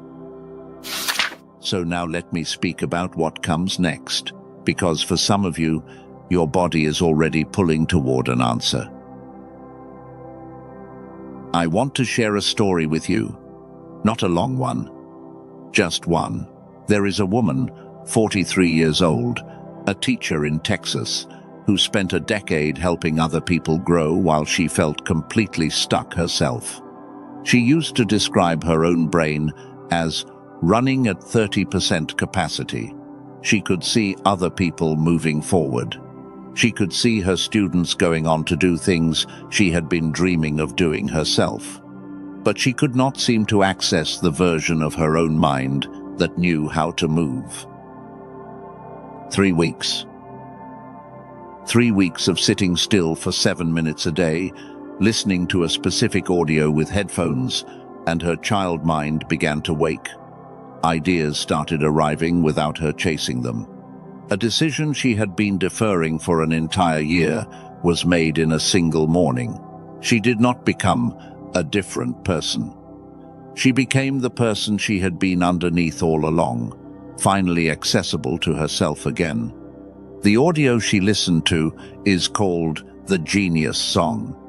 So now let me speak about what comes next, because for some of you, your body is already pulling toward an answer. I want to share a story with you, not a long one, just one. There is a woman, 43 years old, a teacher in Texas, who spent a decade helping other people grow while she felt completely stuck herself. She used to describe her own brain as running at 30% capacity. She could see other people moving forward. She could see her students going on to do things she had been dreaming of doing herself. But she could not seem to access the version of her own mind that knew how to move. 3 weeks. 3 weeks of sitting still for 7 minutes a day, listening to a specific audio with headphones, and her child mind began to wake. Ideas started arriving without her chasing them. A decision she had been deferring for an entire year was made in a single morning. She did not become a different person. She became the person she had been underneath all along, finally accessible to herself again. The audio she listened to is called the Genius Song.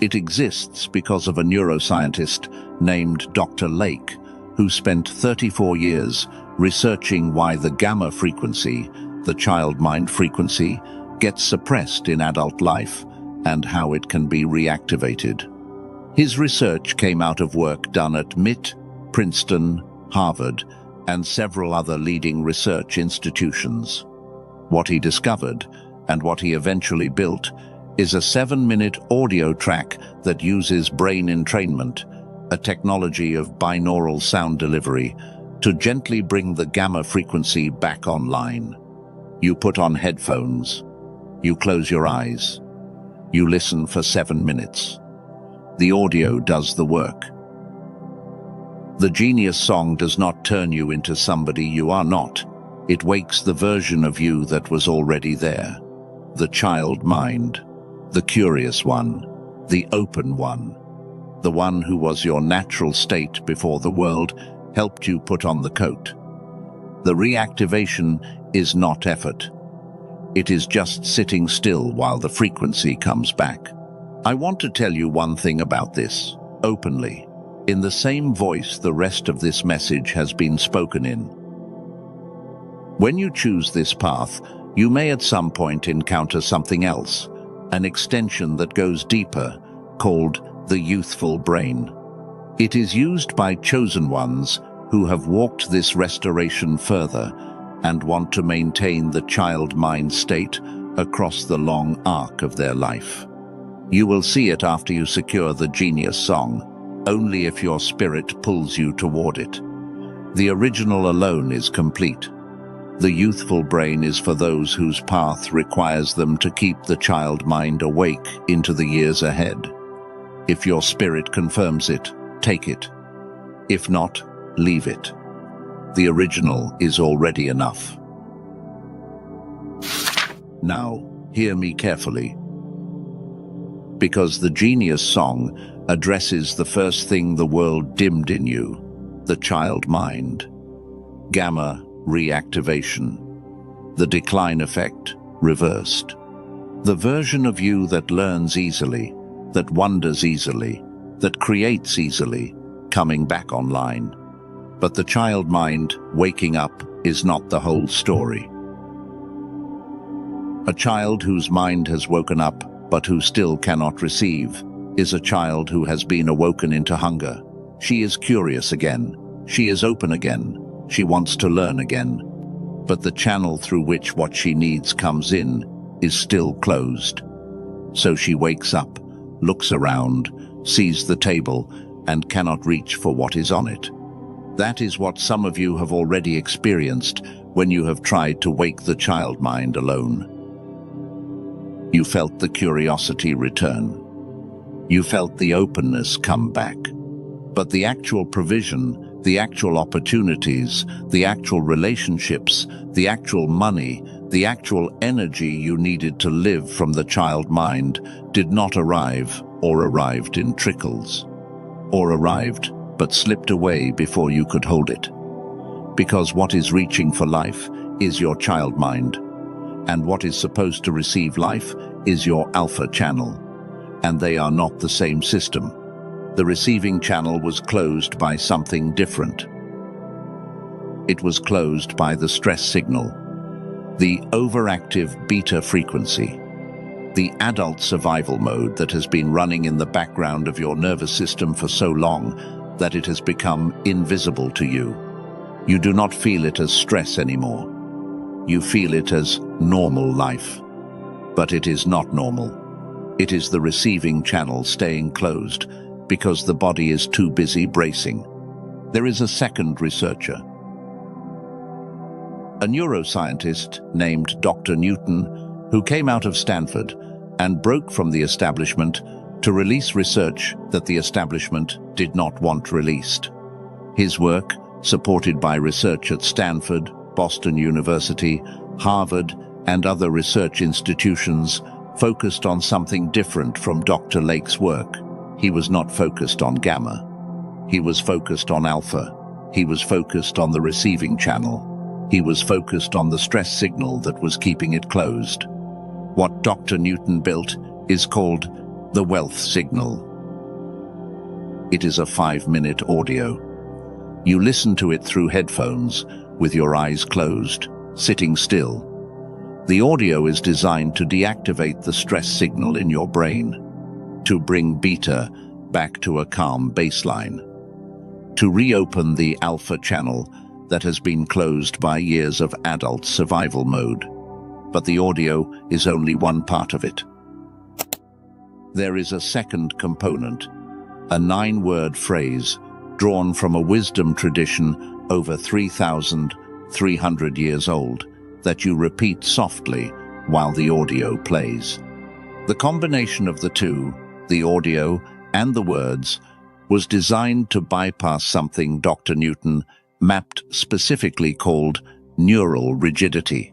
It exists because of a neuroscientist named Dr. Lake, who spent 34 years researching why the gamma frequency, the child mind frequency, gets suppressed in adult life and how it can be reactivated. His research came out of work done at MIT, Princeton, Harvard, and several other leading research institutions. What he discovered, and what he eventually built, is a 7-minute audio track that uses brain entrainment, a technology of binaural sound delivery, to gently bring the gamma frequency back online. You put on headphones, you close your eyes, you listen for 7 minutes. The audio does the work. The Genius Song does not turn you into somebody you are not. It wakes the version of you that was already there. The child mind, the curious one, the open one, the one who was your natural state before the world helped you put on the coat. The reactivation is not effort. It is just sitting still while the frequency comes back. I want to tell you one thing about this, openly, in the same voice the rest of this message has been spoken in. When you choose this path, you may at some point encounter something else, an extension that goes deeper, called the youthful brain. It is used by chosen ones who have walked this restoration further and want to maintain the child mind state across the long arc of their life. You will see it after you secure the genius song, only if your spirit pulls you toward it. The original alone is complete. The youthful brain is for those whose path requires them to keep the child mind awake into the years ahead. If your spirit confirms it, take it. If not, leave it. The original is already enough. Now, hear me carefully. Because the genius song addresses the first thing the world dimmed in you, the child mind. Gamma reactivation. The decline effect reversed. The version of you that learns easily, that wonders easily, that creates easily, coming back online. But the child mind waking up is not the whole story. A child whose mind has woken up but who still cannot receive is a child who has been awoken into hunger. She is curious again. She is open again. She wants to learn again. But the channel through which what she needs comes in is still closed. So she wakes up, looks around, sees the table, and cannot reach for what is on it. That is what some of you have already experienced when you have tried to wake the child mind alone. You felt the curiosity return. You felt the openness come back. But the actual provision, the actual opportunities, the actual relationships, the actual money, the actual energy you needed to live from the child mind did not arrive, or arrived in trickles. Or arrived, but slipped away before you could hold it. Because what is reaching for life is your child mind, and what is supposed to receive life is your alpha channel, and they are not the same system. The receiving channel was closed by something different. It was closed by the stress signal, the overactive beta frequency, the adult survival mode that has been running in the background of your nervous system for so long that it has become invisible to you. You do not feel it as stress anymore. You feel it as normal life. But it is not normal. It is the receiving channel staying closed because the body is too busy bracing. There is a second researcher, a neuroscientist named Dr. Newton, who came out of Stanford and broke from the establishment to release research that the establishment did not want released. His work, supported by research at Stanford, Boston University, Harvard, and other research institutions, focused on something different from Dr. Lake's work. He was not focused on gamma. He was focused on alpha. He was focused on the receiving channel. He was focused on the stress signal that was keeping it closed. What Dr. Newton built is called the wealth signal. It is a 5-minute audio. You listen to it through headphones with your eyes closed, sitting still. The audio is designed to deactivate the stress signal in your brain, to bring beta back to a calm baseline, to reopen the alpha channel that has been closed by years of adult survival mode. But the audio is only one part of it. There is a second component, a 9-word phrase drawn from a wisdom tradition over 3,300 years old that you repeat softly while the audio plays. The combination of the two, the audio and the words, was designed to bypass something Dr. Newton mapped specifically called neural rigidity.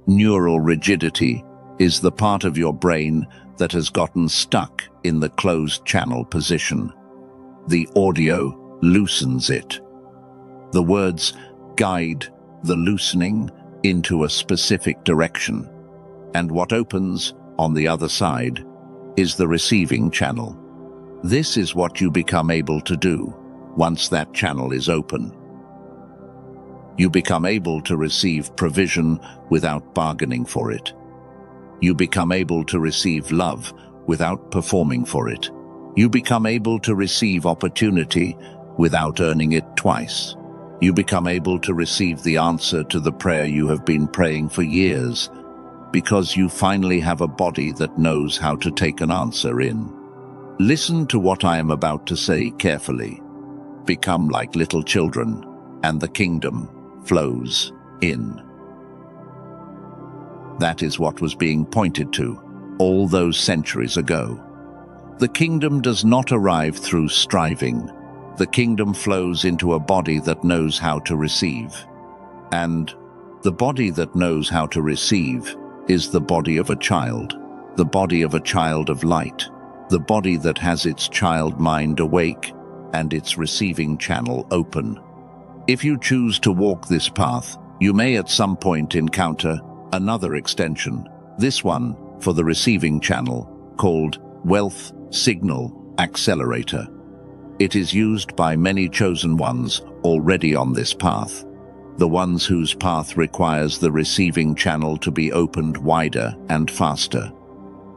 Neural rigidity is the part of your brain that has gotten stuck in the closed channel position. The audio loosens it. The words guide the loosening into a specific direction, and what opens on the other side is the receiving channel. This is what you become able to do once that channel is open. You become able to receive provision without bargaining for it. You become able to receive love without performing for it. You become able to receive opportunity without earning it twice. You become able to receive the answer to the prayer you have been praying for years, because you finally have a body that knows how to take an answer in. Listen to what I am about to say carefully. Become like little children, and the kingdom flows in. That is what was being pointed to all those centuries ago. The kingdom does not arrive through striving. The kingdom flows into a body that knows how to receive. And the body that knows how to receive is the body of a child, the body of a child of light, the body that has its child mind awake and its receiving channel open. If you choose to walk this path, you may at some point encounter another extension, this one for the receiving channel, called Wealth Signal Accelerator. It is used by many chosen ones already on this path, the ones whose path requires the receiving channel to be opened wider and faster.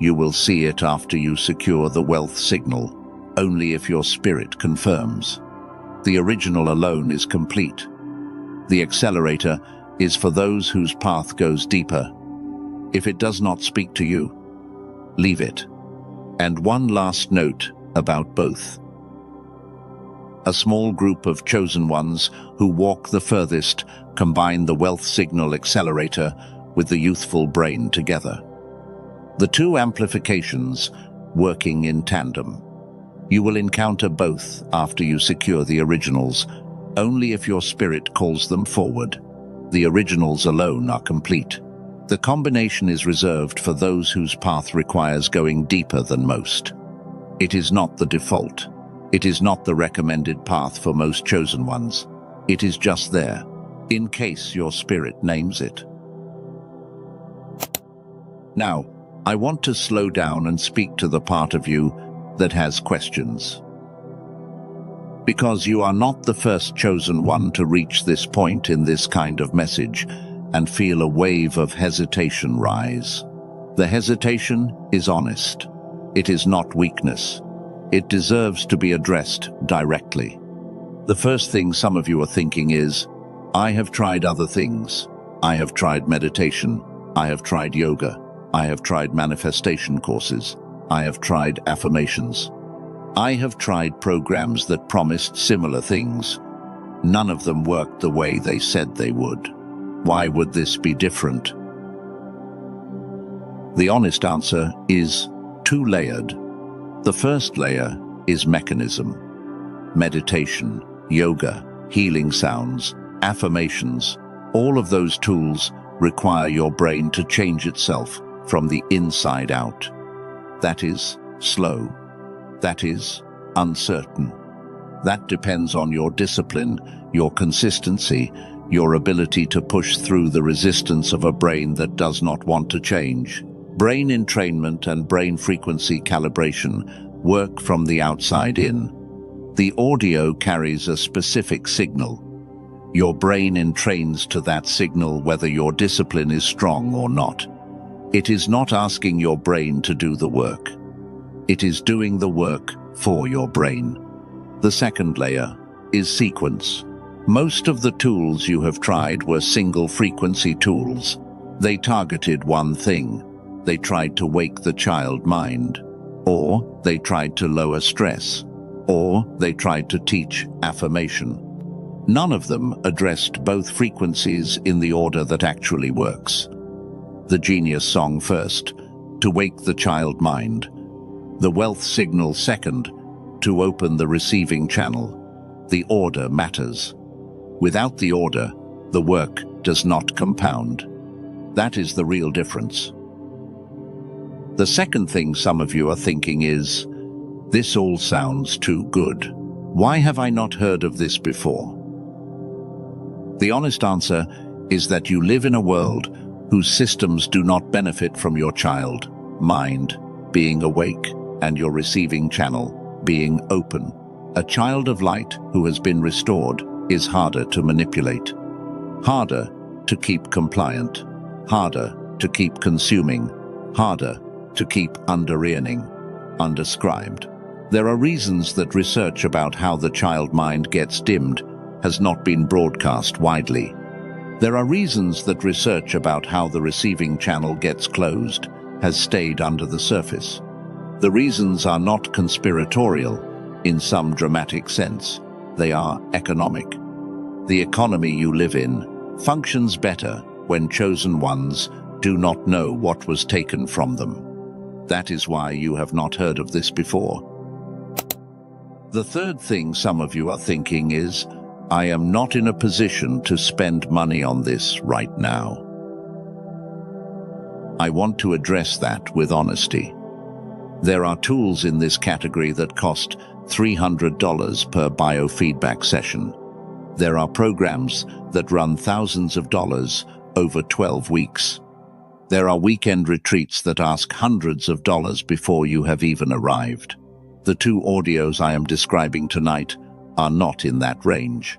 You will see it after you secure the wealth signal, only if your spirit confirms. The original alone is complete. The accelerator is for those whose path goes deeper. If it does not speak to you, leave it. And one last note about both. A small group of chosen ones who walk the furthest combine the wealth signal accelerator with the youthful brain together. The two amplifications working in tandem. You will encounter both after you secure the originals, only if your spirit calls them forward. The originals alone are complete. The combination is reserved for those whose path requires going deeper than most. It is not the default. It is not the recommended path for most chosen ones. It is just there, in case your spirit names it. Now, I want to slow down and speak to the part of you that has questions. Because you are not the first chosen one to reach this point in this kind of message and feel a wave of hesitation rise. The hesitation is honest. It is not weakness. It deserves to be addressed directly. The first thing some of you are thinking is, I have tried other things. I have tried meditation. I have tried yoga. I have tried manifestation courses. I have tried affirmations. I have tried programs that promised similar things. None of them worked the way they said they would. Why would this be different? The honest answer is two-layered. The first layer is mechanism. Meditation, yoga, healing sounds, affirmations, all of those tools require your brain to change itself from the inside out. That is slow. That is uncertain. That depends on your discipline, your consistency, your ability to push through the resistance of a brain that does not want to change. Brain entrainment and brain frequency calibration work from the outside in. The audio carries a specific signal. Your brain entrains to that signal whether your discipline is strong or not. It is not asking your brain to do the work. It is doing the work for your brain. The second layer is sequence. Most of the tools you have tried were single-frequency tools. They targeted one thing. They tried to wake the child mind, or they tried to lower stress, or they tried to teach affirmation. None of them addressed both frequencies in the order that actually works. The genius song first, to wake the child mind. The wealth signal second, to open the receiving channel. The order matters. Without the order, the work does not compound. That is the real difference. The second thing some of you are thinking is, this all sounds too good. Why have I not heard of this before? The honest answer is that you live in a world whose systems do not benefit from your child, mind, being awake, and your receiving channel being open. A child of light who has been restored is harder to manipulate, Harder to keep compliant, harder to keep consuming, harder to keep under-earning, undescribed. There are reasons that research about how the child mind gets dimmed has not been broadcast widely. There are reasons that research about how the receiving channel gets closed has stayed under the surface. The reasons are not conspiratorial in some dramatic sense. They are economic. The economy you live in functions better when chosen ones do not know what was taken from them. That is why you have not heard of this before. The third thing some of you are thinking is, I am not in a position to spend money on this right now. I want to address that with honesty. There are tools in this category that cost $300 per biofeedback session. There are programs that run thousands of dollars over 12 weeks. There are weekend retreats that ask hundreds of dollars before you have even arrived. The two audios I am describing tonight are not in that range.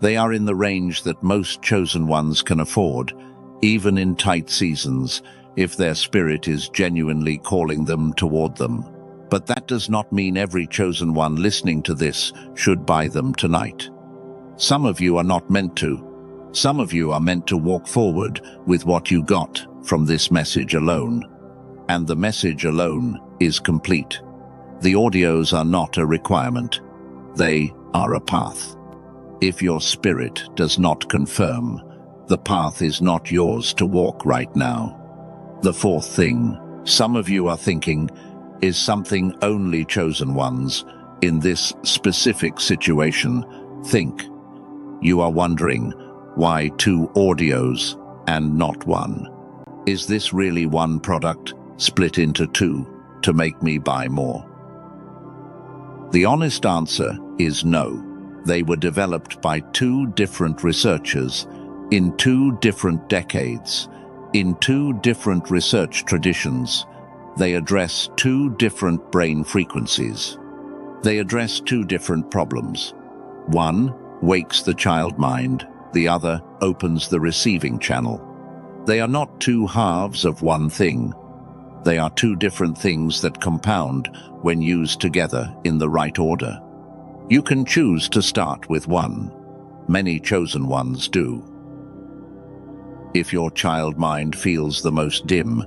They are in the range that most chosen ones can afford, even in tight seasons, if their spirit is genuinely calling them toward them. But that does not mean every chosen one listening to this should buy them tonight. Some of you are not meant to. Some of you are meant to walk forward with what you got from this message alone. And the message alone is complete. The audios are not a requirement. They are a path. If your spirit does not confirm, the path is not yours to walk right now. The fourth thing some of you are thinking is something only chosen ones in this specific situation think. You are wondering, why 2 audios and not 1? Is this really one product split into 2 to make me buy more? The honest answer is no. They were developed by 2 different researchers in 2 different decades, in 2 different research traditions. They address 2 different brain frequencies. They address 2 different problems. One wakes the child mind, the other opens the receiving channel. They are not 2 halves of one thing. They are 2 different things that compound when used together in the right order. You can choose to start with one. Many chosen ones do. If your child mind feels the most dim,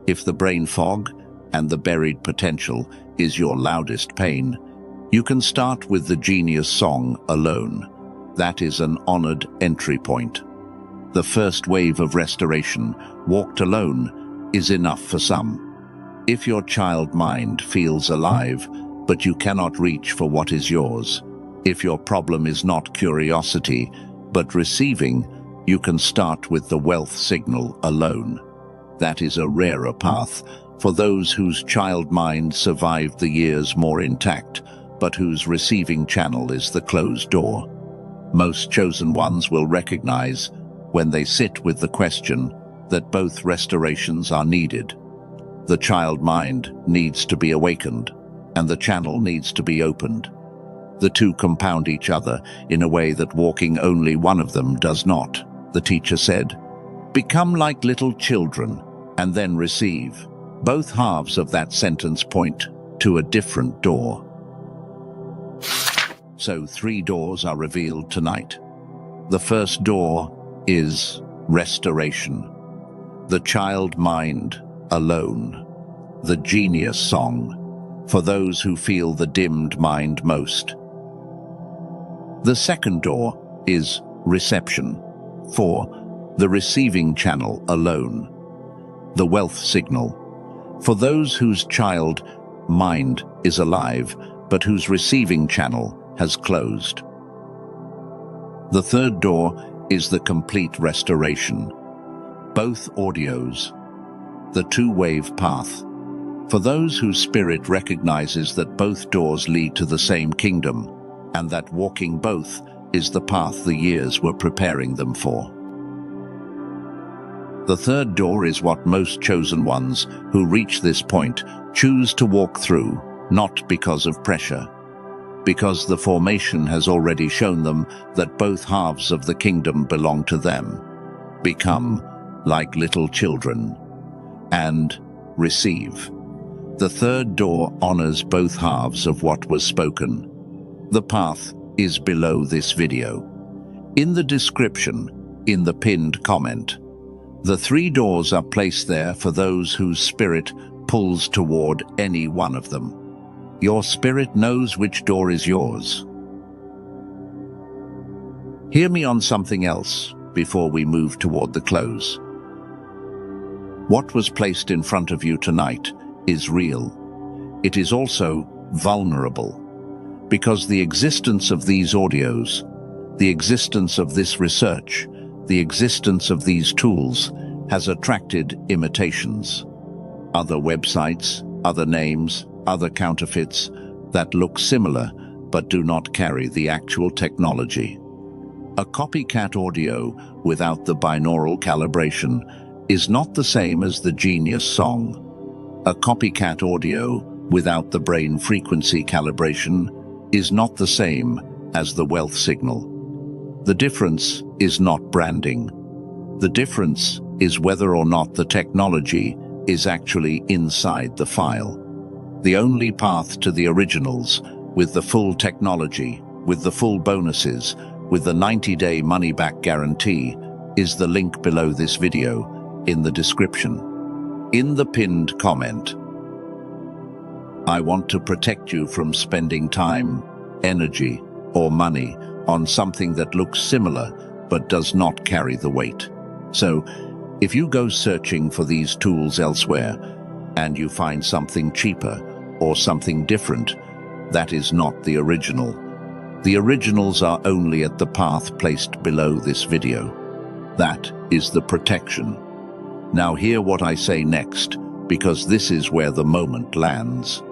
if the brain fog and the buried potential is your loudest pain, you can start with the genius song alone. That is an honored entry point. The first wave of restoration, walked alone, is enough for some. If your child mind feels alive, but you cannot reach for what is yours, if your problem is not curiosity, but receiving, you can start with the wealth signal alone. That is a rarer path for those whose child mind survived the years more intact, but whose receiving channel is the closed door. Most chosen ones will recognize, when they sit with the question, that both restorations are needed. The child mind needs to be awakened, and the channel needs to be opened. The 2 compound each other in a way that walking only one of them does not. The teacher said, "Become like little children, and then receive." Both halves of that sentence point to a different door. So 3 doors are revealed tonight. The first door is restoration. The child mind alone. The genius song for those who feel the dimmed mind most. The second door is reception for the receiving channel alone. The wealth signal for those whose child mind is alive but whose receiving channel has closed. The third door is the complete restoration. Both audios, the 2-wave path, for those whose spirit recognizes that both doors lead to the same kingdom, and that walking both is the path the years were preparing them for. The third door is what most chosen ones who reach this point choose to walk through, not because of pressure, because the formation has already shown them that both halves of the kingdom belong to them. Become like little children and receive. The third door honors both halves of what was spoken. The path is below this video. In the description, in the pinned comment, the 3 doors are placed there for those whose spirit pulls toward any one of them. Your spirit knows which door is yours. Hear me on something else before we move toward the close. What was placed in front of you tonight is real. It is also vulnerable, because the existence of these audios, the existence of this research, the existence of these tools has attracted imitations. Other websites, other names, other counterfeits that look similar but do not carry the actual technology. A copycat audio without the binaural calibration is not the same as the genius song. A copycat audio without the brain frequency calibration is not the same as the wealth signal. The difference is not branding. The difference is whether or not the technology is actually inside the file. The only path to the originals, with the full technology, with the full bonuses, with the 90-day money-back guarantee, is the link below this video, in the description. In the pinned comment, I want to protect you from spending time, energy, or money on something that looks similar but does not carry the weight. So, if you go searching for these tools elsewhere and you find something cheaper or something different, that is not the original. The originals are only at the path placed below this video. That is the protection. Now hear what I say next, because this is where the moment lands.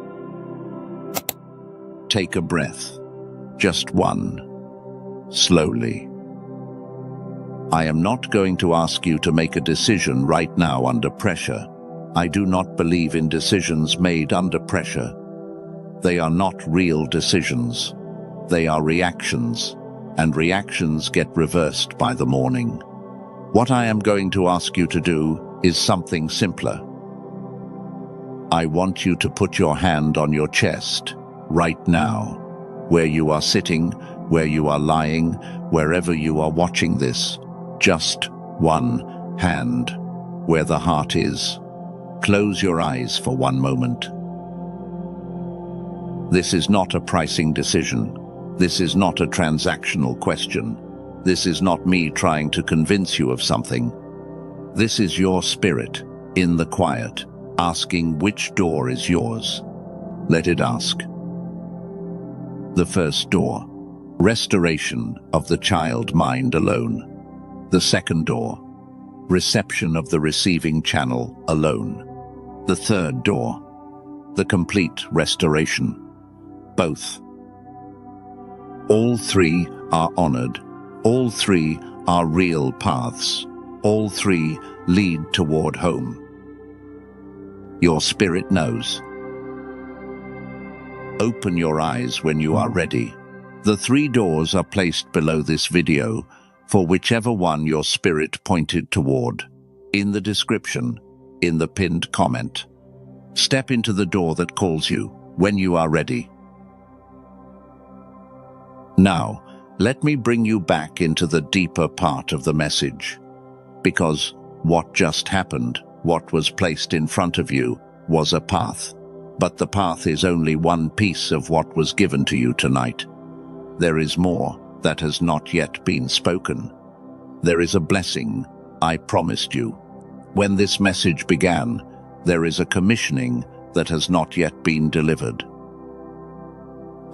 Take a breath. Just one. Slowly. I am not going to ask you to make a decision right now under pressure. I do not believe in decisions made under pressure. They are not real decisions. They are reactions, and reactions get reversed by the morning. What I am going to ask you to do is something simpler. I want you to put your hand on your chest, right now, where you are sitting, where you are lying, wherever you are watching this. Just one hand, where the heart is. Close your eyes for one moment. This is not a pricing decision. This is not a transactional question. This is not me trying to convince you of something. This is your spirit, in the quiet, asking which door is yours. Let it ask. The first door, restoration of the child mind alone. The second door, reception of the receiving channel alone. The third door, the complete restoration. Both. All 3 are honored. All 3 are real paths. All 3 lead toward home. Your spirit knows. Open your eyes when you are ready. The 3 doors are placed below this video for whichever one your spirit pointed toward. In the description, in the pinned comment. Step into the door that calls you when you are ready. Now, let me bring you back into the deeper part of the message. Because what just happened, what was placed in front of you, was a path. But the path is only one piece of what was given to you tonight. There is more that has not yet been spoken. There is a blessing I promised you. When this message began, there is a commissioning that has not yet been delivered.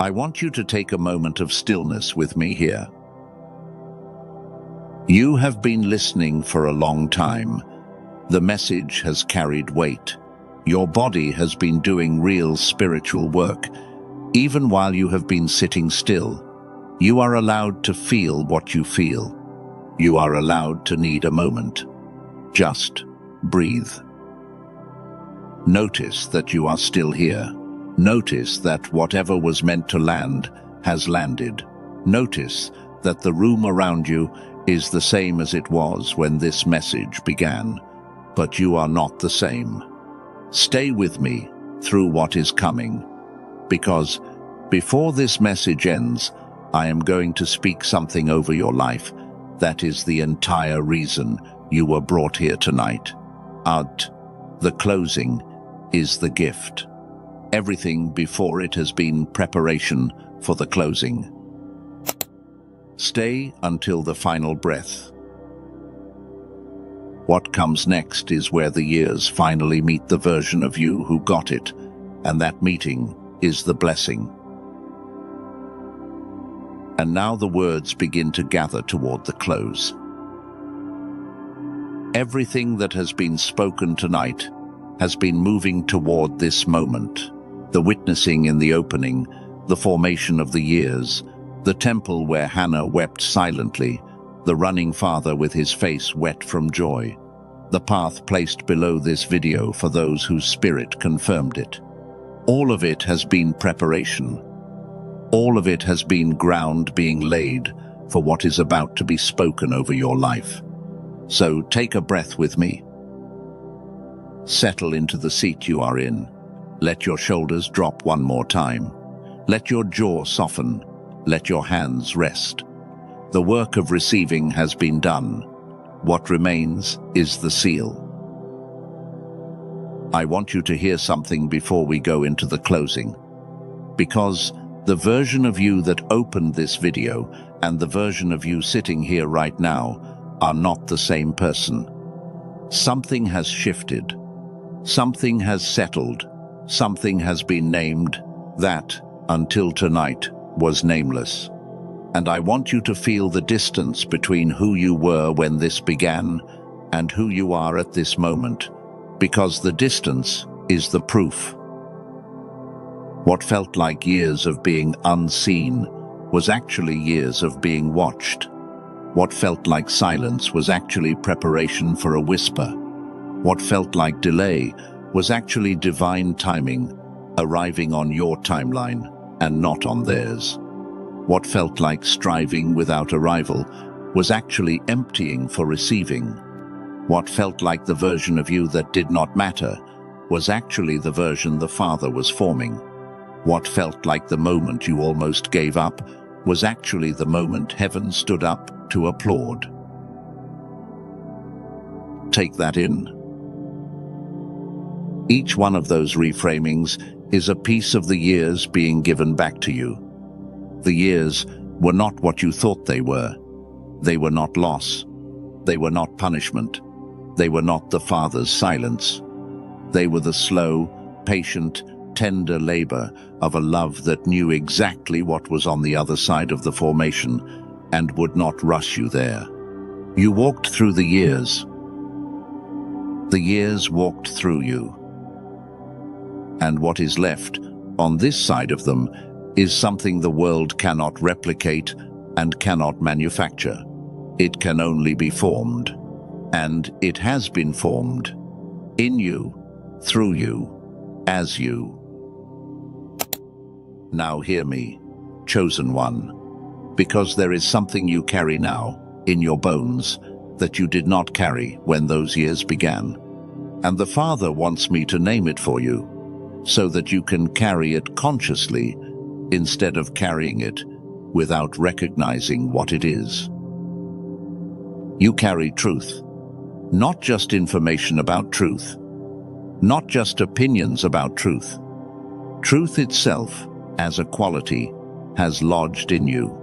I want you to take a moment of stillness with me here. You have been listening for a long time. The message has carried weight. Your body has been doing real spiritual work. Even while you have been sitting still, you are allowed to feel what you feel. You are allowed to need a moment. Just breathe. Notice that you are still here. Notice that whatever was meant to land has landed. Notice that the room around you is the same as it was when this message began, but you are not the same. Stay with me through what is coming, because before this message ends, I am going to speak something over your life that is the entire reason you were brought here tonight. The closing is the gift. Everything before it has been preparation for the closing. Stay until the final breath. What comes next is where the years finally meet the version of you who got it, and that meeting is the blessing. And now the words begin to gather toward the close. Everything that has been spoken tonight has been moving toward this moment. The witnessing in the opening, the formation of the years, the temple where Hannah wept silently, the running father with his face wet from joy, the path placed below this video for those whose spirit confirmed it. All of it has been preparation. All of it has been ground being laid for what is about to be spoken over your life. So take a breath with me. Settle into the seat you are in. Let your shoulders drop one more time. Let your jaw soften. Let your hands rest. The work of receiving has been done. What remains is the seal. I want you to hear something before we go into the closing, because the version of you that opened this video and the version of you sitting here right now are not the same person. Something has shifted. Something has settled. Something has been named that, until tonight, was nameless. And I want you to feel the distance between who you were when this began and who you are at this moment, because the distance is the proof. What felt like years of being unseen was actually years of being watched. What felt like silence was actually preparation for a whisper. What felt like delay was actually divine timing, arriving on your timeline and not on theirs. What felt like striving without arrival was actually emptying for receiving. What felt like the version of you that did not matter was actually the version the Father was forming. What felt like the moment you almost gave up was actually the moment heaven stood up to applaud. Take that in. Each one of those reframings is a piece of the years being given back to you. The years were not what you thought they were. They were not loss. They were not punishment. They were not the Father's silence. They were the slow, patient, tender labor of a love that knew exactly what was on the other side of the formation and would not rush you there. You walked through the years. The years walked through you. And what is left on this side of them is something the world cannot replicate and cannot manufacture. It can only be formed. And it has been formed. In you, through you, as you. Now hear me, chosen one, because there is something you carry now, in your bones, that you did not carry when those years began. And the Father wants me to name it for you, so that you can carry it consciously, instead of carrying it without recognizing what it is. You carry truth, not just information about truth, not just opinions about truth. Truth itself, as a quality, has lodged in you.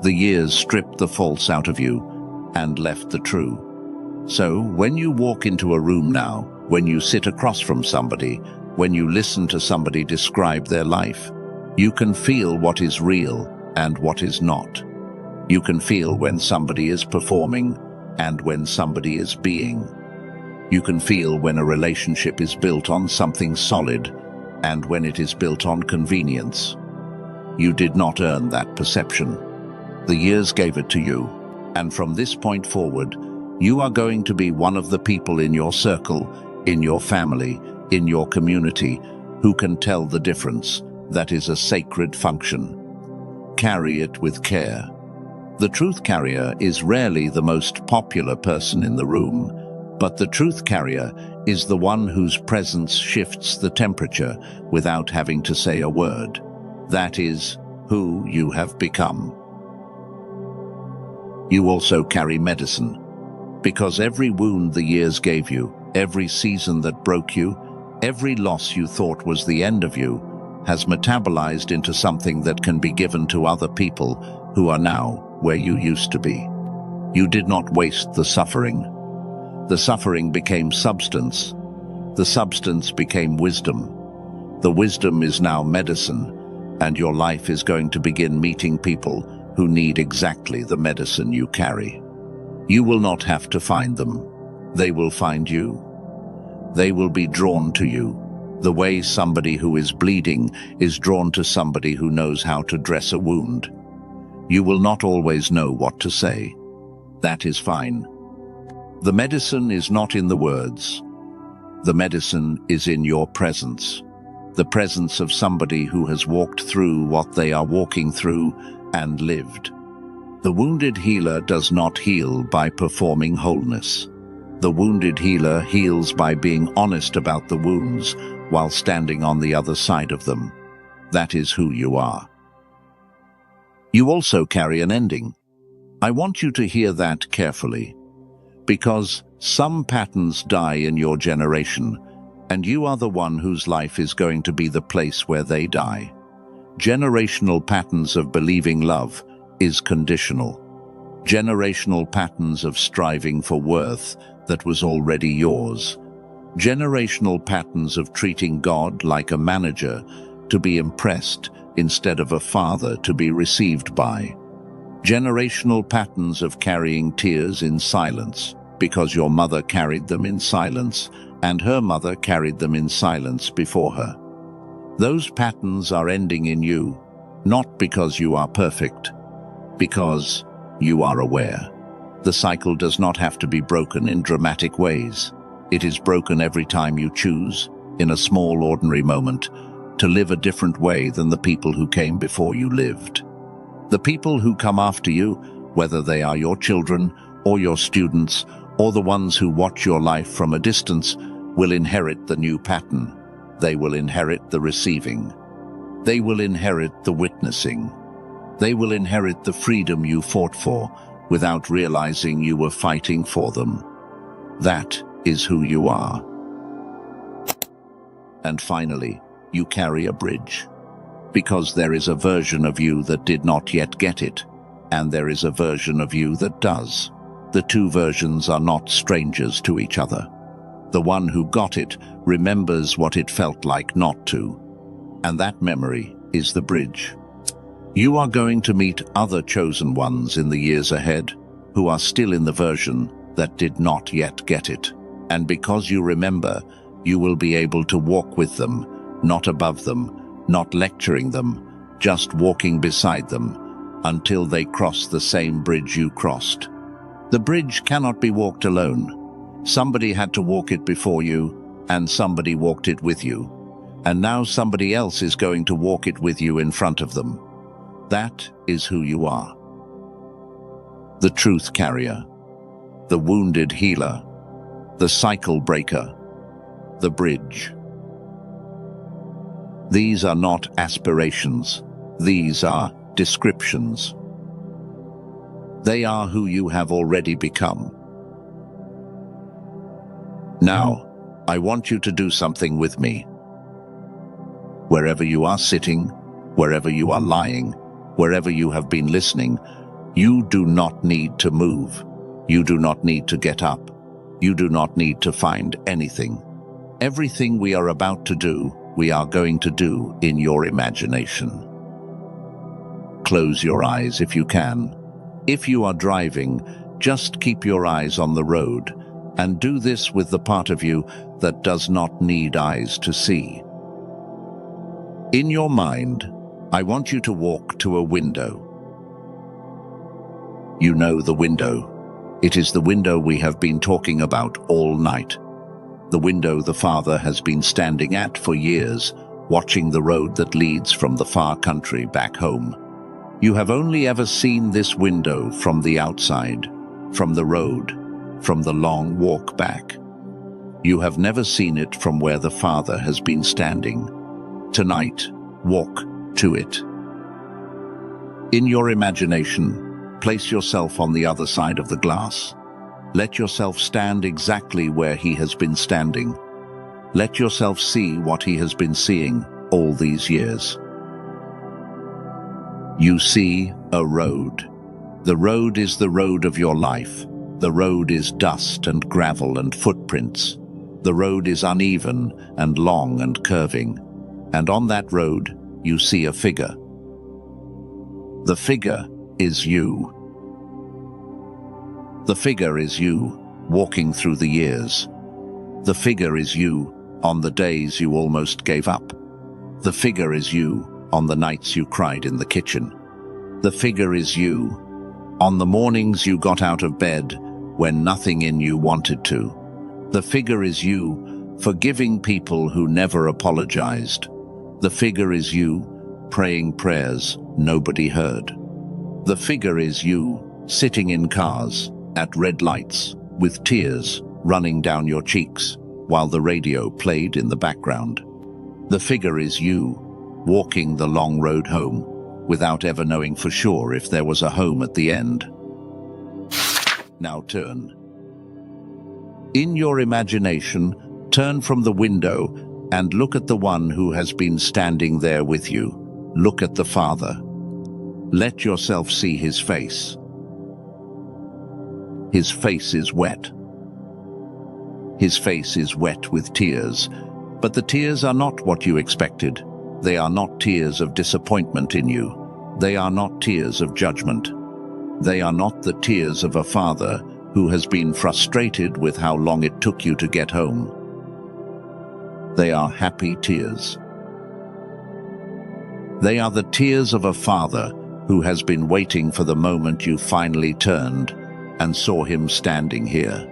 The years stripped the false out of you and left the true. So when you walk into a room now, when you sit across from somebody, when you listen to somebody describe their life, you can feel what is real and what is not. You can feel when somebody is performing and when somebody is being. You can feel when a relationship is built on something solid and when it is built on convenience. You did not earn that perception. The years gave it to you, and from this point forward, you are going to be one of the people in your circle, in your family, in your community, who can tell the difference. That is a sacred function. carry it with care. The truth carrier is rarely the most popular person in the room, but the truth carrier is the one whose presence shifts the temperature without having to say a word. That is who you have become. You also carry medicine, because every wound the years gave you, every season that broke you, every loss you thought was the end of you, has metabolized into something that can be given to other people who are now where you used to be. You did not waste the suffering. The suffering became substance. The substance became wisdom. The wisdom is now medicine, and your life is going to begin meeting people who need exactly the medicine you carry. You will not have to find them. They will find you. They will be drawn to you, the way somebody who is bleeding is drawn to somebody who knows how to dress a wound. You will not always know what to say. That is fine. The medicine is not in the words. The medicine is in your presence. The presence of somebody who has walked through what they are walking through and lived. The wounded healer does not heal by performing wholeness. The wounded healer heals by being honest about the wounds while standing on the other side of them. That is who you are. You also carry an ending. I want you to hear that carefully, because some patterns die in your generation, and you are the one whose life is going to be the place where they die. Generational patterns of believing love is conditional. Generational patterns of striving for worth that was already yours. Generational patterns of treating God like a manager to be impressed instead of a father to be received by. Generational patterns of carrying tears in silence because your mother carried them in silence and her mother carried them in silence before her. Those patterns are ending in you, not because you are perfect, because you are aware. The cycle does not have to be broken in dramatic ways. It is broken every time you choose, in a small ordinary moment, to live a different way than the people who came before you lived. The people who come after you, whether they are your children or your students or the ones who watch your life from a distance, will inherit the new pattern. They will inherit the receiving. They will inherit the witnessing. They will inherit the freedom you fought for without realizing you were fighting for them. That is who you are. And finally, you carry a bridge, because there is a version of you that did not yet get it, and there is a version of you that does. The two versions are not strangers to each other. The one who got it remembers what it felt like not to, and that memory is the bridge. You are going to meet other chosen ones in the years ahead who are still in the version that did not yet get it. And because you remember, you will be able to walk with them, not above them, not lecturing them, just walking beside them until they cross the same bridge you crossed. The bridge cannot be walked alone. Somebody had to walk it before you, and somebody walked it with you. And now somebody else is going to walk it with you in front of them. That is who you are. The truth carrier, the wounded healer, the cycle breaker, the bridge. These are not aspirations. These are descriptions. They are who you have already become. Now, I want you to do something with me. Wherever you are sitting, wherever you are lying, wherever you have been listening, you do not need to move. You do not need to get up. You do not need to find anything. Everything we are about to do, we are going to do in your imagination. Close your eyes if you can. If you are driving, just keep your eyes on the road, and do this with the part of you that does not need eyes to see. In your mind, I want you to walk to a window. You know the window. It is the window we have been talking about all night. The window the father has been standing at for years, watching the road that leads from the far country back home. You have only ever seen this window from the outside, from the road, from the long walk back. You have never seen it from where the Father has been standing. Tonight, walk to it. In your imagination, place yourself on the other side of the glass. Let yourself stand exactly where he has been standing. Let yourself see what he has been seeing all these years. You see a road. The road is the road of your life. The road is dust and gravel and footprints. The road is uneven and long and curving. And on that road, you see a figure. The figure is you. The figure is you, walking through the years. The figure is you on the days you almost gave up. The figure is you on the nights you cried in the kitchen. The figure is you on the mornings you got out of bed when nothing in you wanted to. The figure is you forgiving people who never apologized. The figure is you praying prayers nobody heard. The figure is you sitting in cars at red lights with tears running down your cheeks while the radio played in the background. The figure is you walking the long road home without ever knowing for sure if there was a home at the end. Now turn. In your imagination, turn from the window and look at the one who has been standing there with you. Look at the Father. Let yourself see his face. His face is wet. His face is wet with tears, but the tears are not what you expected. They are not tears of disappointment in you. They are not tears of judgment. They are not the tears of a father who has been frustrated with how long it took you to get home. They are happy tears. They are the tears of a father who has been waiting for the moment you finally turned and saw him standing here.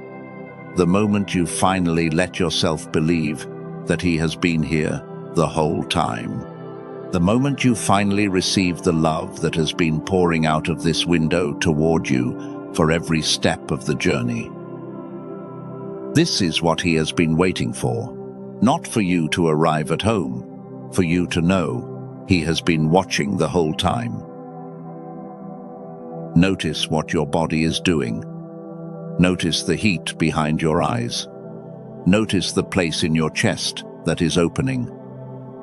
The moment you finally let yourself believe that he has been here the whole time. The moment you finally received the love that has been pouring out of this window toward you for every step of the journey. This is what he has been waiting for, not for you to arrive at home, for you to know he has been watching the whole time. Notice what your body is doing. Notice the heat behind your eyes. Notice the place in your chest that is opening.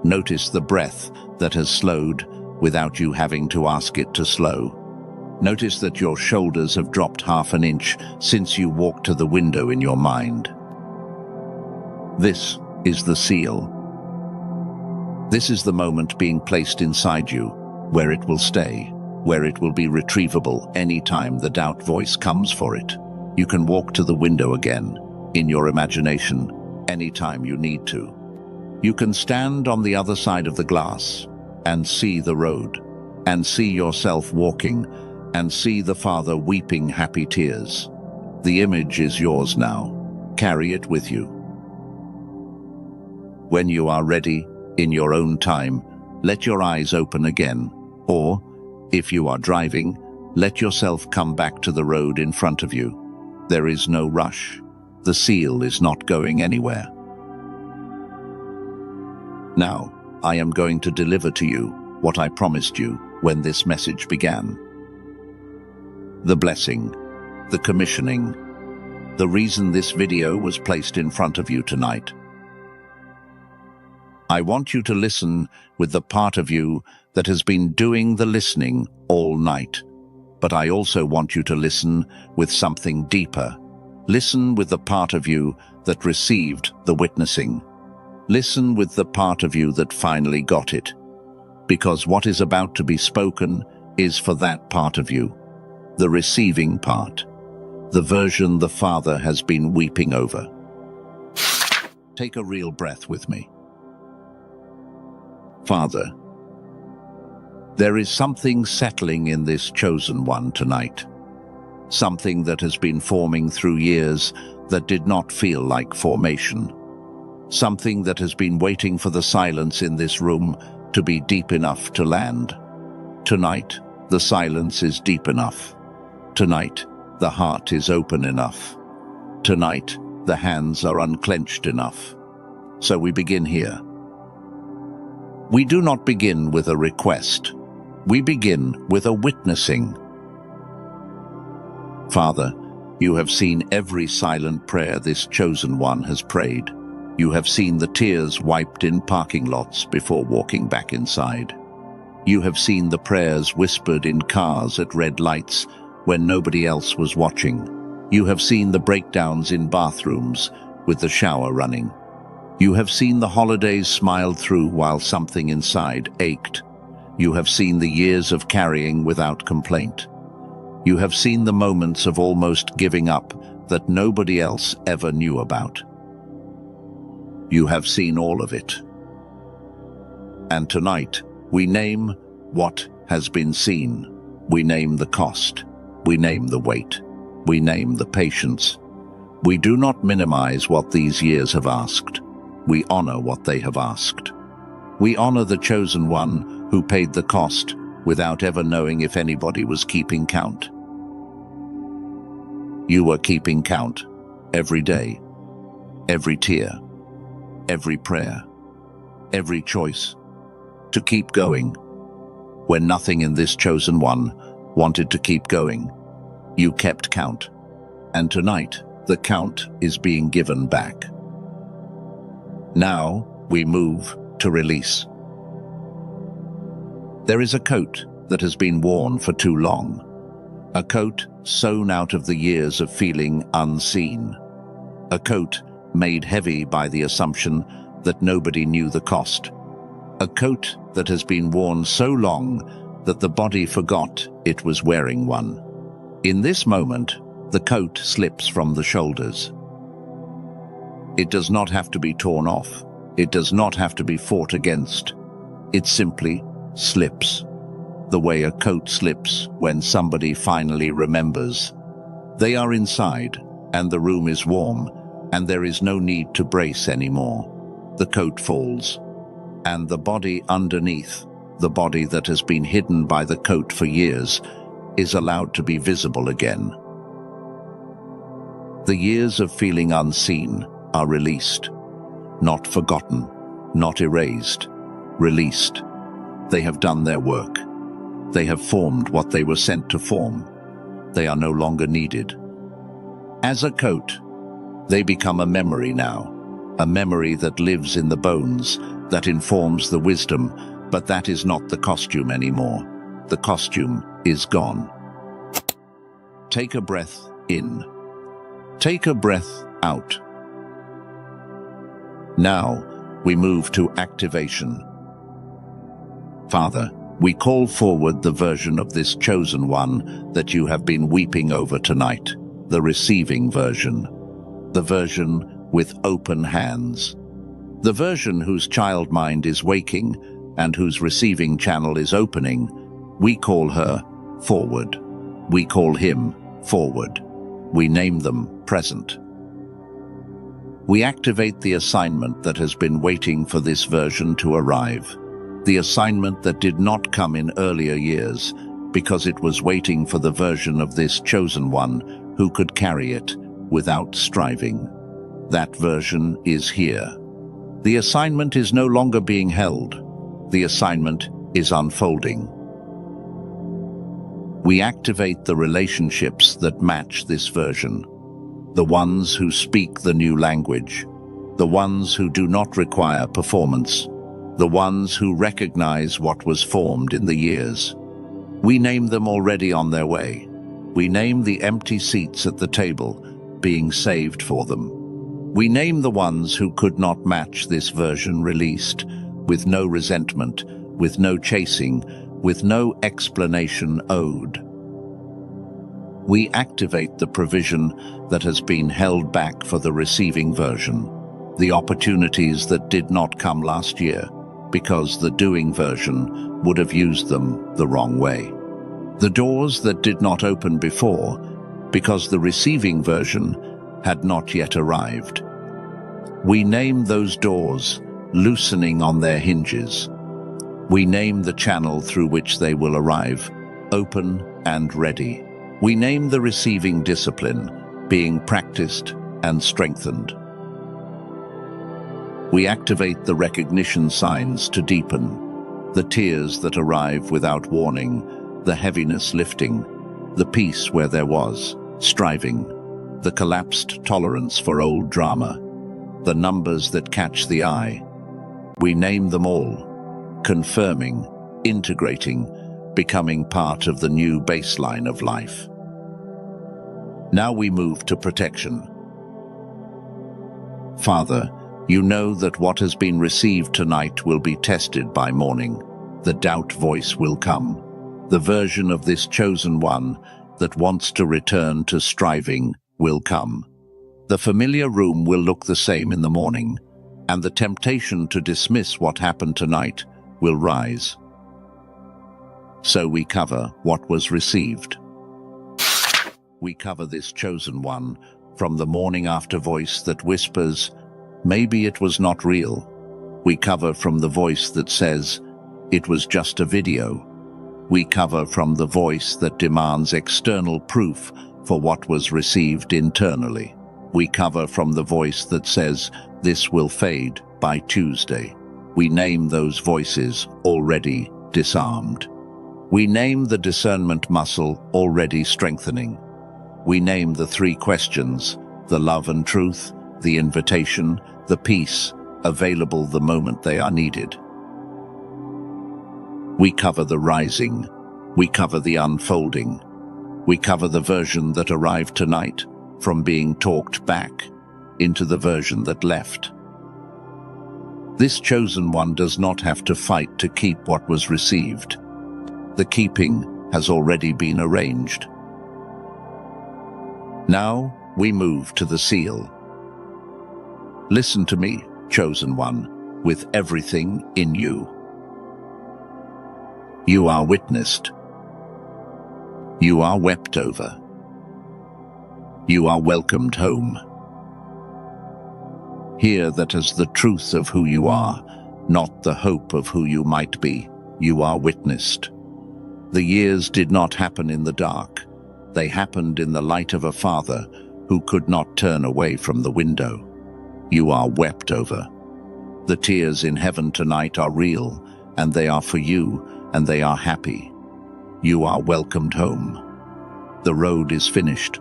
Notice the breath that has slowed without you having to ask it to slow. Notice that your shoulders have dropped half an inch since you walked to the window in your mind. This is the seal. This is the moment being placed inside you, where it will stay, where it will be retrievable any time the doubt voice comes for it. You can walk to the window again, in your imagination, anytime you need to. You can stand on the other side of the glass and see the road, and see yourself walking, and see the Father weeping happy tears. The image is yours now. Carry it with you. When you are ready, in your own time, let your eyes open again, or, if you are driving, let yourself come back to the road in front of you. There is no rush. The seal is not going anywhere. Now, I am going to deliver to you what I promised you when this message began. The blessing, the commissioning, the reason this video was placed in front of you tonight. I want you to listen with the part of you that has been doing the listening all night. But I also want you to listen with something deeper. Listen with the part of you that received the witnessing. Listen with the part of you that finally got it. Because what is about to be spoken is for that part of you, the receiving part, the version the Father has been weeping over. Take a real breath with me. Father, there is something settling in this chosen one tonight. Something that has been forming through years that did not feel like formation. Something that has been waiting for the silence in this room to be deep enough to land. Tonight, the silence is deep enough. Tonight, the heart is open enough. Tonight, the hands are unclenched enough. So we begin here. We do not begin with a request. We begin with a witnessing. Father, you have seen every silent prayer this chosen one has prayed. You have seen the tears wiped in parking lots before walking back inside. You have seen the prayers whispered in cars at red lights when nobody else was watching. You have seen the breakdowns in bathrooms with the shower running. You have seen the holidays smiled through while something inside ached. You have seen the years of carrying without complaint. You have seen the moments of almost giving up that nobody else ever knew about. You have seen all of it. And tonight, we name what has been seen. We name the cost. We name the weight. We name the patience. We do not minimize what these years have asked. We honor what they have asked. We honor the chosen one who paid the cost without ever knowing if anybody was keeping count. You were keeping count every day, every tear, every prayer, every choice, to keep going. When nothing in this chosen one wanted to keep going, you kept count. And tonight, the count is being given back. Now, we move to release. There is a coat that has been worn for too long. A coat sewn out of the years of feeling unseen. A coat made heavy by the assumption that nobody knew the cost. A coat that has been worn so long that the body forgot it was wearing one. In this moment, the coat slips from the shoulders. It does not have to be torn off. It does not have to be fought against. It simply slips, the way a coat slips when somebody finally remembers. They are inside, and the room is warm, and there is no need to brace anymore. The coat falls, and the body underneath, the body that has been hidden by the coat for years, is allowed to be visible again. The years of feeling unseen are released, not forgotten, not erased, released. They have done their work. They have formed what they were sent to form. They are no longer needed. As a coat, they become a memory now, a memory that lives in the bones, that informs the wisdom, but that is not the costume anymore. The costume is gone. Take a breath in. Take a breath out. Now, we move to activation. Father, we call forward the version of this chosen one that you have been weeping over tonight, the receiving version, the version with open hands, the version whose child mind is waking and whose receiving channel is opening. We call her forward. We call him forward. We name them present. We activate the assignment that has been waiting for this version to arrive. The assignment that did not come in earlier years because it was waiting for the version of this chosen one who could carry it without striving. That version is here. The assignment is no longer being held. The assignment is unfolding. We activate the relationships that match this version. The ones who speak the new language. The ones who do not require performance. The ones who recognize what was formed in the years. We name them already on their way. We name the empty seats at the table being saved for them. We name the ones who could not match this version released, with no resentment, with no chasing, with no explanation owed. We activate the provision that has been held back for the receiving version, the opportunities that did not come last year, because the doing version would have used them the wrong way. The doors that did not open before, because the receiving version had not yet arrived. We name those doors, loosening on their hinges. We name the channel through which they will arrive, open and ready. We name the receiving discipline, being practiced and strengthened. We activate the recognition signs to deepen, the tears that arrive without warning, the heaviness lifting, the peace where there was striving, the collapsed tolerance for old drama, the numbers that catch the eye. We name them all, confirming, integrating, becoming part of the new baseline of life. Now we move to protection. Father, you know that what has been received tonight will be tested by morning. The doubt voice will come, the version of this chosen one that wants to return to striving will come. The familiar room will look the same in the morning, and the temptation to dismiss what happened tonight will rise. So we cover what was received. We cover this chosen one from the morning after voice that whispers, maybe it was not real. We cover from the voice that says, it was just a video. We cover from the voice that demands external proof for what was received internally. We cover from the voice that says, this will fade by Tuesday. We name those voices already disarmed. We name the discernment muscle already strengthening. We name the three questions, the love and truth, the invitation, the peace, available the moment they are needed. We cover the rising. We cover the unfolding. We cover the version that arrived tonight from being talked back into the version that left. This chosen one does not have to fight to keep what was received. The keeping has already been arranged. Now we move to the seal. Listen to me, chosen one, with everything in you. You are witnessed. You are wept over. You are welcomed home. Hear that as the truth of who you are, not the hope of who you might be. You are witnessed. The years did not happen in the dark. They happened in the light of a father who could not turn away from the window. You are wept over. The tears in heaven tonight are real, and they are for you, and they are happy. You are welcomed home. The road is finished.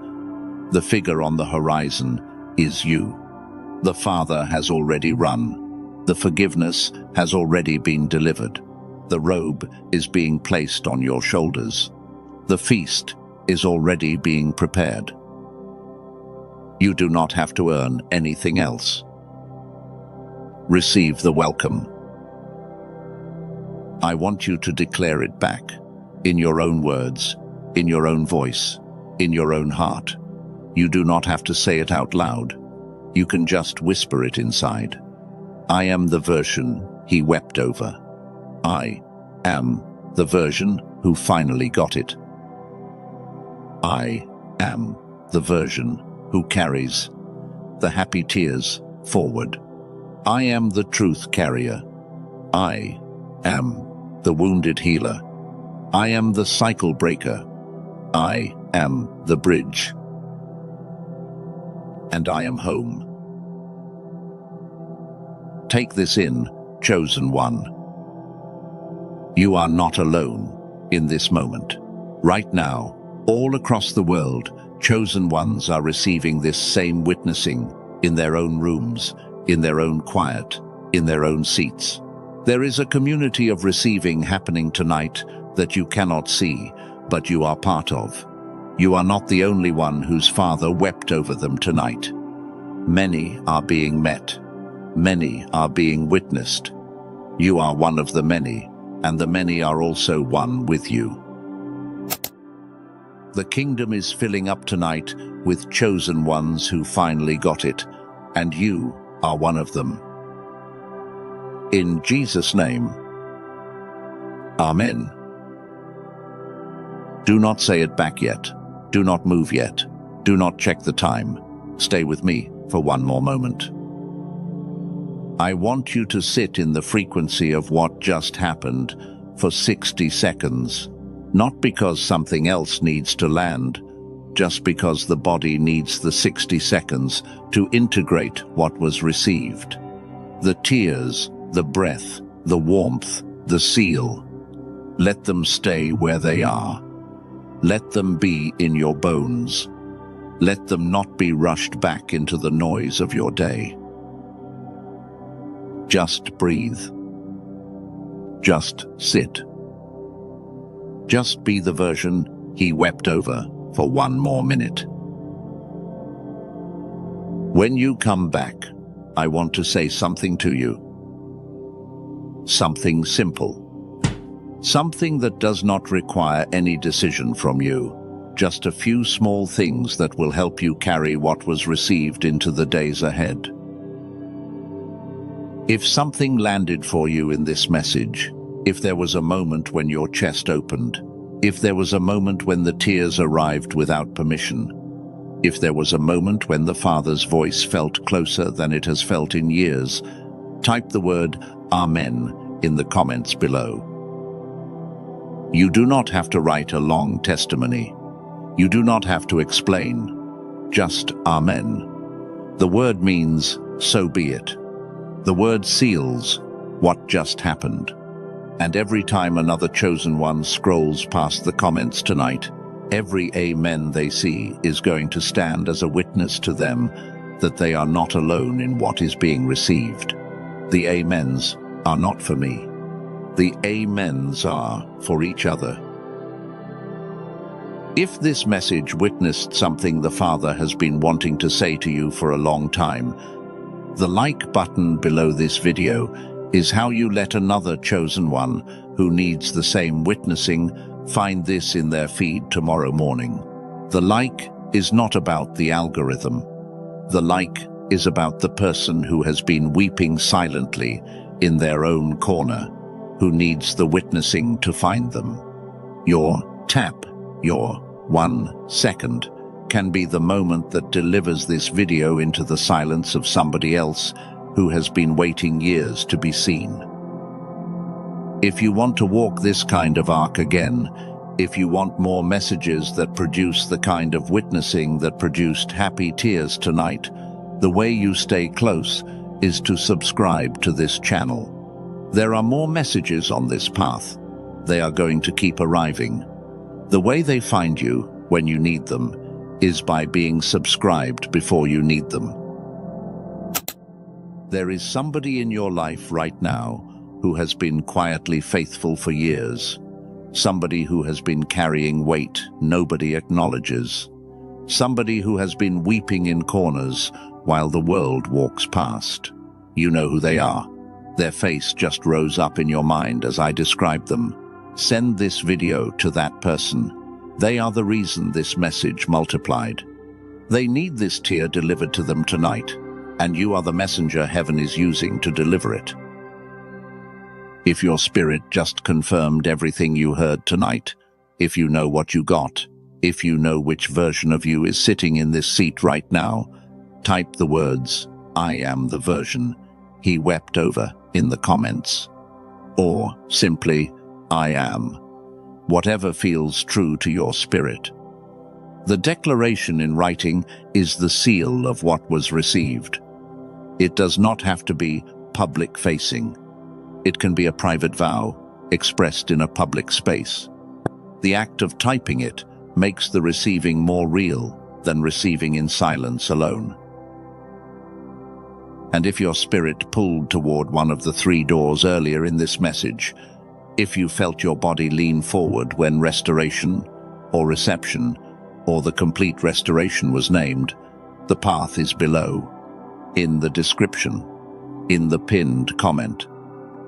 The figure on the horizon is you. The Father has already run. The forgiveness has already been delivered. The robe is being placed on your shoulders. The feast is already being prepared. You do not have to earn anything else. Receive the welcome. I want you to declare it back, in your own words, in your own voice, in your own heart. You do not have to say it out loud. You can just whisper it inside. I am the version he wept over. I am the version who finally got it. I am the version who carries the happy tears forward. I am the truth carrier. I am the wounded healer. I am the cycle breaker. I am the bridge. And I am home. Take this in, chosen one. You are not alone in this moment. Right now, all across the world, chosen ones are receiving this same witnessing in their own rooms, in their own quiet, in their own seats. There is a community of receiving happening tonight that you cannot see, but you are part of. You are not the only one whose father wept over them tonight. Many are being met. Many are being witnessed. You are one of the many, and the many are also one with you. The kingdom is filling up tonight with chosen ones who finally got it, and you are one of them. In Jesus' name, Amen. Do not say it back yet. Do not move yet. Do not check the time. Stay with me for one more moment. I want you to sit in the frequency of what just happened for 60 seconds. Not because something else needs to land, just because the body needs the 60 seconds to integrate what was received. The tears, the breath, the warmth, the seal. Let them stay where they are. Let them be in your bones. Let them not be rushed back into the noise of your day. Just breathe. Just sit. Just be the version he wept over for one more minute. When you come back, I want to say something to you. Something simple. Something that does not require any decision from you. Just a few small things that will help you carry what was received into the days ahead. If something landed for you in this message, if there was a moment when your chest opened, if there was a moment when the tears arrived without permission, if there was a moment when the Father's voice felt closer than it has felt in years, type the word Amen in the comments below. You do not have to write a long testimony. You do not have to explain. Just Amen. The word means, so be it. The word seals what just happened. And every time another chosen one scrolls past the comments tonight, every Amen they see is going to stand as a witness to them that they are not alone in what is being received. The Amens are not for me. The Amens are for each other. If this message witnessed something the Father has been wanting to say to you for a long time, the like button below this video is how you let another chosen one who needs the same witnessing find this in their feed tomorrow morning. The like is not about the algorithm. The like is about the person who has been weeping silently in their own corner, who needs the witnessing to find them. Your tap, your 1 second, can be the moment that delivers this video into the silence of somebody else who has been waiting years to be seen. If you want to walk this kind of arc again, if you want more messages that produce the kind of witnessing that produced happy tears tonight, the way you stay close is to subscribe to this channel. There are more messages on this path. They are going to keep arriving. The way they find you when you need them is by being subscribed before you need them. There is somebody in your life right now who has been quietly faithful for years. Somebody who has been carrying weight nobody acknowledges. Somebody who has been weeping in corners while the world walks past. You know who they are. Their face just rose up in your mind as I described them. Send this video to that person. They are the reason this message multiplied. They need this tear delivered to them tonight, and you are the messenger heaven is using to deliver it. If your spirit just confirmed everything you heard tonight, if you know what you got, if you know which version of you is sitting in this seat right now, type the words, I am the version he wept over in the comments. Or simply, I am. Whatever feels true to your spirit. The declaration in writing is the seal of what was received. It does not have to be public-facing. It can be a private vow, expressed in a public space. The act of typing it makes the receiving more real than receiving in silence alone. And if your spirit pulled toward one of the 3 doors earlier in this message, if you felt your body lean forward when restoration, or reception, or the complete restoration was named, the path is below, in the description, in the pinned comment.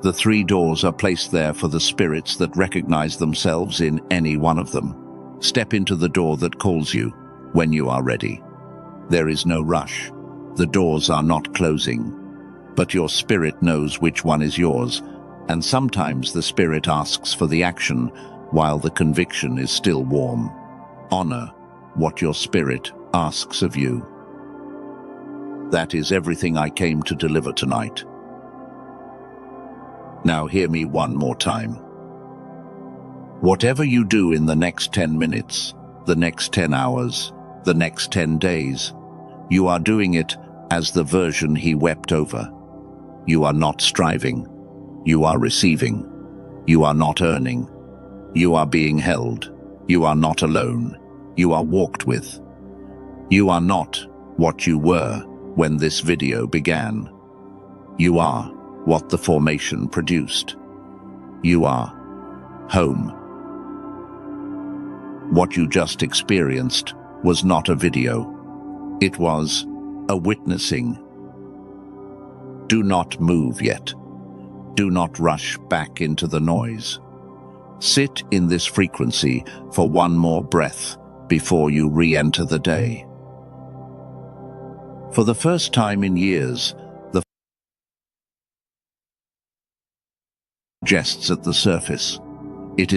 The 3 doors are placed there for the spirits that recognize themselves in any one of them. Step into the door that calls you when you are ready. There is no rush. The doors are not closing, but your spirit knows which one is yours, and sometimes the spirit asks for the action while the conviction is still warm. Honor what your spirit asks of you. That is everything I came to deliver tonight. Now hear me one more time. Whatever you do in the next 10 minutes, the next 10 hours, the next 10 days, you are doing it as the version he wept over. You are not striving. You are receiving. You are not earning. You are being held. You are not alone. You are walked with. You are not what you were when this video began. You are what the formation produced. You are home. What you just experienced was not a video. It was a witnessing. Do not move yet. Do not rush back into the noise. Sit in this frequency for one more breath before you re-enter the day. For the first time in years, the jests at the surface. It is